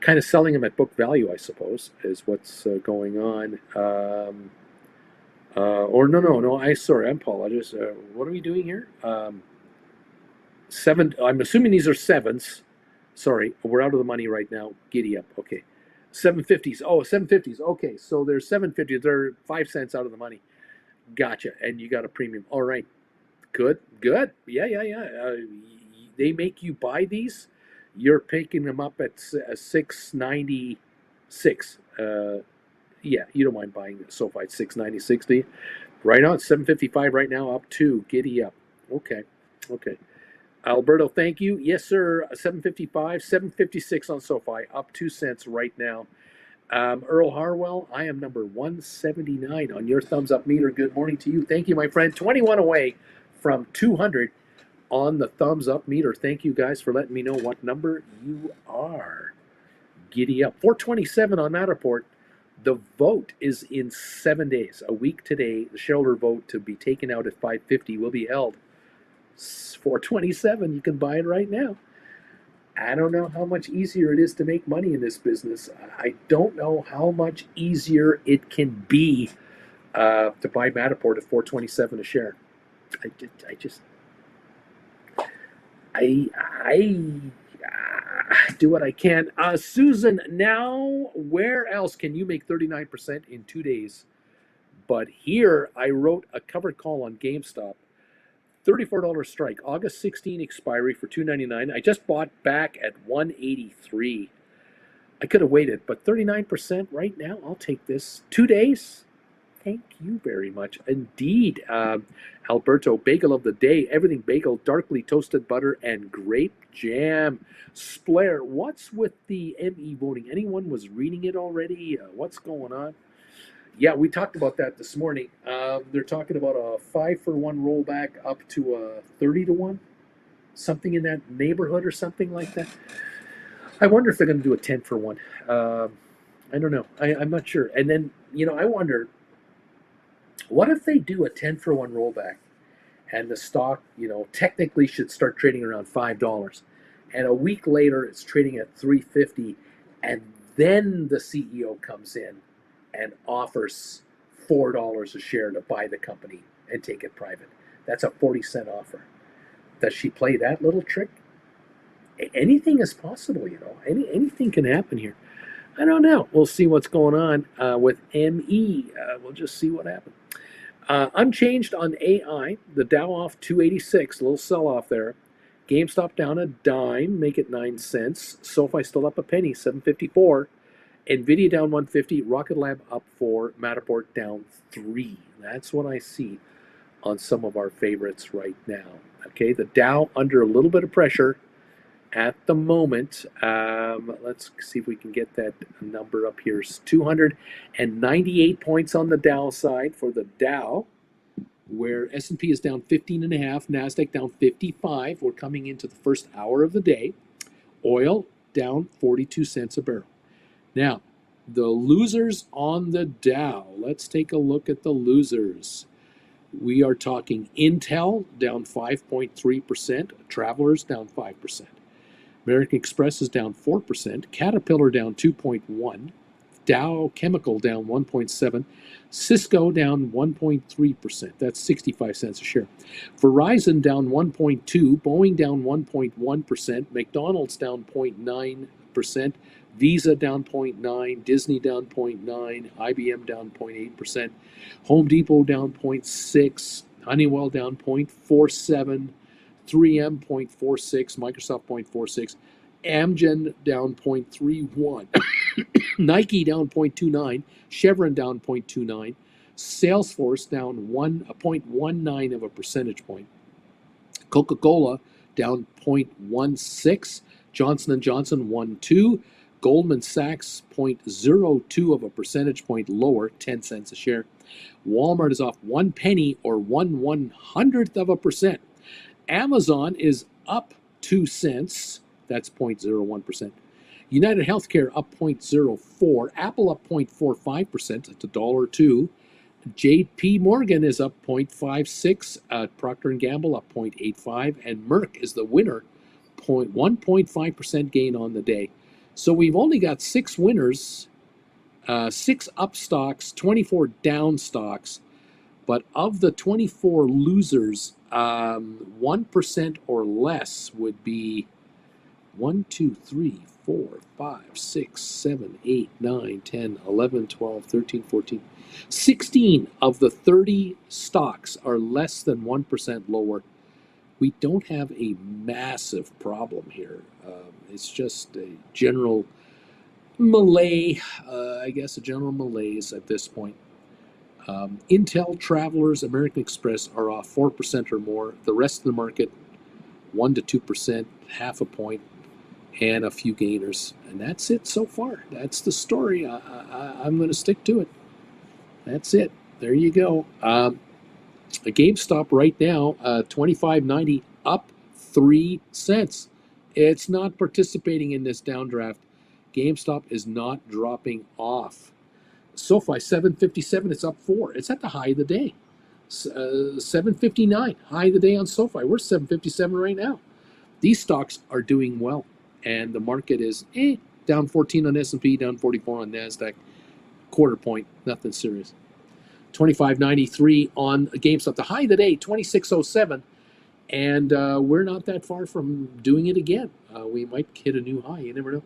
Kind of selling them at book value, I suppose, is what's going on. Or no. I apologize. What are we doing here? 7. I'm assuming these are 7s. Sorry, we're out of the money right now. Giddy up. Okay. 750s. Oh, 750s. Okay, so there's 750s. They're 5 cents out of the money. Gotcha. And you got a premium. All right. Good. Yeah. They make you buy these. You're picking them up at 696. Yeah, you don't mind buying SoFi at 696, do you? Right on, 755 right now, up 2. Giddy up. Okay. Alberto, thank you. Yes, sir. 755, 756 on SoFi, up 2 cents right now. Earl Harwell, I am number 179 on your thumbs up meter. Good morning to you. Thank you, my friend. 21 away from 200 on the thumbs up meter. Thank you guys for letting me know what number you are. Giddy up. 427 on Matterport. The vote is in 7 days. A week today, the shareholder vote to be taken out at 550 will be held. 427, you can buy it right now. I don't know how much easier it is to make money in this business. I don't know how much easier it can be to buy Matterport at 427 a share. I do what I can. Susan, now where else can you make 39% in 2 days? But here I wrote a covered call on GameStop. $34 strike, August 16 expiry for $2.99. I just bought back at $183. I could have waited, but 39% right now, I'll take this. 2 days? Thank you very much indeed. Alberto, bagel of the day, everything bagel, darkly toasted butter, and grape jam. Splair, what's with the ME voting? Anyone was reading it already? What's going on? Yeah, we talked about that this morning. They're talking about a 5-for-1 rollback up to a 30-to-1. something in that neighborhood or something like that. I wonder if they're going to do a 10 for 1. I don't know. I'm not sure. And then, I wonder, what if they do a 10 for 1 rollback and the stock, technically should start trading around $5. And a week later, it's trading at 350, and then the CEO comes in and offers $4 a share to buy the company and take it private. That's a 40-cent offer. Does she play that little trick? Anything is possible, anything can happen here. I don't know. We'll see what's going on with ME. We'll just see what happens. Unchanged on AI, the Dow off 286, a little sell off there. GameStop down a dime, make it 9 cents. SoFi still up a penny, 754. Nvidia down 150. Rocket Lab up 4. Matterport down 3. That's what I see on some of our favorites right now. Okay, the Dow under a little bit of pressure at the moment. Let's see if we can get that number up here. It's 298 points on the Dow side for the Dow, where S&P is down 15.5, NASDAQ down 55. We're coming into the first hour of the day. Oil down 42 cents a barrel. Now, the losers on the Dow. Let's take a look at the losers. We are talking Intel down 5.3%, Travelers down 5%. American Express is down 4%, Caterpillar down 2.1%, Dow Chemical down 1.7%, Cisco down 1.3%. That's 65 cents a share. Verizon down 1.2%, Boeing down 1.1%, McDonald's down 0.9%, Visa down 0.9%, Disney down 0.9%, IBM down 0.8%, Home Depot down 0.6%, Honeywell down 0.47%, 3M 0.46, Microsoft 0.46, Amgen down 0.31, Nike down 0.29, Chevron down 0.29, Salesforce down 0.19 of a percentage point, Coca-Cola down 0.16, Johnson & Johnson 1.2, Goldman Sachs 0.02 of a percentage point lower, 10 cents a share. Walmart is off 1 penny or 1/100th of a percent. Amazon is up 2 cents. That's 0.01%. United Healthcare up 0.04. Apple up 0.45%. That's $1.02. J.P. Morgan is up 0.56. Procter & Gamble up 0.85. And Merck is the winner, 1.5% gain on the day. So we've only got 6 winners, 6 up stocks, 24 down stocks. But of the 24 losers, 1% or less would be 1, 2, 3, 4, 5, 6, 7, 8, 9, 10, 11, 12, 13, 14. 16 of the 30 stocks are less than 1% lower. We don't have a massive problem here. It's just a general malaise, a general malaise at this point. Intel, Travelers, American Express are off 4% or more. The rest of the market, 1 to 2%, half a point, and a few gainers. And that's it so far. That's the story. I'm going to stick to it. That's it. There you go. A GameStop right now, $25.90, up 3 cents. It's not participating in this downdraft. GameStop is not dropping off. SoFi 757, it's up 4. It's at the high of the day. 759, high of the day on SoFi. We're 757 right now. These stocks are doing well, and the market is down 14 on S&P, down 44 on NASDAQ. Quarter point, nothing serious. 25.93 on GameStop. The high of the day, 26.07, and we're not that far from doing it again. We might hit a new high. You never know.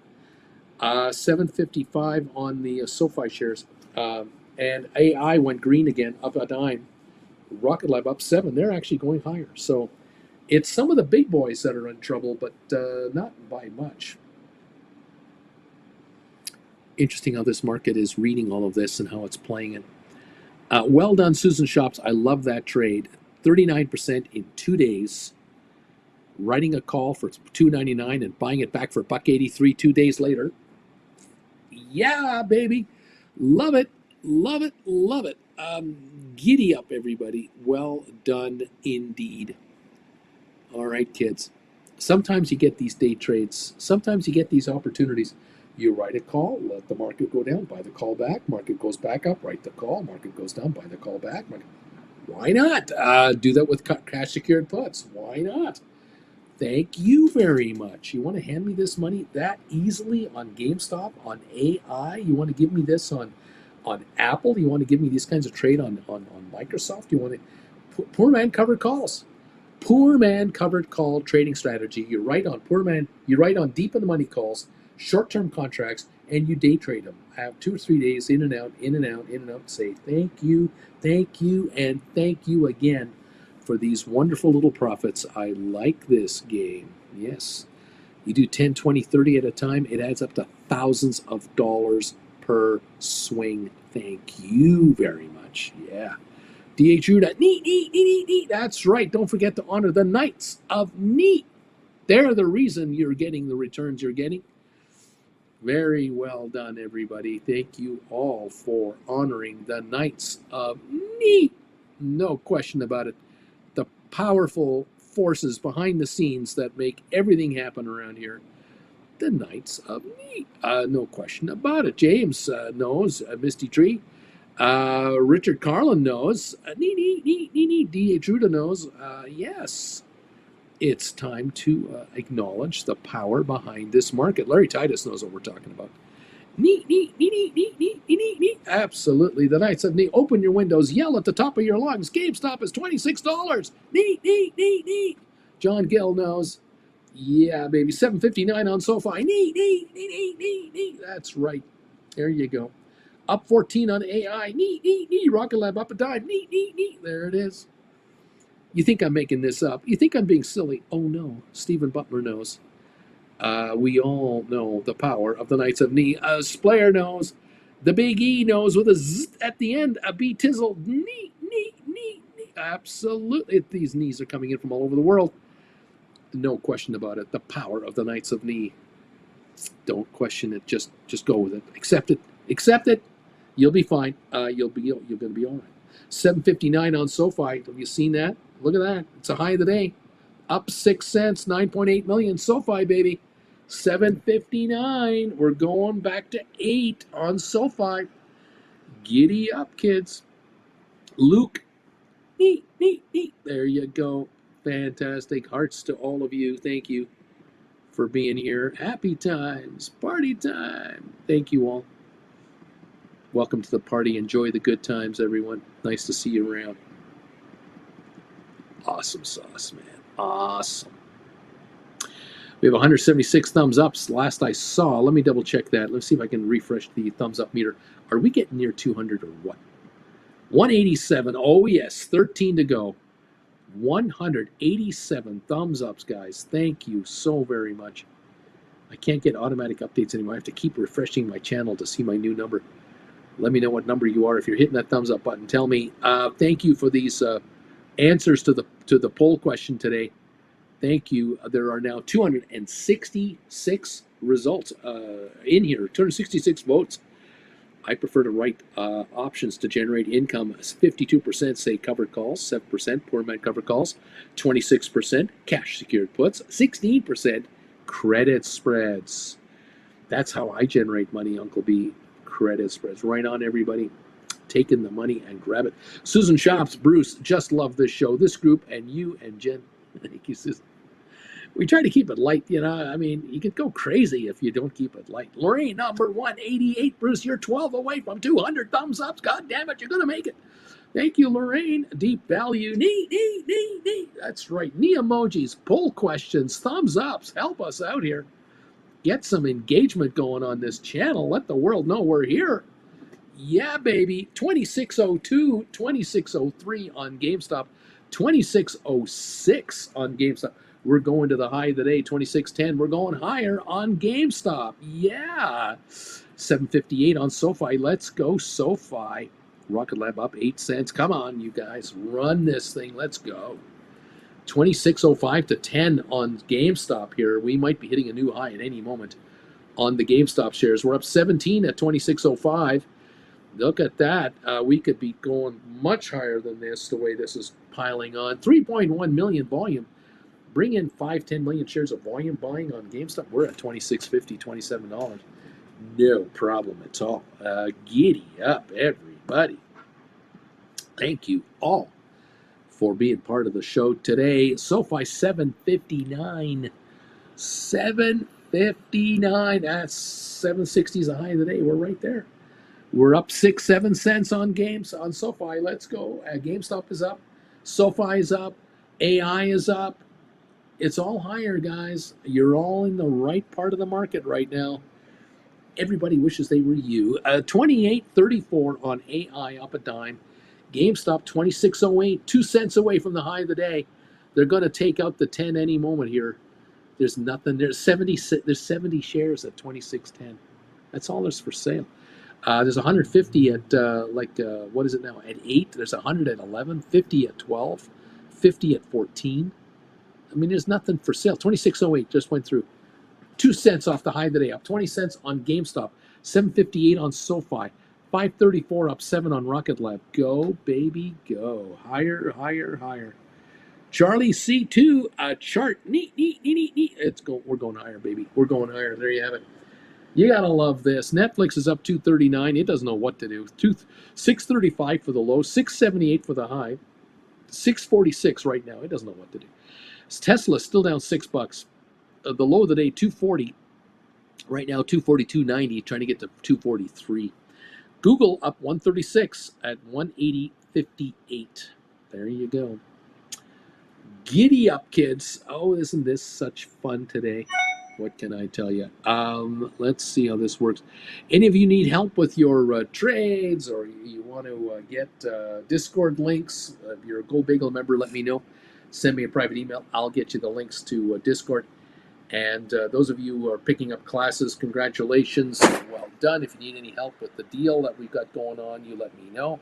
755 on the SoFi shares. And AI went green again, up a dime. Rocket Lab up 7. They're actually going higher. So it's some of the big boys that are in trouble, but not by much. Interesting how this market is reading all of this and how it's playing it. Well done, Susan Shops. I love that trade. 39% in 2 days. Writing a call for $2.99 and buying it back for $1.83 2 days later. Yeah, baby. Love it. Love it. Love it. Giddy up, everybody. Well done indeed. All right, kids. Sometimes you get these day trades. Sometimes you get these opportunities. You write a call, let the market go down, buy the call back. Market goes back up, write the call. Market goes down, buy the call back. Why not? Do that with cash secured puts. Why not? Thank you very much. You want to hand me this money that easily on GameStop, on AI? You want to give me this on Apple? You want to give me these kinds of trade on Microsoft? You want to poor man covered calls. Poor man covered call trading strategy. You write on poor man, you write on deep in the money calls, short-term contracts, and you day trade them. Have 2 or 3 days in and out, in and out, in and out. Say thank you, and thank you again for these wonderful little profits. I like this game. Yes. You do 10, 20, 30 at a time, it adds up to thousands of dollars per swing. Thank you very much. Yeah. D.H. Ruda, neat. That's right. Don't forget to honor the Knights of Neat. They're the reason you're getting the returns you're getting. Very well done, everybody. Thank you all for honoring the Knights of Neat. No question about it. The powerful forces behind the scenes that make everything happen around here. The Knights of Neat. No question about it. James knows. Misty Tree. Richard Carlin knows. D.H. Ruda knows. Yes. It's time to acknowledge the power behind this market. Larry Titus knows what we're talking about. Neat. Absolutely. The Knights of Neat. Open your windows. Yell at the top of your lungs. GameStop is $26. Neat. John Gill knows. Yeah, baby. $7.59 on SoFi. Neat. That's right. There you go. Up 14 on AI. Neat. Rocket Lab up a dime. Neat. There it is. You think I'm making this up. You think I'm being silly. Oh, no. Stephen Butler knows. We all know the power of the Knights of Knee. Splayer knows. The Big E knows with a Z at the end. A B tizzle. Neat. Absolutely. These knees are coming in from all over the world. No question about it. The power of the Knights of Knee. Don't question it. Just go with it. Accept it. You'll be fine. You're going to be all right. 7.59 on SoFi. Have you seen that? Look at that. It's a high of the day. Up 6 cents, 9.8 million. SoFi, baby. 7.59. We're going back to 8 on SoFi. Giddy up, kids. Luke. Neat. There you go. Fantastic. Hearts to all of you. Thank you for being here. Happy times. Party time. Thank you all. Welcome to the party. Enjoy the good times, everyone. Nice to see you around. Awesome sauce, man. Awesome. We have 176 thumbs ups last I saw. Let me double check that. Let's see if I can refresh the thumbs up meter. Are we getting near 200 or what? 187. Oh, yes. 13 to go. 187 thumbs ups, guys. Thank you so very much. I can't get automatic updates anymore. I have to keep refreshing my channel to see my new number. Let me know what number you are. If you're hitting that thumbs up button, tell me. Thank you for these answers to the poll question today. Thank you. There are now 266 results in here. 266 votes. I prefer to write options to generate income. 52% say covered calls, 7% poor man covered calls, 26% cash secured puts, 16% credit spreads. That's how I generate money, Uncle B. Credit spreads. Right on, everybody. Taking the money and grab it. Susan Shops, Bruce, just love this show. This group and you and Jen. Thank you, Susan. We try to keep it light, you know. I mean, you can go crazy if you don't keep it light. Lorraine, number 188. Bruce, you're 12 away from 200 thumbs ups. God damn it, you're going to make it. Thank you, Lorraine. Deep value. Neat. That's right. Knee emojis, poll questions, thumbs ups. Help us out here. Get some engagement going on this channel. Let the world know we're here. Yeah, baby. 2602, 2603 on GameStop, 2606 on GameStop. We're going to the high of the day, 2610. We're going higher on GameStop. Yeah. 758 on SoFi. Let's go, SoFi. Rocket Lab up 8 cents. Come on, you guys. Run this thing. Let's go. 2605 to 10 on GameStop here. We might be hitting a new high at any moment on the GameStop shares. We're up 17 at 2605. Look at that. We could be going much higher than this the way this is piling on. 3.1 million volume. Bring in 5-10 million shares of volume buying on GameStop. We're at $26.50, $27. No problem at all. Giddy up, everybody. Thank you all for being part of the show today. SoFi 759. 759. That's 760 is the high of the day. We're right there. We're up 6-7 cents on SoFi. Let's go. GameStop is up. SoFi is up. AI is up. It's all higher, guys. You're all in the right part of the market right now. Everybody wishes they were you. 28.34 on AI, up a dime. GameStop 26.08, 2 cents away from the high of the day. They're going to take out the 10 any moment here. There's nothing. There's 70 shares at 26.10. That's all there's for sale. There's 150 at what is it now? At 8. There's 100 at 11. 50 at 12. 50 at 14. I mean, there's nothing for sale. 26.08 just went through. 2 cents off the high of the day, up 20 cents on GameStop, 7.58 on SoFi, 5.34 up 7 on Rocket Lab. Go, baby, go. Higher, higher, higher. Charlie C2, chart. Neat. We're going higher, baby. We're going higher. There you have it. You gotta love this. Netflix is up 239. It doesn't know what to do. 635 for the low, 678 for the high, 646 right now. It doesn't know what to do. Tesla's still down $6. The low of the day, 240. Right now, 242.90, trying to get to 243. Google up 136 at 180.58. There you go. Giddy up, kids. Oh, isn't this such fun today? What can I tell you? Let's see how this works. Any of you need help with your trades, or you want to get Discord links? If you're a Gold Bagel member, let me know. Send me a private email. I'll get you the links to Discord. And those of you who are picking up classes, congratulations. Well done. If you need any help with the deal that we've got going on, you let me know.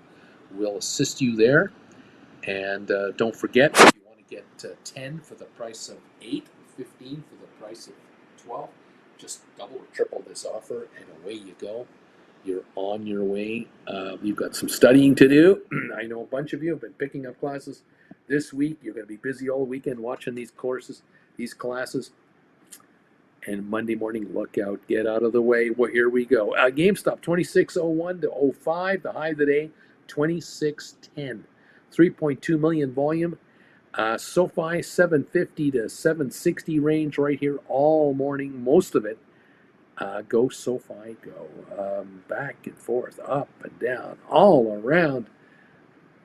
We'll assist you there. And don't forget, if you want to get 10 for the price of 8, 15 for the price of 12, just double or triple this offer, and away you go. You're on your way. You've got some studying to do. I know a bunch of you have been picking up classes this week. You're going to be busy all weekend watching these courses, these classes. And Monday morning, look out, get out of the way. Well, here we go. GameStop 26.01 to 05. The high of the day, 26.10. 3.2 million volume. SoFi 750 to 760 range right here all morning. Most of it. Go SoFi, go. Back and forth, up and down, all around.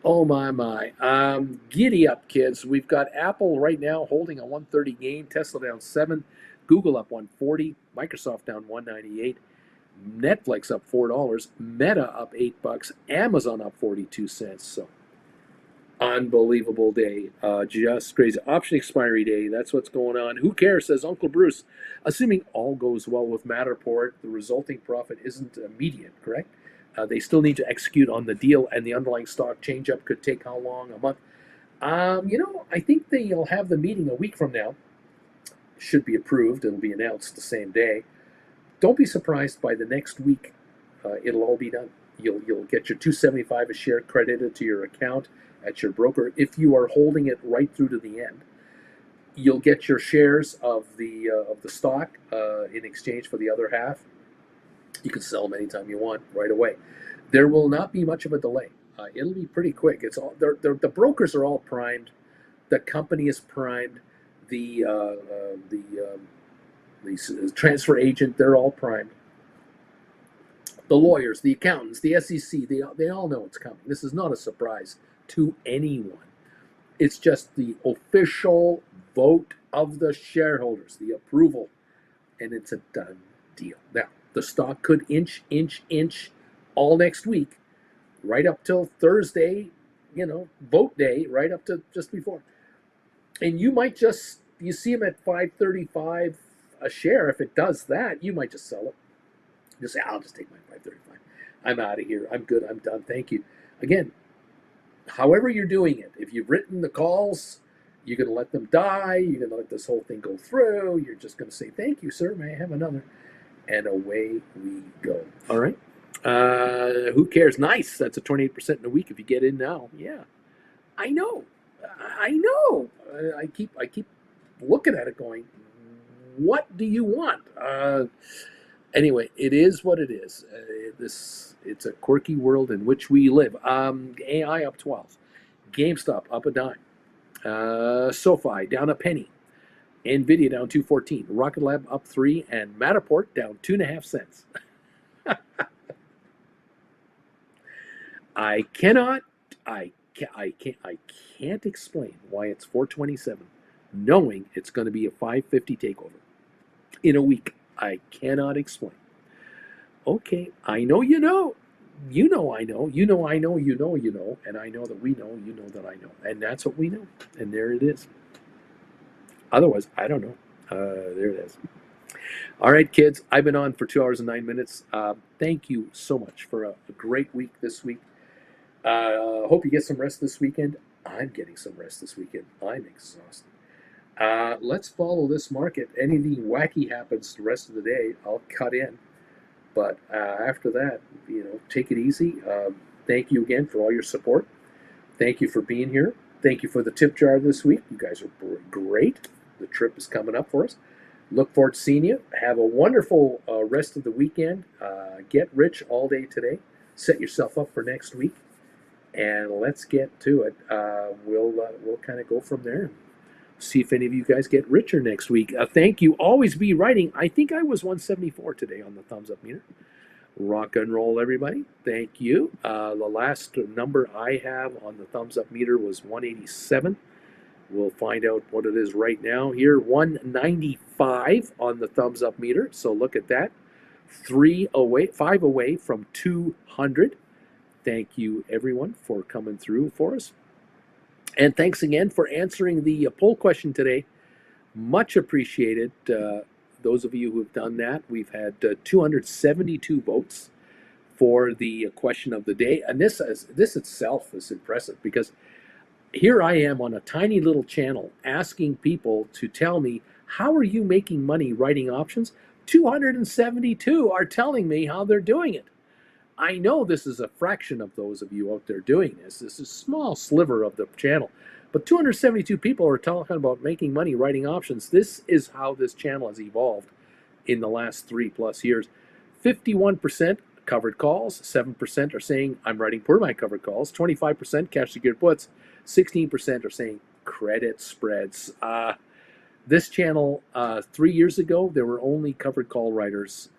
Oh my. Giddy up, kids. We've got Apple right now holding a 130 gain. Tesla down 7. Google up 140. Microsoft down 198. Netflix up $4. Meta up $8. Amazon up 42 cents. So unbelievable day. Just crazy. Option expiry day. That's what's going on. Who cares, says Uncle Bruce. Assuming all goes well with Matterport, the resulting profit isn't immediate, correct? They still need to execute on the deal, and the underlying stock change-up could take how long? A month? I think they'll have the meeting a week from now. Should be approved. It'll be announced the same day. Don't be surprised by the next week. It'll all be done. You'll get your $2.75 a share credited to your account at your broker if you are holding it right through to the end. You'll get your shares of the stock in exchange for the other half. You can sell them anytime you want right away. There will not be much of a delay. It'll be pretty quick. It's all the brokers are all primed. The company is primed. The transfer agent, they're all primed. The lawyers, the accountants, the SEC, they all know it's coming. This is not a surprise to anyone. It's just the official vote of the shareholders, the approval, and it's a done deal. Now, the stock could inch all next week, right up till Thursday, vote day, right up to just before. And you might you see them at $5.35 a share. If it does that, you might just sell it. Just say, I'll just take my $5.35. I'm out of here. I'm good. I'm done. Thank you. Again, however you're doing it, if you've written the calls, you're going to let them die. You're going to let this whole thing go through. You're just going to say, thank you, sir. May I have another? And away we go. All right. Who cares? Nice. That's a 28% in a week if you get in now. Yeah. I know. I keep looking at it going, what do you want? Anyway, it is what it is. It's a quirky world in which we live. AI up 12. GameStop up a dime. SoFi down a penny. Nvidia down 2.14. Rocket Lab up 3, and Matterport down 2.5 cents. I can't explain why it's 427, knowing it's going to be a 550 takeover in a week. I cannot explain. Okay, I know you know. You know I know. You know I know. You know you know. And I know that we know. You know that I know. And that's what we know. And there it is. Otherwise, I don't know. There it is. All right, kids. I've been on for 2 hours and 9 minutes. Thank you so much for a great week this week. Hope you get some rest this weekend. I'm getting some rest this weekend. I'm exhausted. Let's follow this market. Anything wacky happens the rest of the day, I'll cut in. But after that, take it easy. Thank you again for all your support. Thank you for being here. Thank you for the tip jar this week. You guys are great. The trip is coming up for us. Look forward to seeing you. Have a wonderful rest of the weekend. Get rich all day today. Set yourself up for next week. And let's get to it. We'll kind of go from there. See if any of you guys get richer next week. Thank you. Always be writing. I think I was 174 today on the thumbs up meter. Rock and roll, everybody. Thank you. The last number I have on the thumbs up meter was 187. We'll find out what it is right now here. 195 on the thumbs up meter. So look at that. 5 away from 200. Thank you, everyone, for coming through for us. And thanks again for answering the poll question today. Much appreciated. Those of you who have done that. We've had 272 votes for the question of the day. And this itself is impressive, because here I am on a tiny little channel asking people to tell me, how are you making money writing options? 272 are telling me how they're doing it. I know this is a fraction of those of you out there doing this. This is a small sliver of the channel. But 272 people are talking about making money writing options. This is how this channel has evolved in the last 3+ years. 51% covered calls. 7% are saying I'm writing per my covered calls. 25% cash secured puts. 16% are saying credit spreads. This channel, 3 years ago, there were only covered call writers.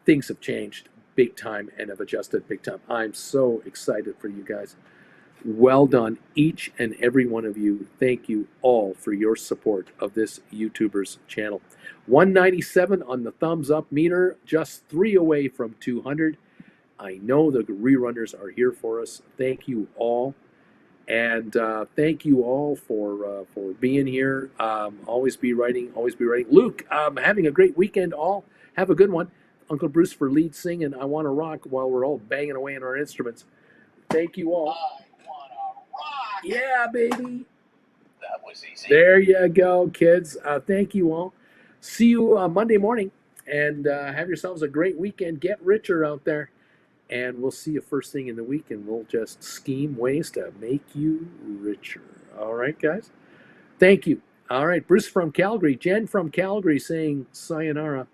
Things have changed big time and have adjusted big time. I'm so excited for you guys. Well done, each and every one of you. Thank you all for your support of this YouTuber's channel. 197 on the thumbs up meter, just 3 away from 200. I know the rerunners are here for us. Thank you all. And thank you all for being here. Always be writing, always be writing. Luke, having a great weekend all. Have a good one. Uncle Bruce for lead singing I Wanna Rock while we're all banging away on our instruments. Thank you all. I wanna rock. Yeah, baby. That was easy. There you go, kids. Thank you all. See you Monday morning, and have yourselves a great weekend. Get richer out there, and we'll see you first thing in the week, and we'll just scheme ways to make you richer. All right, guys? Thank you. All right, Bruce from Calgary, Jen from Calgary saying sayonara.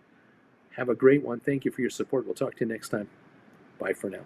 Have a great one. Thank you for your support. We'll talk to you next time. Bye for now.